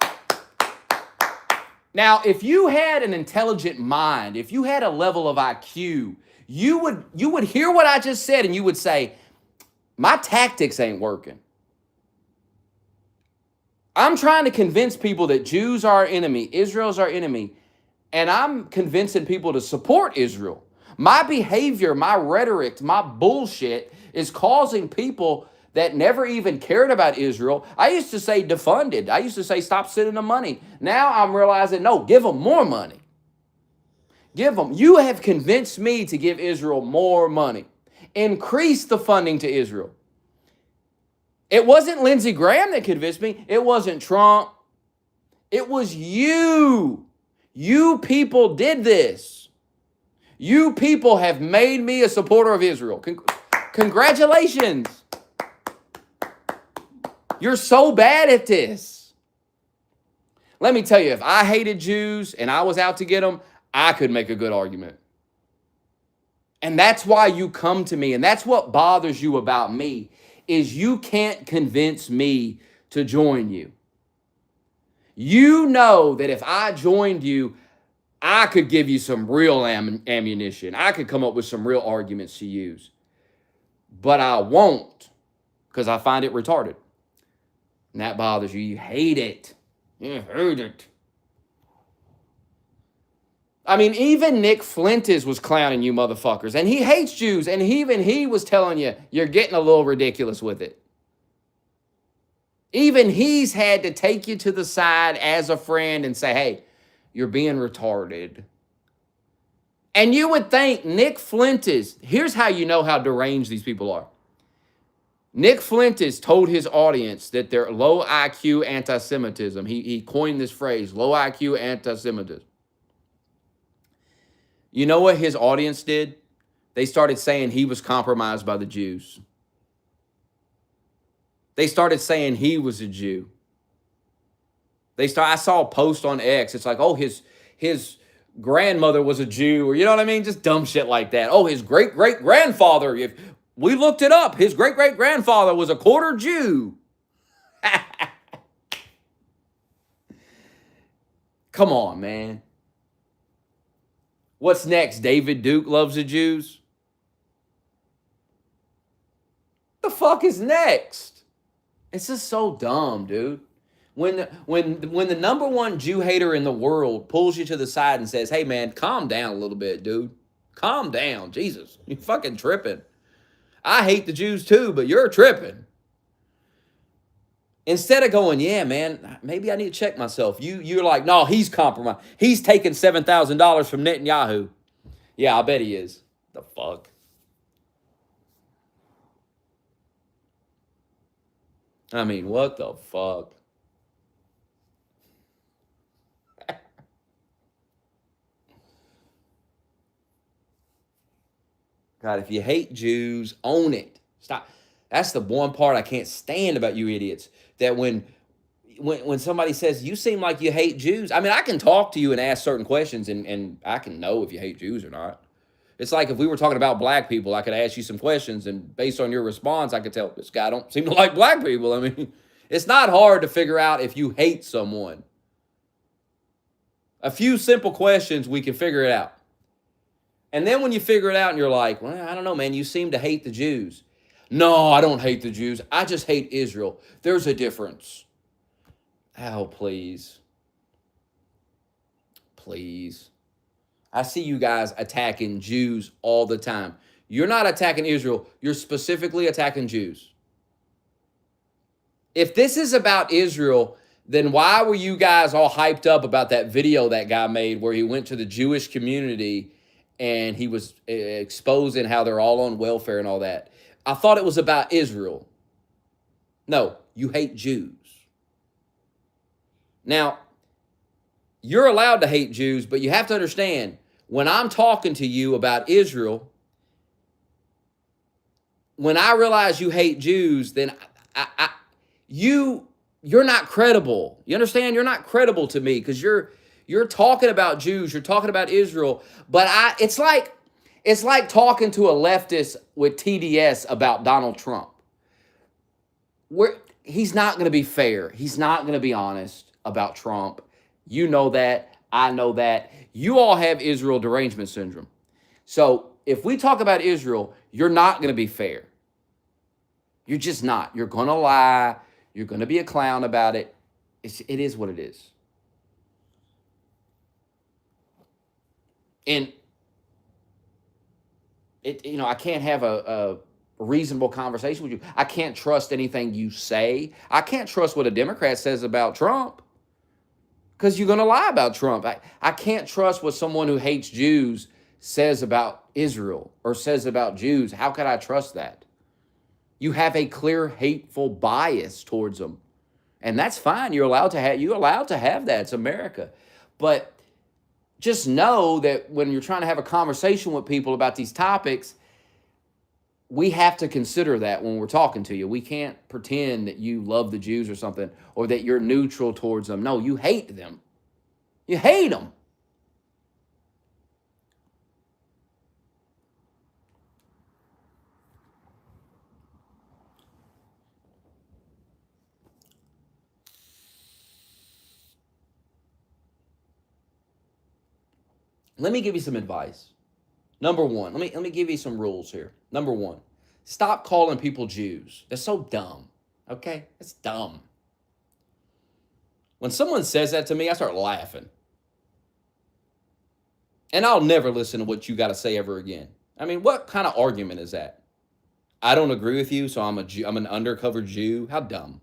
Now, if you had an intelligent mind, if you had a level of IQ, you would hear what I just said and you would say, my tactics ain't working. I'm trying to convince people that Jews are our enemy, Israel's our enemy, and I'm convincing people to support Israel. My behavior, my rhetoric, my bullshit is causing people that never even cared about Israel. I used to say defund it. I used to say stop sending them money. Now I'm realizing, no, give them more money. Give them. You have convinced me to give Israel more money. Increase the funding to Israel. It wasn't Lindsey Graham that convinced me. It wasn't Trump. It was you. You people did this. You people have made me a supporter of Israel. Congratulations. You're so bad at this. Let me tell you, if I hated Jews and I was out to get them, I could make a good argument. And that's why you come to me, and that's what bothers you about me, is you can't convince me to join you. You know that if I joined you, I could give you some real ammunition. I could come up with some real arguments to use. But I won't, because I find it retarded. And that bothers you. You hate it. You hate it. I mean, even Nick Flintis was clowning you motherfuckers. And he hates Jews. And even he was telling you, you're getting a little ridiculous with it. Even he's had to take you to the side as a friend and say, hey, you're being retarded. And you would think Nick Flintis, here's how you know how deranged these people are. Nick Flintis told his audience that they're low IQ anti-Semitism. He coined this phrase, low IQ anti-Semitism. You know what his audience did? They started saying he was compromised by the Jews. They started saying he was a Jew. I saw a post on X. It's like, oh, his grandmother was a Jew, or you know what I mean? Just dumb shit like that. Oh, his great-great-grandfather, if we looked it up, his great-great-grandfather was a quarter Jew. Come on, man. What's next? David Duke loves the Jews? What the fuck is next? It's just so dumb, dude. When the number one Jew hater in the world pulls you to the side and says, hey, man, calm down a little bit, dude. Calm down. Jesus, you're fucking tripping. I hate the Jews too, but you're tripping. Instead of going, yeah, man, maybe I need to check myself. You're like, no, he's compromised. He's taking $7,000 from Netanyahu. Yeah, I bet he is. The fuck? I mean, what the fuck? God, if you hate Jews, own it. Stop. That's the one part I can't stand about you idiots. That when somebody says, you seem like you hate Jews. I mean, I can talk to you and ask certain questions, and I can know if you hate Jews or not. It's like if we were talking about black people, I could ask you some questions, and based on your response, I could tell this guy don't seem to like black people. I mean, it's not hard to figure out if you hate someone. A few simple questions, we can figure it out. And then when you figure it out and you're like, well, I don't know, man, you seem to hate the Jews. No, I don't hate the Jews. I just hate Israel. There's a difference. Oh, please. Please. I see you guys attacking Jews all the time. You're not attacking Israel. You're specifically attacking Jews. If this is about Israel, then why were you guys all hyped up about that video that guy made where he went to the Jewish community and he was exposing how they're all on welfare and all that? I thought it was about Israel. No, you hate Jews. Now, you're allowed to hate Jews, but you have to understand, when I'm talking to you about Israel, when I realize you hate Jews, then you're not credible. You understand? You're not credible to me because you're talking about Jews, you're talking about Israel, but it's like talking to a leftist with TDS about Donald Trump. He's not going to be fair. He's not going to be honest about Trump. You know that. I know that. You all have Israel derangement syndrome. So if we talk about Israel, you're not going to be fair. You're just not. You're going to lie. You're going to be a clown about it. It is what it is. And I can't have a reasonable conversation with you. I can't trust anything you say. I can't trust what a Democrat says about Trump because you're going to lie about Trump. I can't trust what someone who hates Jews says about Israel or says about Jews. How could I trust that? You have a clear hateful bias towards them. And that's fine. You're allowed to have that. It's America. But just know that when you're trying to have a conversation with people about these topics, we have to consider that when we're talking to you. We can't pretend that you love the Jews or something, or that you're neutral towards them. No, you hate them. You hate them. Let me give you some advice. Number one, let me give you some rules here. Number one, stop calling people Jews. That's so dumb. Okay? It's dumb. When someone says that to me, I start laughing. And I'll never listen to what you got to say ever again. I mean, what kind of argument is that? I don't agree with you, so I'm a Jew, I'm an undercover Jew. How dumb.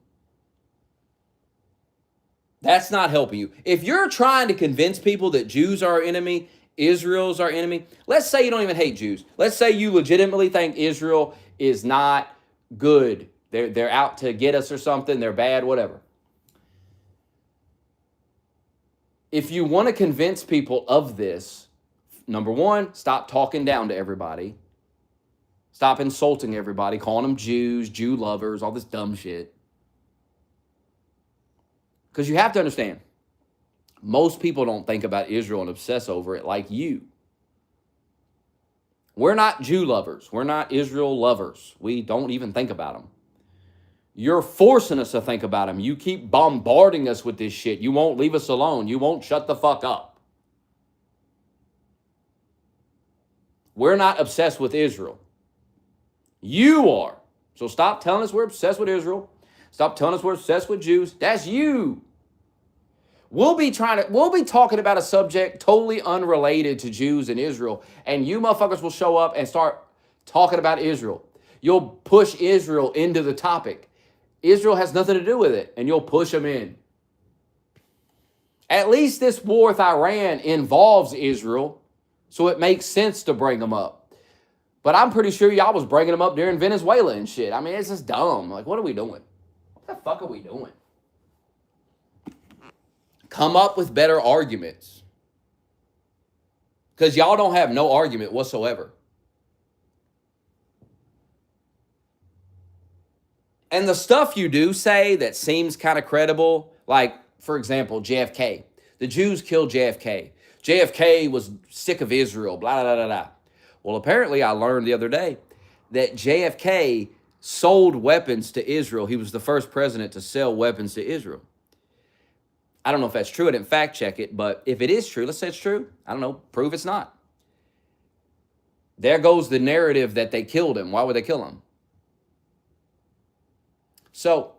That's not helping you. If you're trying to convince people that Jews are our enemy, Israel's our enemy, let's say you don't even hate Jews. Let's say you legitimately think Israel is not good. They're out to get us or something. They're bad, whatever. If you want to convince people of this, number one, stop talking down to everybody. Stop insulting everybody, calling them Jews, Jew lovers, all this dumb shit. Because you have to understand, most people don't think about Israel and obsess over it like you. We're not Jew lovers. We're not Israel lovers. We don't even think about them. You're forcing us to think about them. You keep bombarding us with this shit. You won't leave us alone. You won't shut the fuck up. We're not obsessed with Israel. You are. So stop telling us we're obsessed with Israel. Stop telling us we're obsessed with Jews. That's you. We'll be talking about a subject totally unrelated to Jews and Israel, and you motherfuckers will show up and start talking about Israel. You'll push Israel into the topic. Israel has nothing to do with it, and you'll push them in. At least this war with Iran involves Israel, so it makes sense to bring them up. But I'm pretty sure y'all was bringing them up during Venezuela and shit. I mean, it's just dumb. Like, what are we doing? What the fuck are we doing? Come up with better arguments. Because y'all don't have no argument whatsoever. And the stuff you do say that seems kind of credible, like, for example, JFK. The Jews killed JFK. JFK was sick of Israel, blah, blah, blah, blah. Well, apparently I learned the other day that JFK sold weapons to Israel. He was the first president to sell weapons to Israel. I don't know if that's true. I didn't fact check it, but if it is true, let's say it's true. I don't know. Prove it's not. There goes the narrative that they killed him. Why would they kill him? So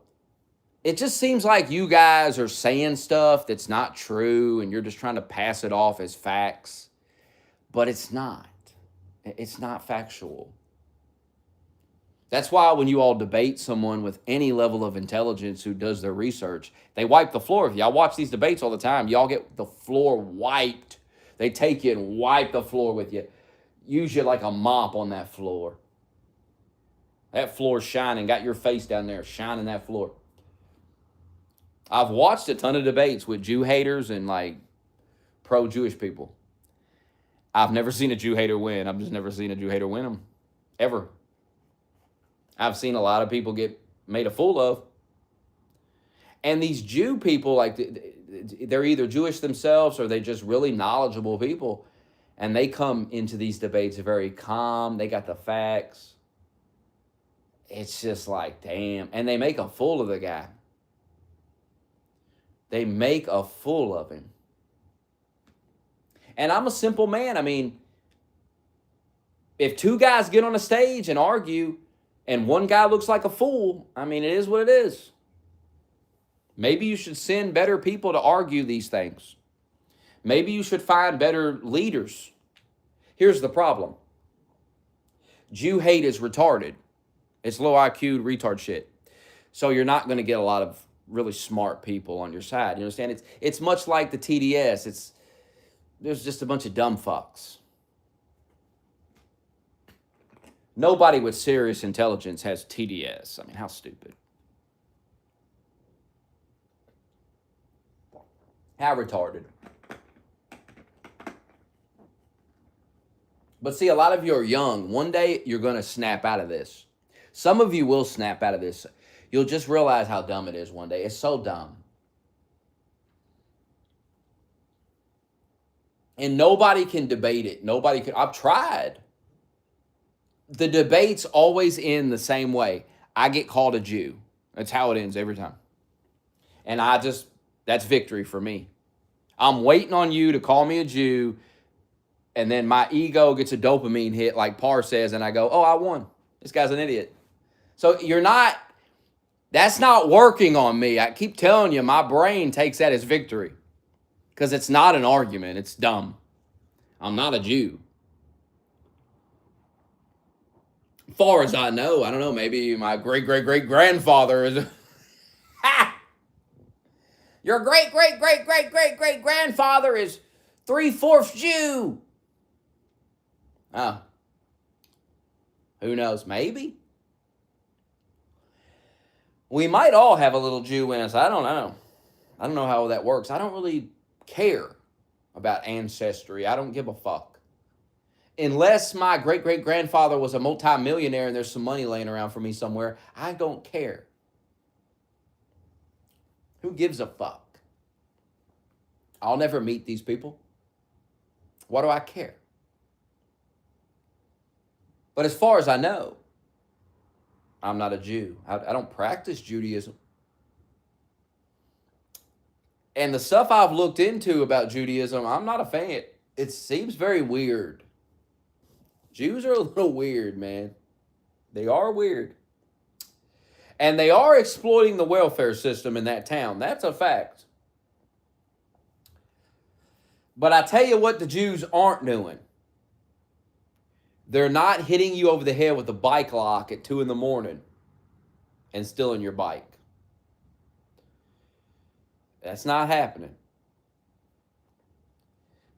it just seems like you guys are saying stuff that's not true and you're just trying to pass it off as facts, but it's not. It's not factual. That's why when you all debate someone with any level of intelligence who does their research, they wipe the floor with you. I watch these debates all the time. Y'all get the floor wiped. They take you and wipe the floor with you. Use you like a mop on that floor. That floor's shining. Got your face down there shining that floor. I've watched a ton of debates with Jew haters and like pro-Jewish people. I've never seen a Jew hater win. I've just never seen a Jew hater win them. Ever. I've seen a lot of people get made a fool of. And these Jew people, like, they're either Jewish themselves or they're just really knowledgeable people. And they come into these debates very calm. They got the facts. It's just like, damn. And they make a fool of the guy. They make a fool of him. And I'm a simple man. I mean, if two guys get on a stage and argue and one guy looks like a fool, I mean, it is what it is. Maybe you should send better people to argue these things. Maybe you should find better leaders. Here's the problem. Jew hate is retarded. It's low IQ retard shit. So you're not going to get a lot of really smart people on your side. You understand? It's much like the TDS. There's just a bunch of dumb fucks. Nobody with serious intelligence has TDS. I mean, how stupid. How retarded. But see, a lot of you are young. One day you're going to snap out of this. Some of you will snap out of this. You'll just realize how dumb it is one day. It's so dumb. And nobody can debate it. Nobody can. I've tried. The debates always end the same way. I get called a Jew. That's how it ends every time. And that's victory for me. I'm waiting on you to call me a Jew, and then my ego gets a dopamine hit, like Parr says, and I go, oh, I won. This guy's an idiot. So that's not working on me. I keep telling you, my brain takes that as victory. Because it's not an argument. It's dumb. I'm not a Jew. As far as I know, I don't know, maybe my great-great-great-grandfather is... Your great-great-great-great-great-great-grandfather is 3/4 Jew. Oh. Who knows? Maybe. We might all have a little Jew in us. I don't know. I don't know how that works. I don't really care about ancestry. I don't give a fuck. Unless my great-great-grandfather was a multi-millionaire and there's some money laying around for me somewhere, I don't care. Who gives a fuck? I'll never meet these people. Why do I care? But as far as I know, I'm not a Jew. I don't practice Judaism. And the stuff I've looked into about Judaism, I'm not a fan. It seems very weird. Jews are a little weird, man. They are weird. And they are exploiting the welfare system in that town. That's a fact. But I tell you what the Jews aren't doing. They're not hitting you over the head with a bike lock at 2 a.m. and stealing your bike. That's not happening.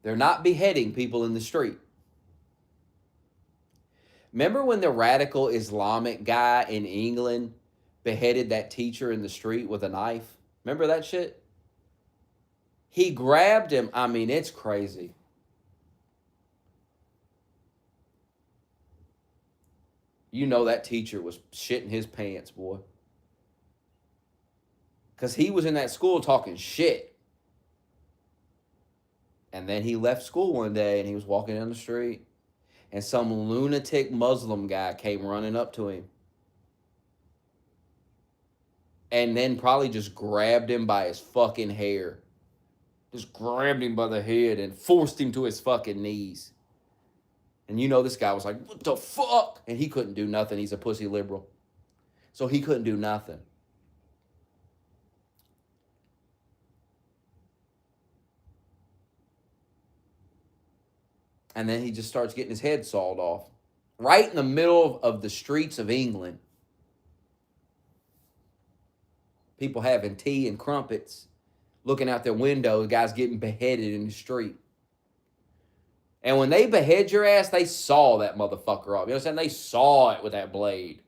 They're not beheading people in the street. Remember when the radical Islamic guy in England beheaded that teacher in the street with a knife? Remember that shit? He grabbed him. I mean, it's crazy. You know that teacher was shitting his pants, boy. Because he was in that school talking shit. And then he left school one day and he was walking down the street. And some lunatic Muslim guy came running up to him. And then probably just grabbed him by his fucking hair. Just grabbed him by the head and forced him to his fucking knees. And you know this guy was like, what the fuck? And he couldn't do nothing. He's a pussy liberal. So he couldn't do nothing. And then he just starts getting his head sawed off. Right in the middle of the streets of England. People having tea and crumpets. Looking out their window, the guy's getting beheaded in the street. And when they behead your ass, they saw that motherfucker off. You know what I'm saying? They saw it with that blade.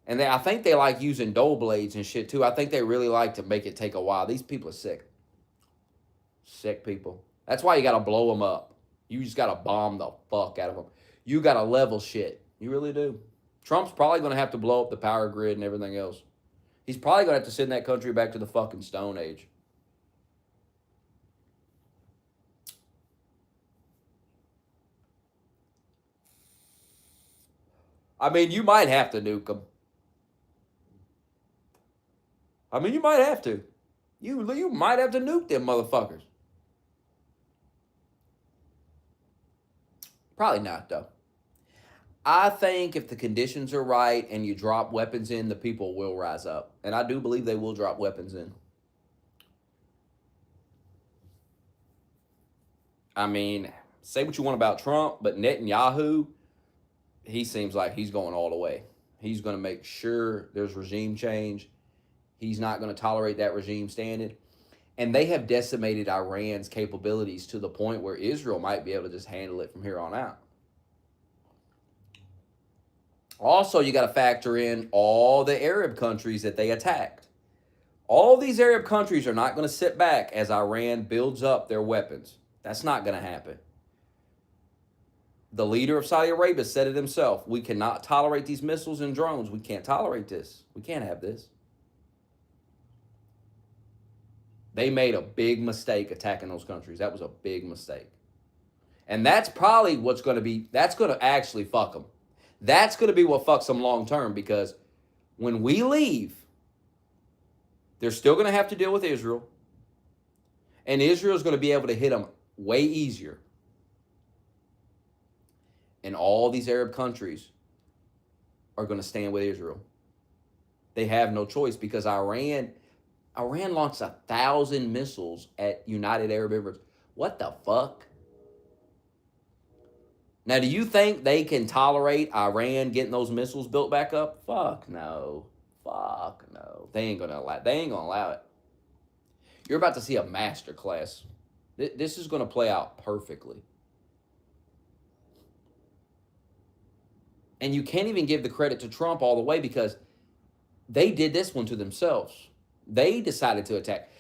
And I think they like using dull blades and shit too. I think they really like to make it take a while. These people are sick. Sick people. That's why you got to blow them up. You just got to bomb the fuck out of them. You got to level shit. You really do. Trump's probably going to have to blow up the power grid and everything else. He's probably going to have to send that country back to the fucking Stone Age. I mean, you might have to nuke them. I mean, you might have to. You might have to nuke them motherfuckers. Probably not, though. I think if the conditions are right and you drop weapons in, the people will rise up. And I do believe they will drop weapons in. I mean, say what you want about Trump, but Netanyahu, he seems like he's going all the way. He's going to make sure there's regime change. He's not going to tolerate that regime standing. And they have decimated Iran's capabilities to the point where Israel might be able to just handle it from here on out. Also, you got to factor in all the Arab countries that they attacked. All these Arab countries are not going to sit back as Iran builds up their weapons. That's not going to happen. The leader of Saudi Arabia said it himself. We cannot tolerate these missiles and drones. We can't tolerate this. We can't have this. They made a big mistake attacking those countries. That was a big mistake. And that's probably what's going to be, that's going to actually fuck them. That's going to be what fucks them long term, because when we leave, they're still going to have to deal with Israel. And Israel's going to be able to hit them way easier. And all these Arab countries are going to stand with Israel. They have no choice, because Iran launched 1,000 missiles at United Arab Emirates. What the fuck? Now, do you think they can tolerate Iran getting those missiles built back up? Fuck no. Fuck no. They ain't gonna allow it. You're about to see a masterclass. This is gonna play out perfectly. And you can't even give the credit to Trump all the way, because they did this one to themselves. They decided to attack.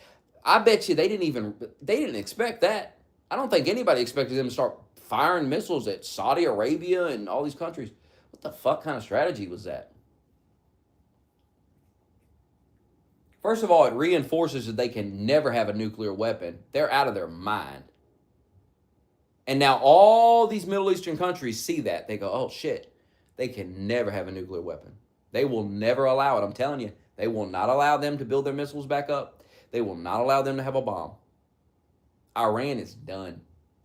I bet you they didn't expect that. I don't think anybody expected them to start firing missiles at Saudi Arabia and all these countries. What the fuck kind of strategy was that? First of all, it reinforces that they can never have a nuclear weapon. They're out of their mind. And now all these Middle Eastern countries see that. They go, oh shit, they can never have a nuclear weapon. They will never allow it. I'm telling you, they will not allow them to build their missiles back up. They will not allow them to have a bomb. Iran is done.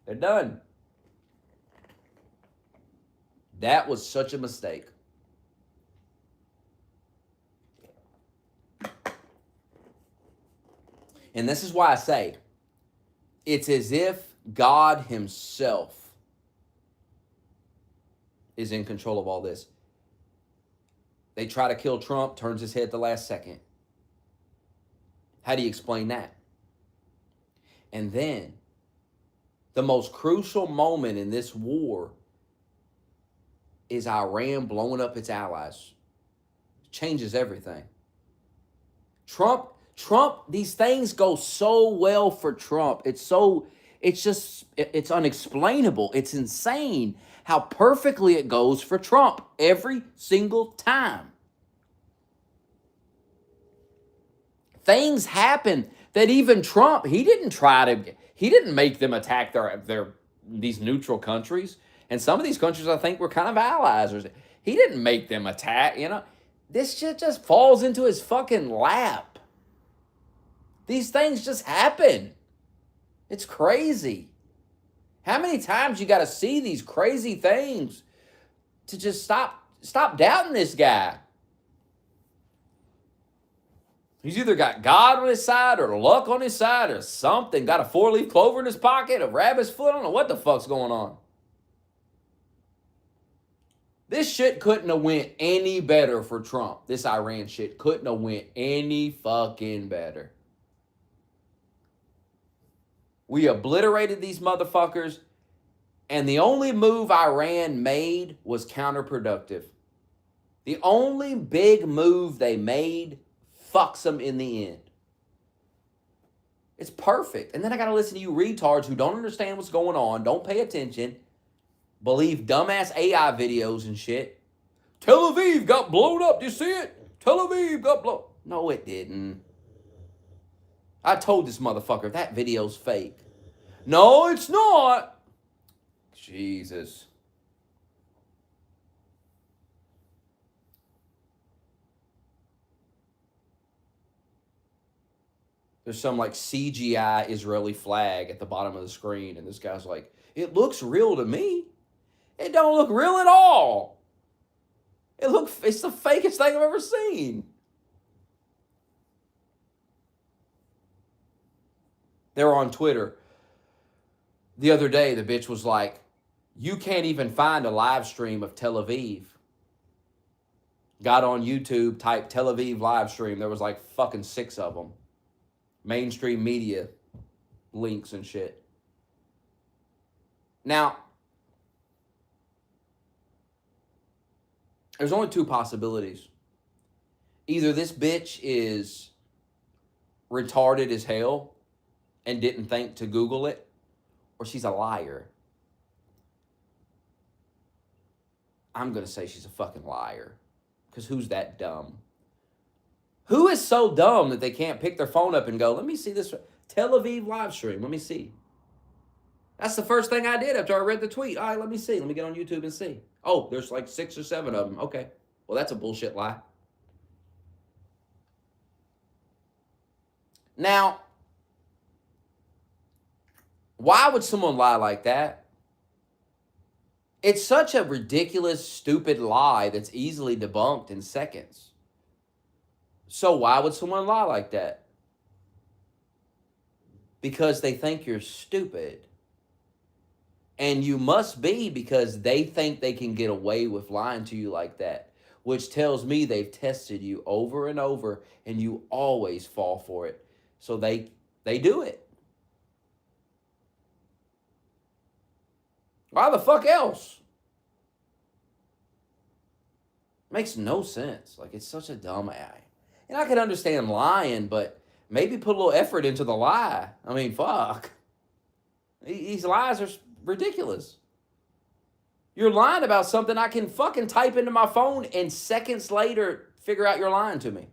They're done. That was such a mistake. And this is why I say, it's as if God himself is in control of all this. They try to kill Trump, turns his head at the last second. How do you explain that? And then, the most crucial moment in this war is Iran blowing up its allies. Changes everything. Trump, these things go so well for Trump. It's unexplainable. It's insane how perfectly it goes for Trump every single time. Things happen that even Trump, he didn't make them attack these neutral countries. And some of these countries, I think, were kind of allies. He didn't make them attack, This shit just falls into his fucking lap. These things just happen. It's crazy. How many times you got to see these crazy things to just stop doubting this guy? He's either got God on his side or luck on his side or something. Got a 4-leaf clover in his pocket, a rabbit's foot. I don't know what the fuck's going on. This shit couldn't have went any better for Trump. This Iran shit couldn't have went any fucking better. We obliterated these motherfuckers, and the only move Iran made was counterproductive. The only big move they made fucks them in the end. It's perfect. And then I got to listen to you retards who don't understand what's going on, don't pay attention, believe dumbass AI videos and shit. Tel Aviv got blown up. Do you see it? Tel Aviv got blown. No, it didn't. I told this motherfucker that video's fake. No, it's not. Jesus. There's some like CGI Israeli flag at the bottom of the screen, and this guy's like, it looks real to me. It don't look real at all. It's the fakest thing I've ever seen. They were on Twitter the other day. The bitch was like, you can't even find a live stream of Tel Aviv. Got on YouTube, typed Tel Aviv live stream. There was like fucking 6 of them. Mainstream media links and shit. Now, there's only 2 possibilities. Either this bitch is retarded as hell and didn't think to Google it, or she's a liar. I'm going to say she's a fucking liar. Because who's that dumb? Who is so dumb that they can't pick their phone up and go, let me see this Tel Aviv live stream. Let me see. That's the first thing I did after I read the tweet. All right, let me see. Let me get on YouTube and see. Oh, there's like 6 or 7 of them. Okay. Well, that's a bullshit lie. Now, why would someone lie like that? It's such a ridiculous, stupid lie that's easily debunked in seconds. So why would someone lie like that? Because they think you're stupid. And you must be, because they think they can get away with lying to you like that, which tells me they've tested you over and over and you always fall for it. So they do it. Why the fuck else? Makes no sense. Like, it's such a dumb lie. And I can understand lying, but maybe put a little effort into the lie. I mean, fuck. These lies are ridiculous. You're lying about something I can fucking type into my phone and seconds later figure out you're lying to me.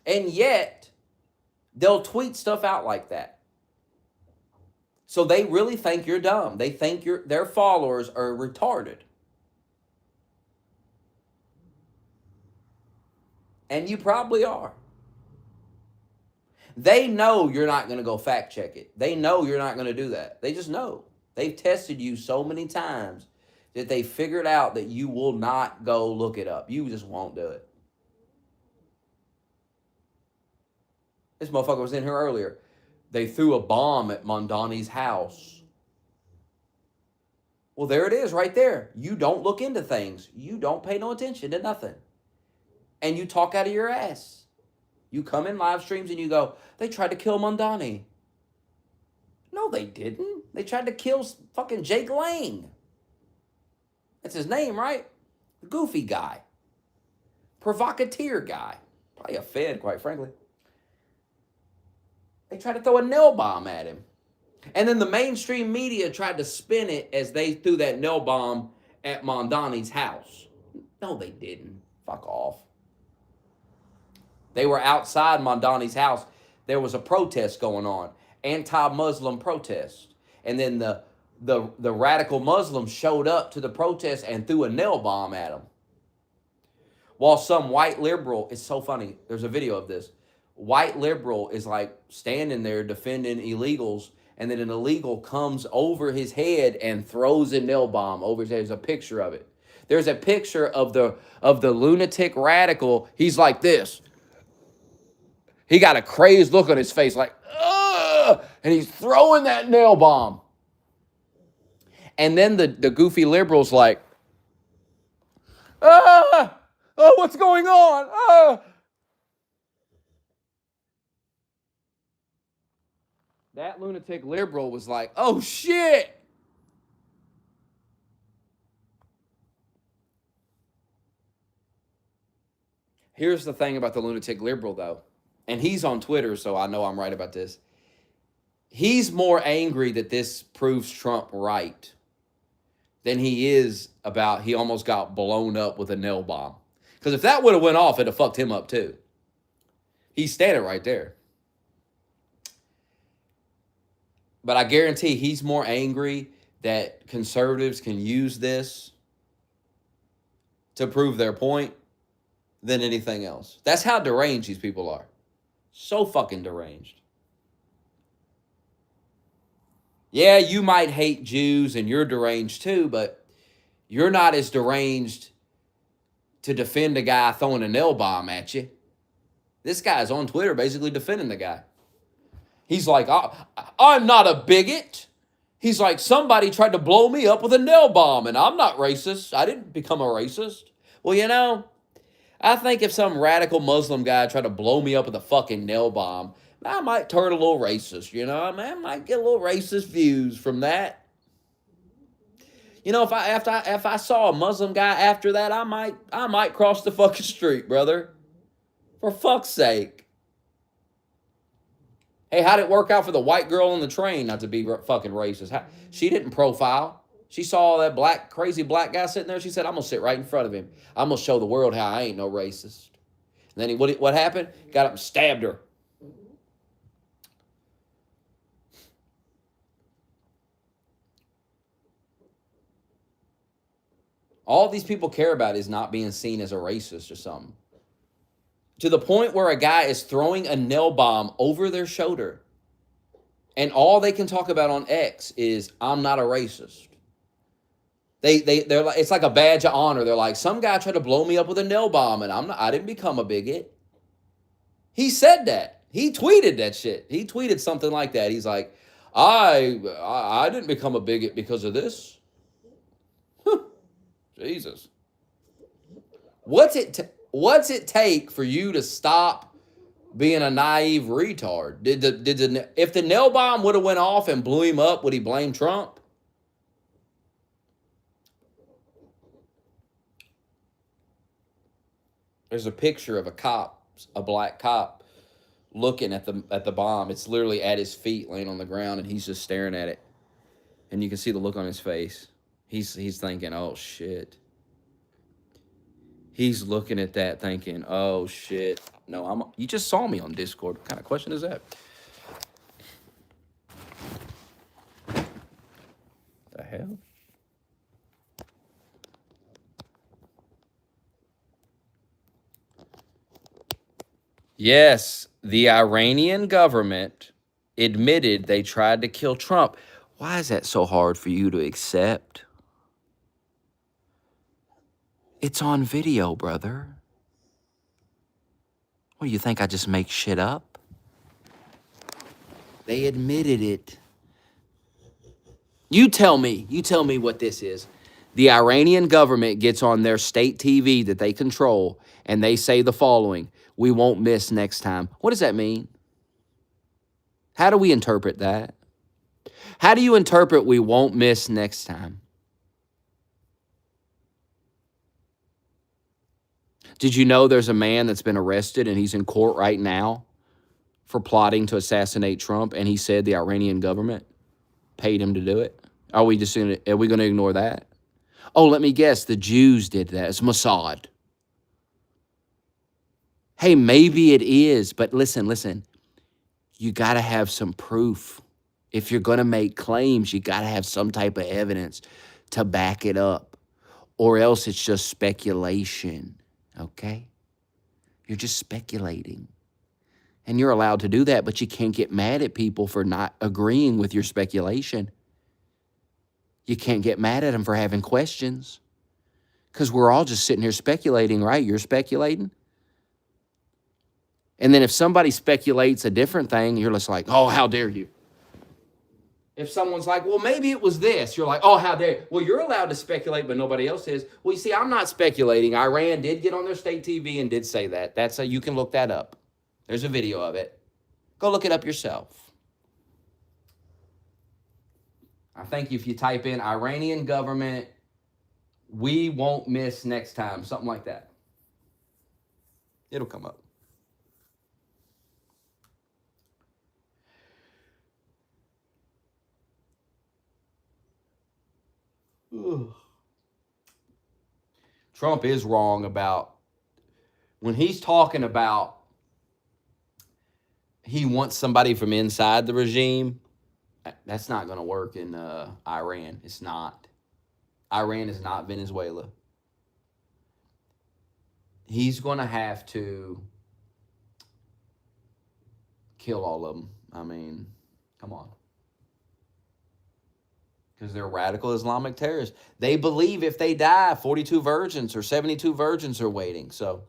And yet, they'll tweet stuff out like that. So they really think you're dumb. They think their followers are retarded. And you probably are. They know you're not going to go fact check it. They know you're not going to do that. They just know. They've tested you so many times that they figured out that you will not go look it up. You just won't do it. This motherfucker was in here earlier. They threw a bomb at Mondani's house. Well, there it is right there. You don't look into things. You don't pay no attention to nothing. And you talk out of your ass. You come in live streams and you go, they tried to kill Mondani. No, they didn't. They tried to kill fucking Jake Lang. That's his name, right? The goofy guy. Provocateur guy. Probably a Fed, quite frankly. They tried to throw a nail bomb at him. And then the mainstream media tried to spin it as they threw that nail bomb at Mondani's house. No, they didn't. Fuck off. They were outside Mondani's house. There was a protest going on. Anti-Muslim protest. And then the radical Muslims showed up to the protest and threw a nail bomb at them. While some white liberal, it's so funny, there's a video of this. White liberal is like standing there defending illegals, and then an illegal comes over his head and throws a nail bomb over his head. There's a picture of it. There's a picture of the lunatic radical. He's like this. He got a crazed look on his face, like, ugh! And he's throwing that nail bomb. And then the goofy liberal's like, ah! Oh, what's going on? Ah! That lunatic liberal was like, oh, shit. Here's the thing about the lunatic liberal, though. And he's on Twitter, so I know I'm right about this. He's more angry that this proves Trump right than he is about he almost got blown up with a nail bomb. Because if that would have went off, it'd have fucked him up, too. He's standing right there. But I guarantee he's more angry that conservatives can use this to prove their point than anything else. That's how deranged these people are. So fucking deranged. Yeah, you might hate Jews and you're deranged too, but you're not as deranged to defend a guy throwing a nail bomb at you. This guy's on Twitter basically defending the guy. He's like, I'm not a bigot. He's like, somebody tried to blow me up with a nail bomb, and I'm not racist. I didn't become a racist. Well, you know, I think if some radical Muslim guy tried to blow me up with a fucking nail bomb, I might turn a little racist, you know? I might get a little racist views from that. You know, if I saw a Muslim guy after that, I might cross the fucking street, brother. For fuck's sake. Hey, how'd it work out for the white girl on the train? Not to be fucking racist. She didn't profile. She saw that crazy black guy sitting there. She said, I'm going to sit right in front of him. I'm going to show the world how I ain't no racist. And then what happened? Got up and stabbed her. All these people care about is not being seen as a racist or something. To the point where a guy is throwing a nail bomb over their shoulder. And all they can talk about on X is, I'm not a racist. They're like, it's like a badge of honor. They're like, some guy tried to blow me up with a nail bomb and I didn't become a bigot. He said that. He tweeted that shit. He tweeted something like that. He's like, I didn't become a bigot because of this. Jesus. What's it take for you to stop being a naive retard? If the nail bomb would have went off and blew him up, would he blame Trump? There's a picture of a black cop, looking at the bomb. It's literally at his feet, laying on the ground, and he's just staring at it. And you can see the look on his face. He's thinking, oh shit. He's looking at that thinking, oh shit. No, you just saw me on Discord. What kind of question is that? The hell? Yes, the Iranian government admitted they tried to kill Trump. Why is that so hard for you to accept? It's on video, brother. What, do you think I just make shit up? They admitted it. You tell me what this is. The Iranian government gets on their state TV that they control, and they say the following: we won't miss next time. What does that mean? How do we interpret that? How do you interpret we won't miss next time? Did you know there's a man that's been arrested and he's in court right now for plotting to assassinate Trump, and he said the Iranian government paid him to do it? Are we going to ignore that? Oh, let me guess, the Jews did that. It's Mossad. Hey, maybe it is, but listen. You got to have some proof. If you're going to make claims, you got to have some type of evidence to back it up, or else it's just speculation. Okay? You're just speculating. And you're allowed to do that, but you can't get mad at people for not agreeing with your speculation. You can't get mad at them for having questions, because we're all just sitting here speculating, right? You're speculating. And then if somebody speculates a different thing, you're just like, oh, how dare you? If someone's like, well, maybe it was this, you're like, oh, how dare you? Well, you're allowed to speculate, but nobody else is. Well, you see, I'm not speculating. Iran did get on their state TV and did say that. You can look that up. There's a video of it. Go look it up yourself. I think if you type in Iranian government, we won't miss next time, something like that, it'll come up. Ugh. Trump is wrong about when he's talking about he wants somebody from inside the regime. That's not going to work in Iran. It's not. Iran is not Venezuela. He's going to have to kill all of them. I mean, come on. Because they're radical Islamic terrorists. They believe if they die, 42 virgins or 72 virgins are waiting. So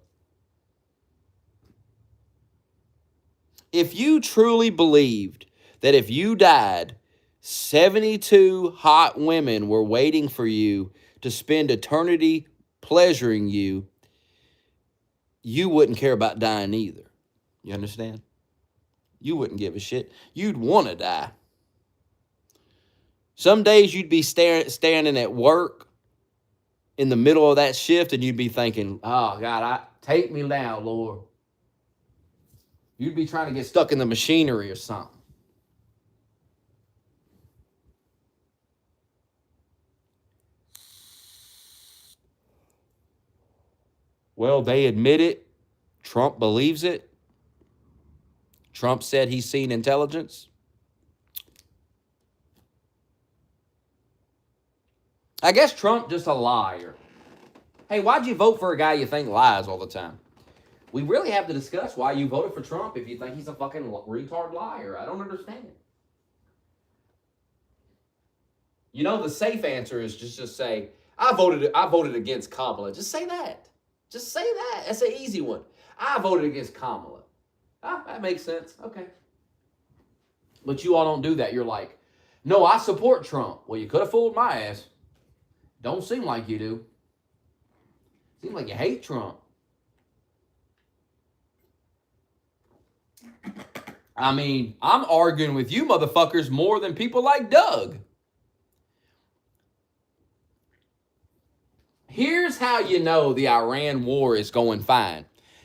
if you truly believed that if you died, 72 hot women were waiting for you to spend eternity pleasuring you, you wouldn't care about dying either. You understand? You wouldn't give a shit. You'd want to die. Some days you'd be standing at work in the middle of that shift and you'd be thinking, oh, God, take me now, Lord. You'd be trying to get stuck in the machinery or something. Well, they admit it. Trump believes it. Trump said he's seen intelligence. I guess Trump just a liar. Hey, why'd you vote for a guy you think lies all the time? We really have to discuss why you voted for Trump if you think he's a fucking retard liar. I don't understand. You know, the safe answer is just say, I voted against Kamala. Just say that. Just say that. That's an easy one. I voted against Kamala. Ah, that makes sense. Okay. But you all don't do that. You're like, no, I support Trump. Well, you could have fooled my ass. Don't seem like you do. Seems like you hate Trump. I mean, I'm arguing with you motherfuckers more than people like Doug. Here's how you know the Iran war is going fine.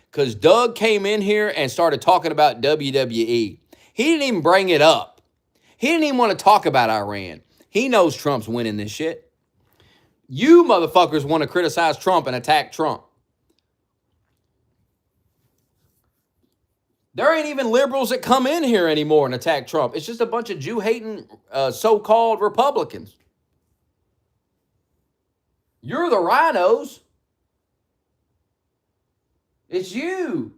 Because Doug came in here and started talking about WWE. He didn't even bring it up. He didn't even want to talk about Iran. He knows Trump's winning this shit. You motherfuckers want to criticize Trump and attack Trump. There ain't even liberals that come in here anymore and attack Trump. It's just a bunch of Jew-hating so-called Republicans. You're the rhinos. It's you.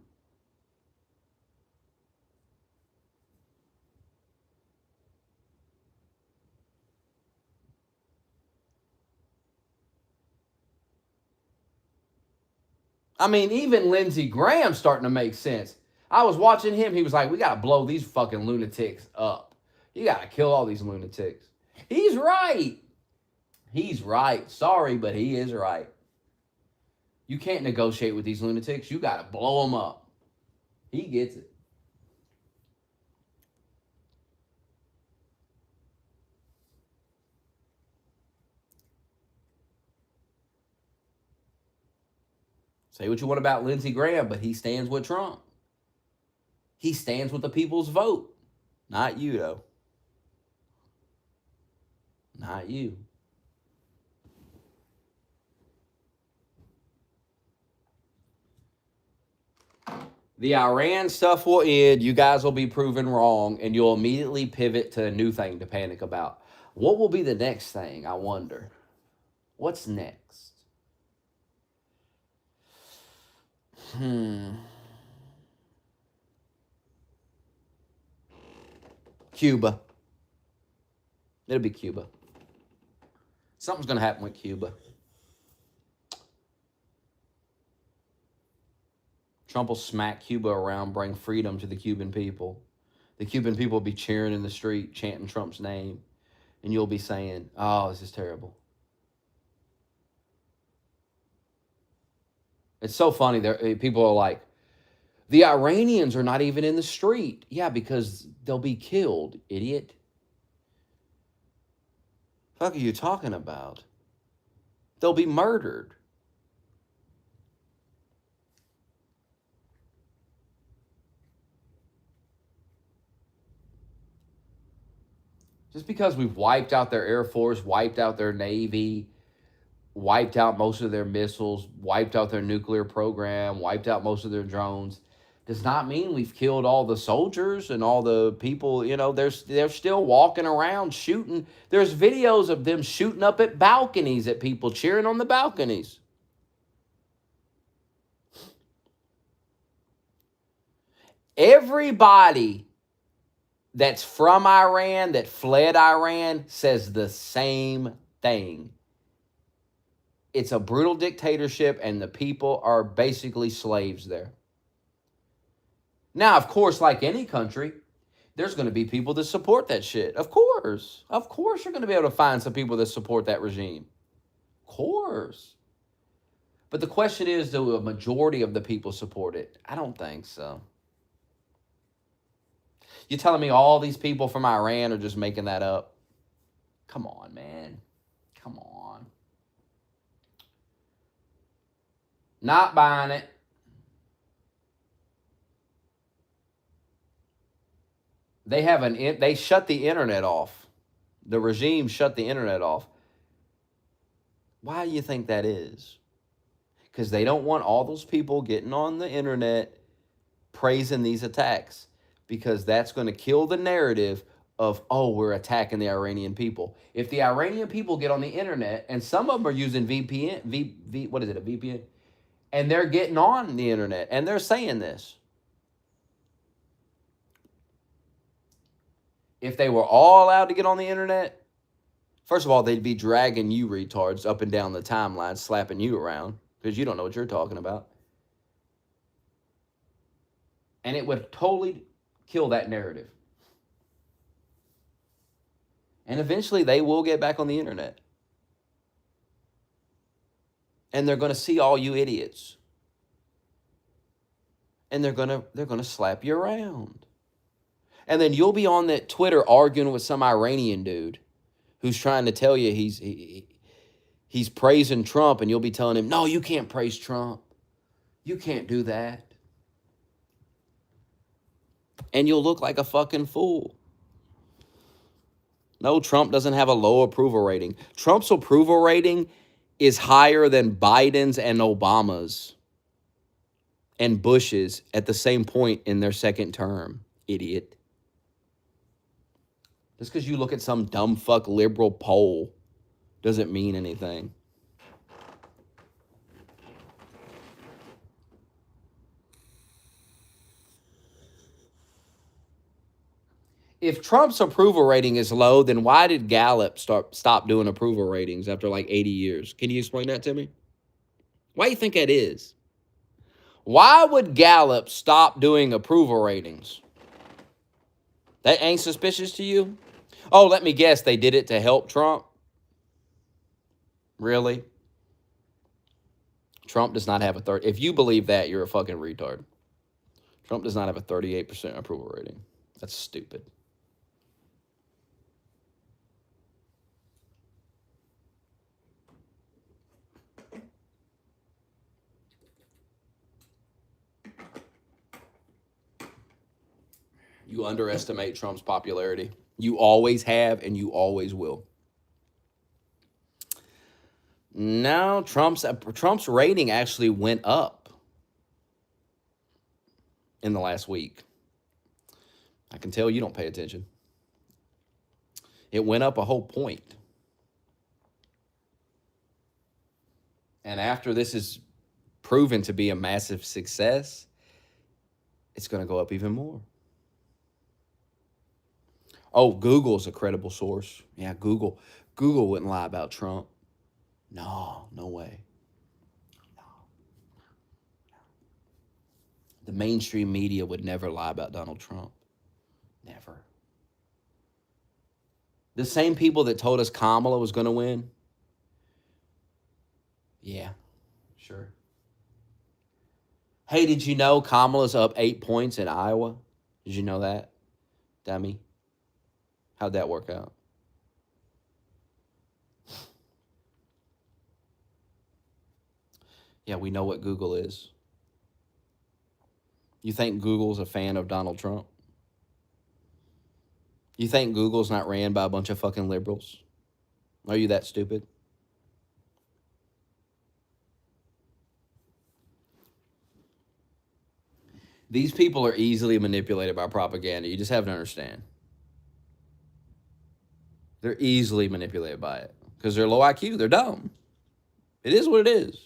I mean, even Lindsey Graham's starting to make sense. I was watching him. He was like, we got to blow these fucking lunatics up. You got to kill all these lunatics. He's right. He's right. Sorry, but he is right. You can't negotiate with these lunatics. You got to blow them up. He gets it. Say what you want about Lindsey Graham, but he stands with Trump. He stands with the people's vote. Not you, though. Not you. The Iran stuff will end. You guys will be proven wrong, and you'll immediately pivot to a new thing to panic about. What will be the next thing, I wonder? What's next? Cuba. It'll be Cuba. Something's going to happen with Cuba. Trump will smack Cuba around, bring freedom to the Cuban people. The Cuban people will be cheering in the street, chanting Trump's name. And you'll be saying, oh, this is terrible. It's so funny. People are like, the Iranians are not even in the street. Yeah, because they'll be killed, idiot. What the fuck are you talking about? They'll be murdered. Just because we've wiped out their Air Force, wiped out their Navy, wiped out most of their missiles, wiped out their nuclear program, wiped out most of their drones, does not mean we've killed all the soldiers and all the people. You know, they're still walking around shooting. There's videos of them shooting up at balconies at people, cheering on the balconies. Everybody that's from Iran, that fled Iran, says the same thing. It's a brutal dictatorship, and the people are basically slaves there. Now, of course, like any country, there's going to be people that support that shit. Of course. Of course you're going to be able to find some people that support that regime. Of course. But the question is, do a majority of the people support it? I don't think so. You're telling me all these people from Iran are just making that up? Come on, man. Come on. Not buying it. They shut the internet off. The regime shut the internet off. Why do you think that is? Because they don't want all those people getting on the internet praising these attacks, because that's going to kill the narrative of, oh, we're attacking the Iranian people. If the Iranian people get on the internet, and some of them are using VPN, what is it, a VPN? And they're getting on the internet and they're saying this. If they were all allowed to get on the internet, first of all, they'd be dragging you retards up and down the timeline, slapping you around because you don't know what you're talking about. And it would totally kill that narrative. And eventually they will get back on the internet. And they're going to see all you idiots. And they're going to slap you around. And then you'll be on that Twitter arguing with some Iranian dude who's trying to tell you he's praising Trump, and you'll be telling him, no, you can't praise Trump. You can't do that. And you'll look like a fucking fool. No, Trump doesn't have a low approval rating. Trump's approval rating is higher than Biden's and Obama's and Bush's at the same point in their second term, idiot. Just because you look at some dumb fuck liberal poll doesn't mean anything. If Trump's approval rating is low, then why did Gallup stop doing approval ratings after like 80 years? Can you explain that to me? Why do you think that is? Why would Gallup stop doing approval ratings? That ain't suspicious to you? Oh, let me guess, they did it to help Trump? Really? Trump does not have a 30. If you believe that, you're a fucking retard. Trump does not have a 38% approval rating. That's stupid. You underestimate Trump's popularity. You always have, and you always will. No, Trump's rating actually went up in the last week. I can tell you don't pay attention. It went up a whole point. And after this is proven to be a massive success, it's going to go up even more. Oh, Google's a credible source. Yeah, Google wouldn't lie about Trump. No way. No. The mainstream media would never lie about Donald Trump. Never. The same people that told us Kamala was going to win. Yeah, sure. Hey, did you know Kamala's up 8 points in Iowa? Did you know that, dummy? How'd that work out? Yeah, we know what Google is. You think Google's a fan of Donald Trump? You think Google's not ran by a bunch of fucking liberals? Are you that stupid? These people are easily manipulated by propaganda. You just have to understand. They're easily manipulated by it because they're low IQ. They're dumb. It is what it is.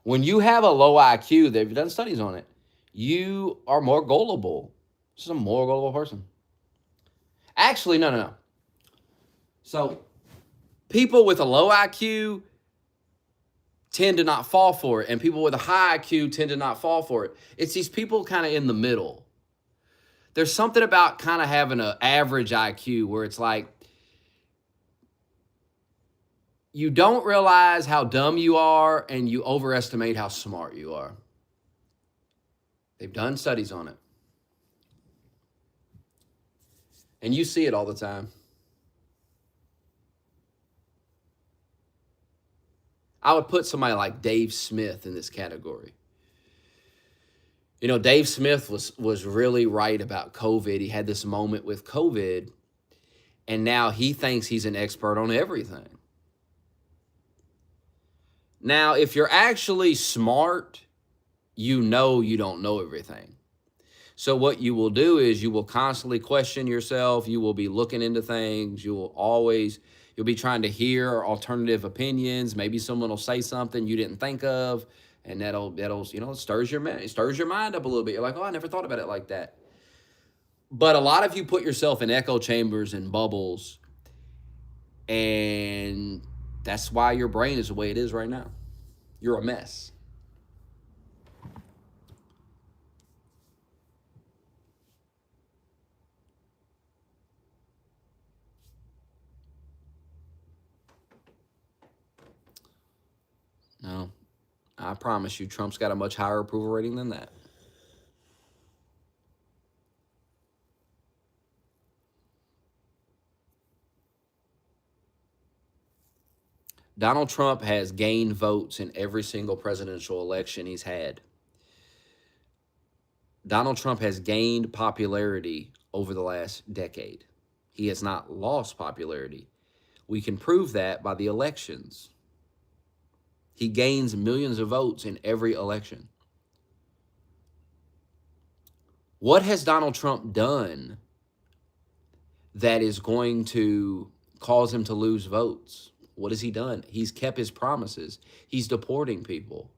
When you have a low IQ, they've done studies on it, you are more gullible. This is a more gullible person. Actually, no. So, people with a low IQ tend to not fall for it, and people with a high IQ tend to not fall for it. It's these people kind of in the middle. There's something about kind of having an average IQ where it's like, you don't realize how dumb you are, and you overestimate how smart you are. They've done studies on it. And you see it all the time. I would put somebody like Dave Smith in this category. You know, Dave Smith was really right about COVID. He had this moment with COVID, and now he thinks he's an expert on everything. Now, if you're actually smart, you know you don't know everything. So what you will do is you will constantly question yourself. You will be looking into things. You'll be trying to hear alternative opinions. Maybe someone will say something you didn't think of, and that'll it stirs your mind up a little bit. You're like, oh, I never thought about it like that. But a lot of you put yourself in echo chambers and bubbles, and that's why your brain is the way it is right now. You're a mess. No, I promise you, Trump's got a much higher approval rating than that. Donald Trump has gained votes in every single presidential election he's had. Donald Trump has gained popularity over the last decade. He has not lost popularity. We can prove that by the elections. He gains millions of votes in every election. What has Donald Trump done that is going to cause him to lose votes? What has he done? He's kept his promises. He's deporting people.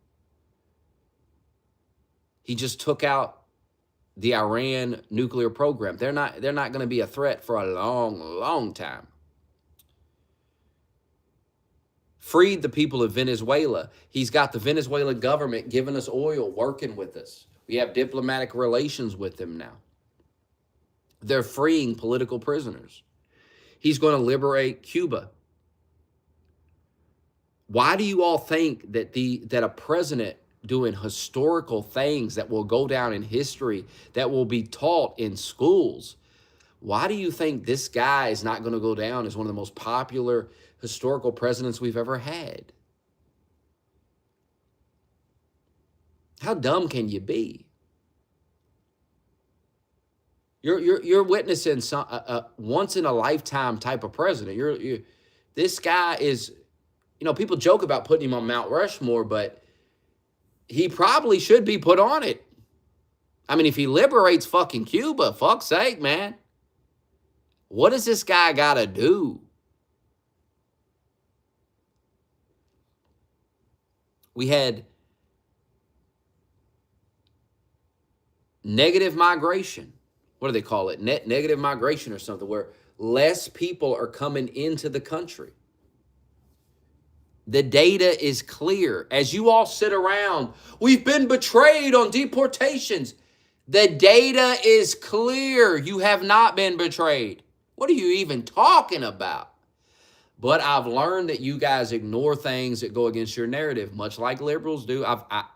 He just took out the Iran nuclear program. They're not going to be a threat for a long, long time. Freed the people of Venezuela. He's got the Venezuelan government giving us oil, working with us. We have diplomatic relations with them now. They're freeing political prisoners. He's going to liberate Cuba. Why do you all think that that a president doing historical things that will go down in history, that will be taught in schools, why do you think this guy is not going to go down as one of the most popular historical presidents we've ever had? How dumb can you be? You're witnessing some once in a lifetime type of president. This guy is, people joke about putting him on Mount Rushmore, but he probably should be put on it. I mean, if he liberates fucking Cuba, fuck's sake, man. What does this guy got to do? We had negative migration. What do they call it? Negative migration or something, where less people are coming into the country. The data is clear. As you all sit around, we've been betrayed on deportations. The data is clear. You have not been betrayed. What are you even talking about? But I've learned that you guys ignore things that go against your narrative, much like liberals do.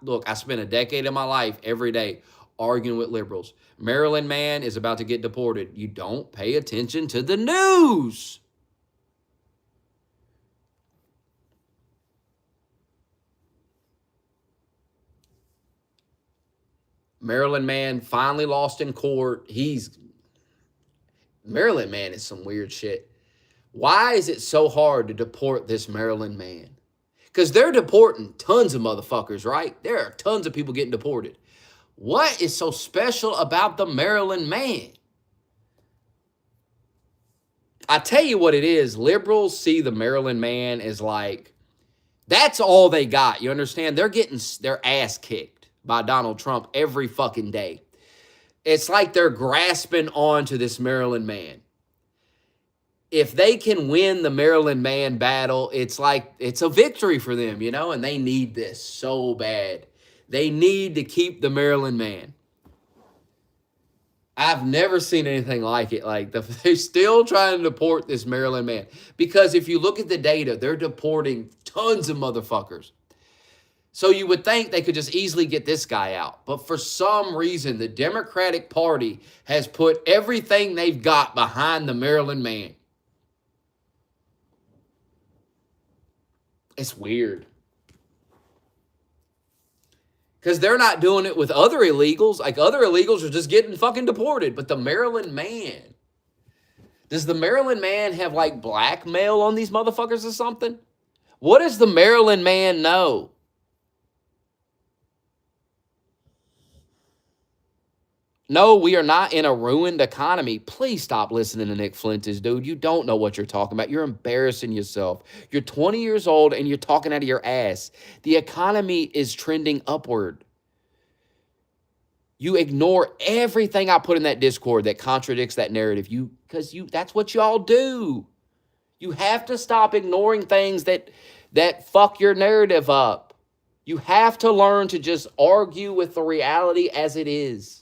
Look, I spent a decade of my life every day arguing with liberals. Maryland man is about to get deported. You don't pay attention to the news. Maryland man finally lost in court. Maryland man is some weird shit. Why is it so hard to deport this Maryland man? Because they're deporting tons of motherfuckers, right? There are tons of people getting deported. What is so special about the Maryland man? I tell you what it is. Liberals see the Maryland man as like, that's all they got. You understand? They're getting their ass kicked by Donald Trump every fucking day. It's like they're grasping onto this Maryland man. If they can win the Maryland man battle, it's like it's a victory for them, and they need this so bad. They need to keep the Maryland man. I've never seen anything like it. They're still trying to deport this Maryland man. Because if you look at the data, they're deporting tons of motherfuckers. So you would think they could just easily get this guy out. But for some reason, the Democratic Party has put everything they've got behind the Maryland man. It's weird. Because they're not doing it with other illegals. Like, other illegals are just getting fucking deported. But the Maryland man, does the Maryland man have like blackmail on these motherfuckers or something? What does the Maryland man know? No, we are not in a ruined economy. Please stop listening to Nick Flintis, dude. You don't know what you're talking about. You're embarrassing yourself. You're 20 years old and you're talking out of your ass. The economy is trending upward. You ignore everything I put in that Discord that contradicts that narrative. Because that's what y'all do. You have to stop ignoring things that fuck your narrative up. You have to learn to just argue with the reality as it is.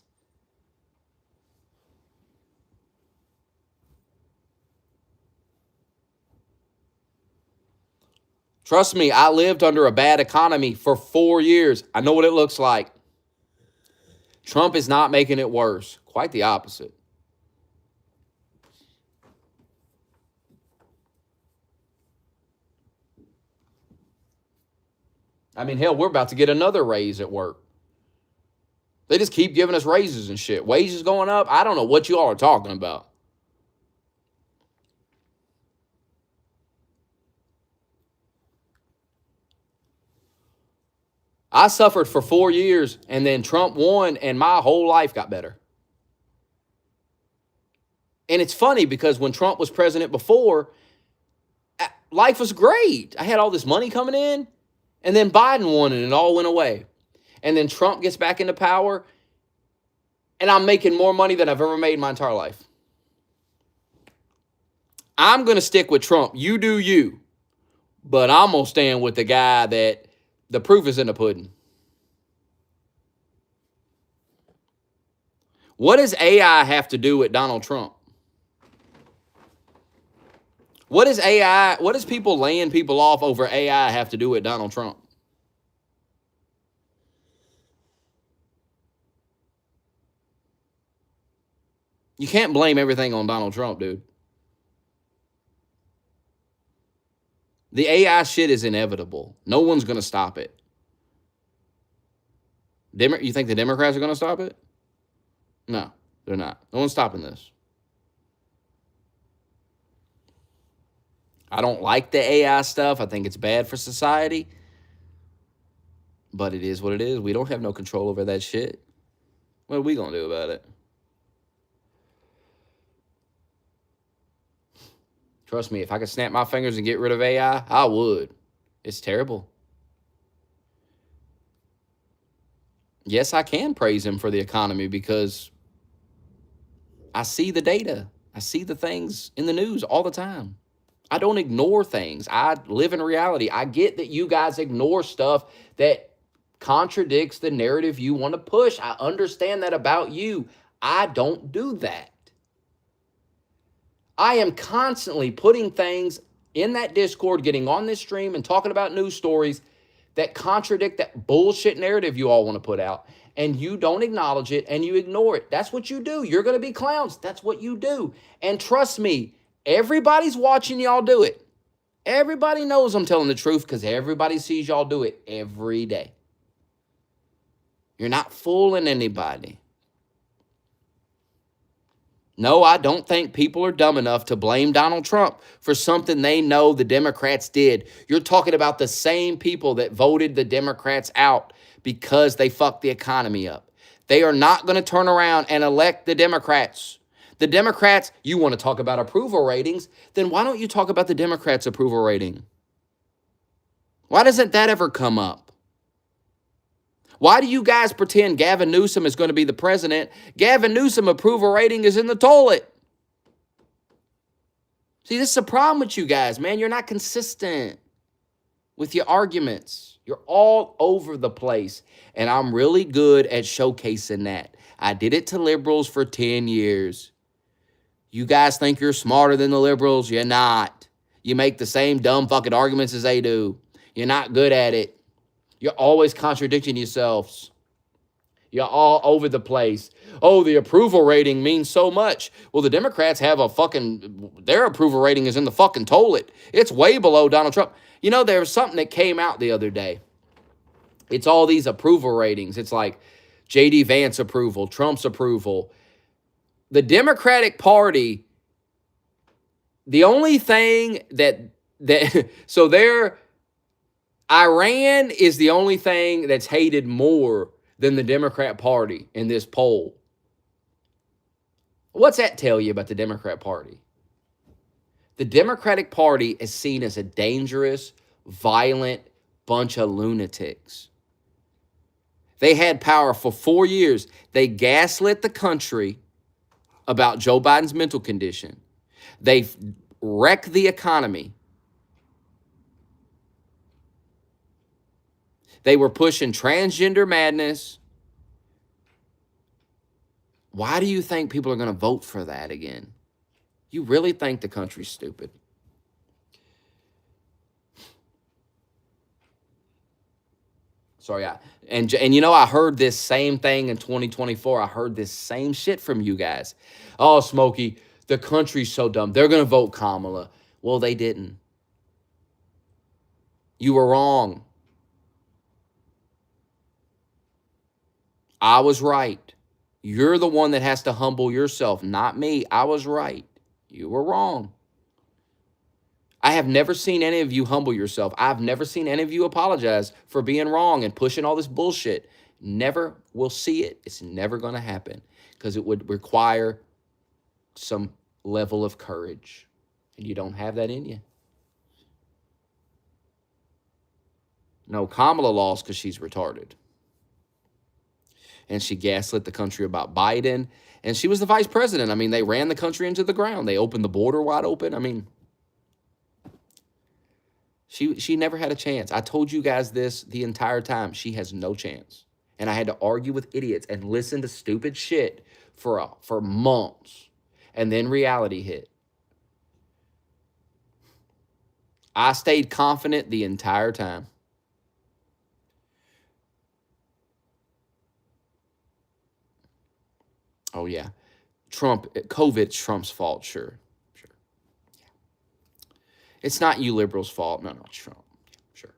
Trust me, I lived under a bad economy for 4 years. I know what it looks like. Trump is not making it worse. Quite the opposite. I mean, hell, we're about to get another raise at work. They just keep giving us raises and shit. Wages going up. I don't know what you all are talking about. I suffered for 4 years, and then Trump won, and my whole life got better. And it's funny because when Trump was president before, life was great. I had all this money coming in, and then Biden won, and it all went away. And then Trump gets back into power, and I'm making more money than I've ever made in my entire life. I'm going to stick with Trump. You do you. But I'm going to stand with the guy that the proof is in the pudding. What does AI have to do with Donald Trump? What does people laying people off over AI have to do with Donald Trump? You can't blame everything on Donald Trump, dude. The AI shit is inevitable. No one's going to stop it. You think the Democrats are going to stop it? No, they're not. No one's stopping this. I don't like the AI stuff. I think it's bad for society. But it is what it is. We don't have no control over that shit. What are we going to do about it? Trust me, if I could snap my fingers and get rid of AI, I would. It's terrible. Yes, I can praise him for the economy because I see the data. I see the things in the news all the time. I don't ignore things. I live in reality. I get that you guys ignore stuff that contradicts the narrative you want to push. I understand that about you. I don't do that. I am constantly putting things in that Discord, getting on this stream and talking about news stories that contradict that bullshit narrative you all want to put out. And you don't acknowledge it and you ignore it. That's what you do. You're going to be clowns. That's what you do. And trust me, everybody's watching y'all do it. Everybody knows I'm telling the truth because everybody sees y'all do it every day. You're not fooling anybody. No, I don't think people are dumb enough to blame Donald Trump for something they know the Democrats did. You're talking about the same people that voted the Democrats out because they fucked the economy up. They are not going to turn around and elect the Democrats. The Democrats, you want to talk about approval ratings, then why don't you talk about the Democrats' approval rating? Why doesn't that ever come up? Why do you guys pretend Gavin Newsom is going to be the president? Gavin Newsom approval rating is in the toilet. See, this is a problem with you guys, man. You're not consistent with your arguments. You're all over the place. And I'm really good at showcasing that. I did it to liberals for 10 years. You guys think you're smarter than the liberals? You're not. You make the same dumb fucking arguments as they do. You're not good at it. You're always contradicting yourselves. You're all over the place. Oh, the approval rating means so much. Well, the Democrats have their approval rating is in the fucking toilet. It's way below Donald Trump. You know, there was something that came out the other day. It's all these approval ratings. It's like J.D. Vance approval, Trump's approval. The Democratic Party, the only thing that so Iran is the only thing that's hated more than the Democrat Party in this poll. What's that tell you about the Democrat Party? The Democratic Party is seen as a dangerous, violent bunch of lunatics. They had power for 4 years. They gaslit the country about Joe Biden's mental condition. They wrecked the economy. They were pushing transgender madness. Why do you think people are going to vote for that again? You really think the country's stupid? Sorry, and you know, I heard this same thing in 2024. I heard this same shit from you guys. Oh, Smokey, the country's so dumb. They're going to vote Kamala. Well, they didn't. You were wrong. I was right. You're the one that has to humble yourself, not me. I was right. You were wrong. I have never seen any of you humble yourself. I've never seen any of you apologize for being wrong and pushing all this bullshit. Never will see it. It's never going to happen because it would require some level of courage. And you don't have that in you. No, Kamala lost because she's retarded. And she gaslit the country about Biden. And she was the vice president. I mean, they ran the country into the ground. They opened the border wide open. I mean, she never had a chance. I told you guys this the entire time. She has no chance. And I had to argue with idiots and listen to stupid shit for months. And then reality hit. I stayed confident the entire time. Oh, yeah. COVID's Trump's fault, sure. Yeah. It's not you liberals' fault. No, it's Trump. Sure.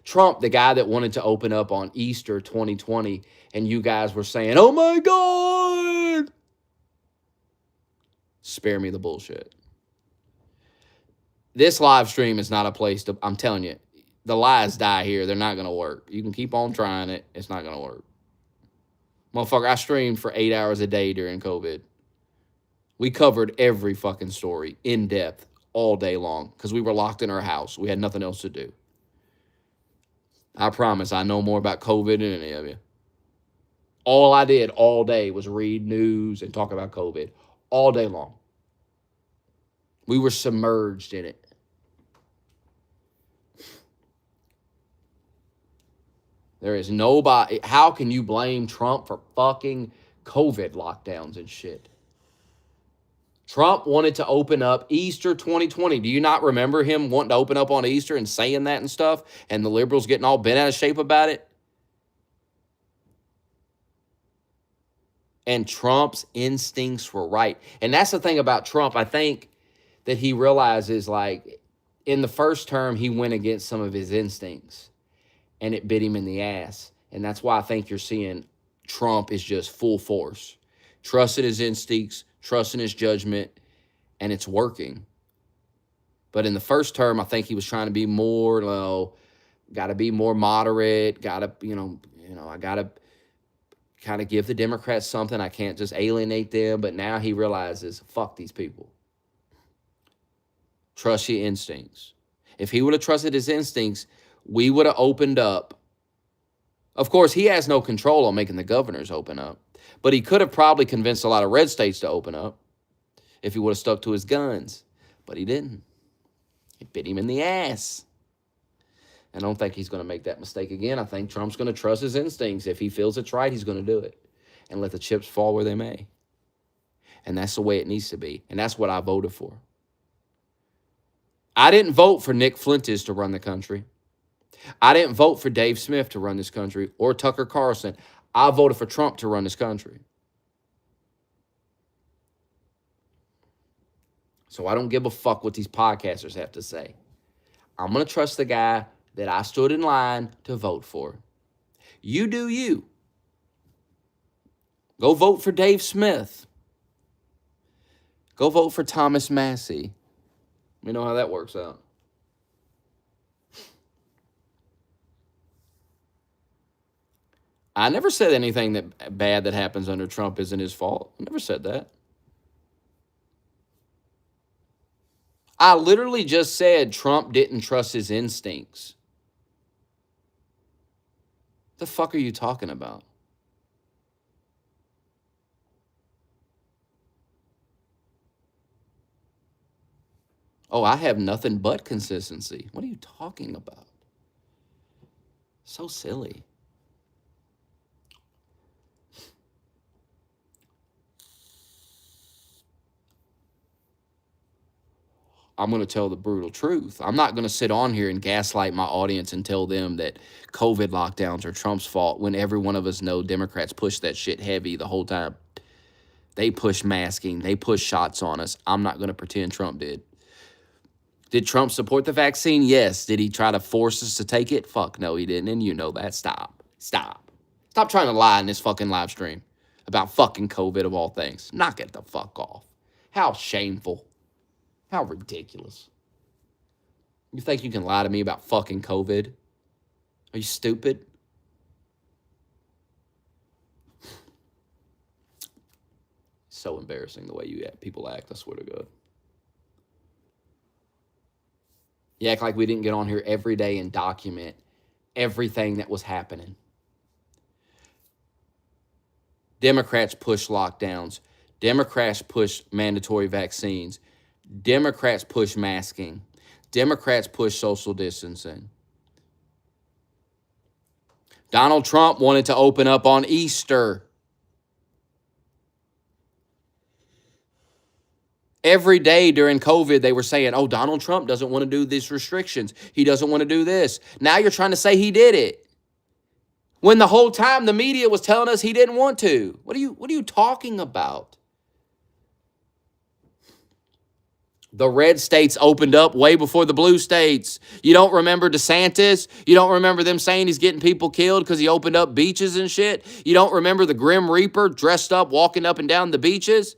Trump, the guy that wanted to open up on Easter 2020, and you guys were saying, oh my God. Spare me the bullshit. This live stream is not a place to, I'm telling you, the lies die here. They're not going to work. You can keep on trying it. It's not going to work. Motherfucker, I streamed for 8 hours a day during COVID. We covered every fucking story in depth all day long because we were locked in our house. We had nothing else to do. I promise I know more about COVID than any of you. All I did all day was read news and talk about COVID all day long. We were submerged in it. There is nobody. How can you blame Trump for fucking COVID lockdowns and shit? Trump wanted to open up Easter 2020. Do you not remember him wanting to open up on Easter and saying that and stuff? And the liberals getting all bent out of shape about it? And Trump's instincts were right. And that's the thing about Trump. I think that he realizes, like, in the first term, he went against some of his instincts. And it bit him in the ass. And that's why I think you're seeing Trump is just full force. Trusting his instincts, trusting his judgment, and it's working. But in the first term, I think he was trying to be more, got to be more moderate, got to, I got to kind of give the Democrats something. I can't just alienate them. But now he realizes, fuck these people. Trust your instincts. If he would have trusted his instincts, we would have opened up. Of course, he has no control on making the governors open up. But he could have probably convinced a lot of red states to open up if he would have stuck to his guns. But he didn't. It bit him in the ass. I don't think he's going to make that mistake again. I think Trump's going to trust his instincts. If he feels it's right, he's going to do it. And let the chips fall where they may. And that's the way it needs to be. And that's what I voted for. I didn't vote for Nick Fuentes to run the country. I didn't vote for Dave Smith to run this country or Tucker Carlson. I voted for Trump to run this country. So I don't give a fuck what these podcasters have to say. I'm going to trust the guy that I stood in line to vote for. You do you. Go vote for Dave Smith. Go vote for Thomas Massey. We know how that works out. I never said anything that bad that happens under Trump isn't his fault. I never said that. I literally just said Trump didn't trust his instincts. The fuck are you talking about? Oh, I have nothing but consistency. What are you talking about? So silly. I'm going to tell the brutal truth. I'm not going to sit on here and gaslight my audience and tell them that COVID lockdowns are Trump's fault when every one of us know Democrats push that shit heavy the whole time. They push masking. They push shots on us. I'm not going to pretend Trump did. Did Trump support the vaccine? Yes. Did he try to force us to take it? Fuck no, he didn't. And you know that. Stop. Stop trying to lie in this fucking live stream about fucking COVID of all things. Knock it the fuck off. How shameful. How ridiculous. You think you can lie to me about fucking COVID? Are you stupid? So embarrassing the way you people act, I swear to God. You act like we didn't get on here every day and document everything that was happening. Democrats push lockdowns. Democrats push mandatory vaccines. Democrats push masking. Democrats push social distancing. Donald Trump wanted to open up on Easter. Every day during COVID, they were saying, oh, Donald Trump doesn't want to do these restrictions. He doesn't want to do this. Now you're trying to say he did it. When the whole time the media was telling us he didn't want to. What are you talking about? The red states opened up way before the blue states. You don't remember DeSantis? You don't remember them saying he's getting people killed because he opened up beaches and shit? You don't remember the Grim Reaper dressed up walking up and down the beaches?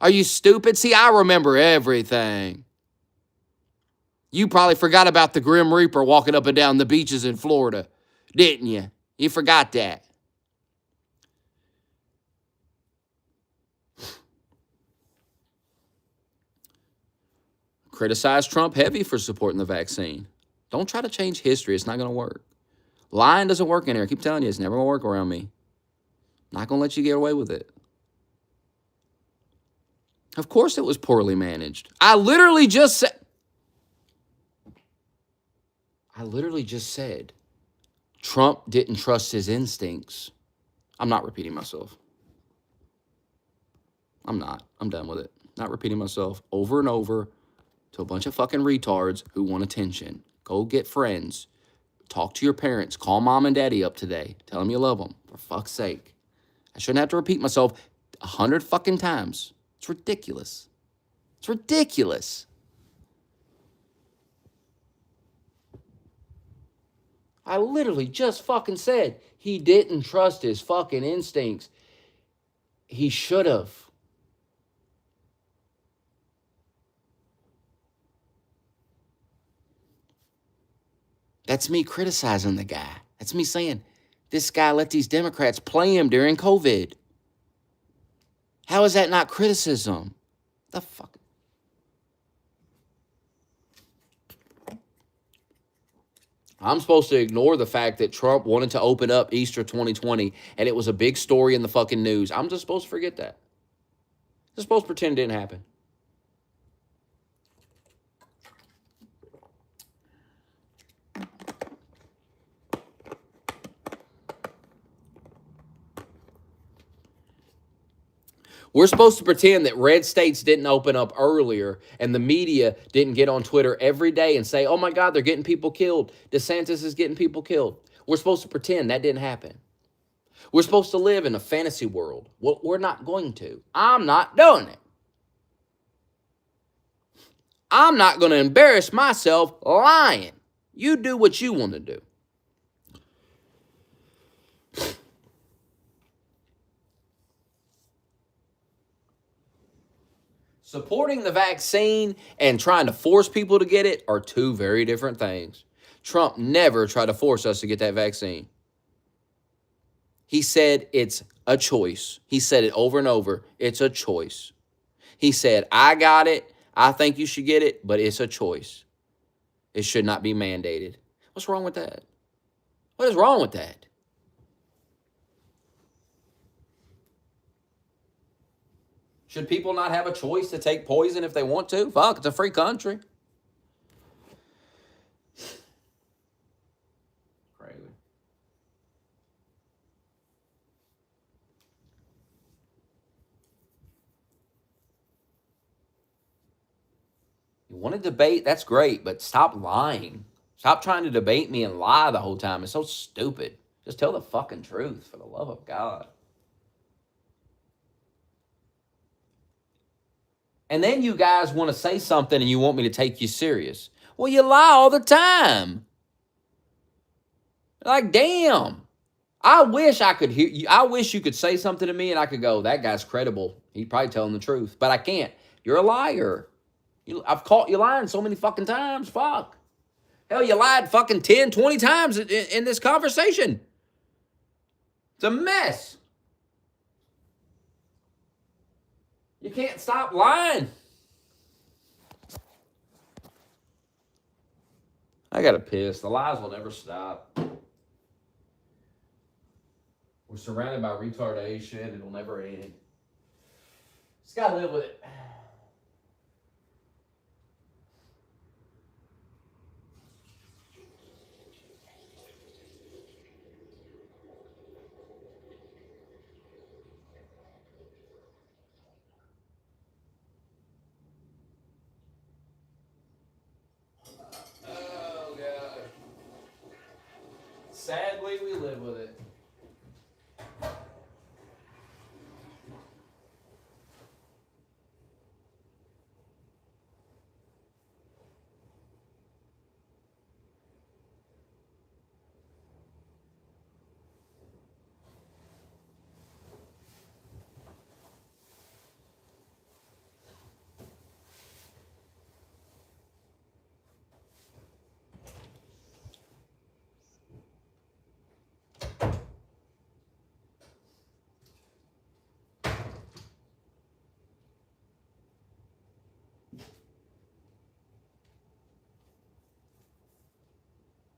Are you stupid? See, I remember everything. You probably forgot about the Grim Reaper walking up and down the beaches in Florida, didn't you? You forgot that. Criticize Trump heavy for supporting the vaccine. Don't try to change history. It's not going to work. Lying doesn't work in here. I keep telling you, it's never going to work around me. Not going to let you get away with it. Of course it was poorly managed. I literally just said Trump didn't trust his instincts. I'm not repeating myself. I'm not. I'm done with it. Not repeating myself over and over to a bunch of fucking retards who want attention. Go get friends. Talk to your parents. Call mom and daddy up today. Tell them you love them. For fuck's sake. I shouldn't have to repeat myself 100 fucking times. It's ridiculous. It's ridiculous. I literally just fucking said he didn't trust his fucking instincts. He should have. That's me criticizing the guy. That's me saying, this guy let these Democrats play him during COVID. How is that not criticism? The fuck? I'm supposed to ignore the fact that Trump wanted to open up Easter 2020 and it was a big story in the fucking news. I'm just supposed to forget that. I'm supposed to pretend it didn't happen. We're supposed to pretend that red states didn't open up earlier and the media didn't get on Twitter every day and say, oh my God, they're getting people killed. DeSantis is getting people killed. We're supposed to pretend that didn't happen. We're supposed to live in a fantasy world. Well, we're not going to. I'm not doing it. I'm not going to embarrass myself lying. You do what you want to do. Supporting the vaccine and trying to force people to get it are two very different things. Trump never tried to force us to get that vaccine. He said it's a choice. He said it over and over. It's a choice. He said, I got it. I think you should get it, but it's a choice. It should not be mandated. What's wrong with that? What is wrong with that? Should people not have a choice to take poison if they want to? Fuck, it's a free country. Crazy. You want to debate? That's great, but stop lying. Stop trying to debate me and lie the whole time. It's so stupid. Just tell the fucking truth, for the love of God. And then you guys want to say something and you want me to take you serious. Well, you lie all the time. Like, damn. I wish I could hear you. I wish you could say something to me and I could go, that guy's credible. He's probably telling the truth. But I can't. You're a liar. I've caught you lying so many fucking times. Fuck. Hell, you lied fucking 10, 20 times in this conversation. It's a mess. You can't stop lying. I gotta piss. The lies will never stop. We're surrounded by retardation. It'll never end. Just gotta live with it. Oh, God. Sadly, we live with it.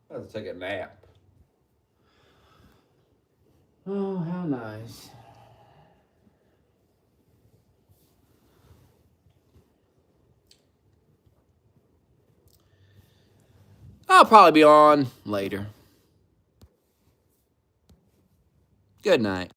I have to take a nap. Oh, how nice. I'll probably be on later. Good night.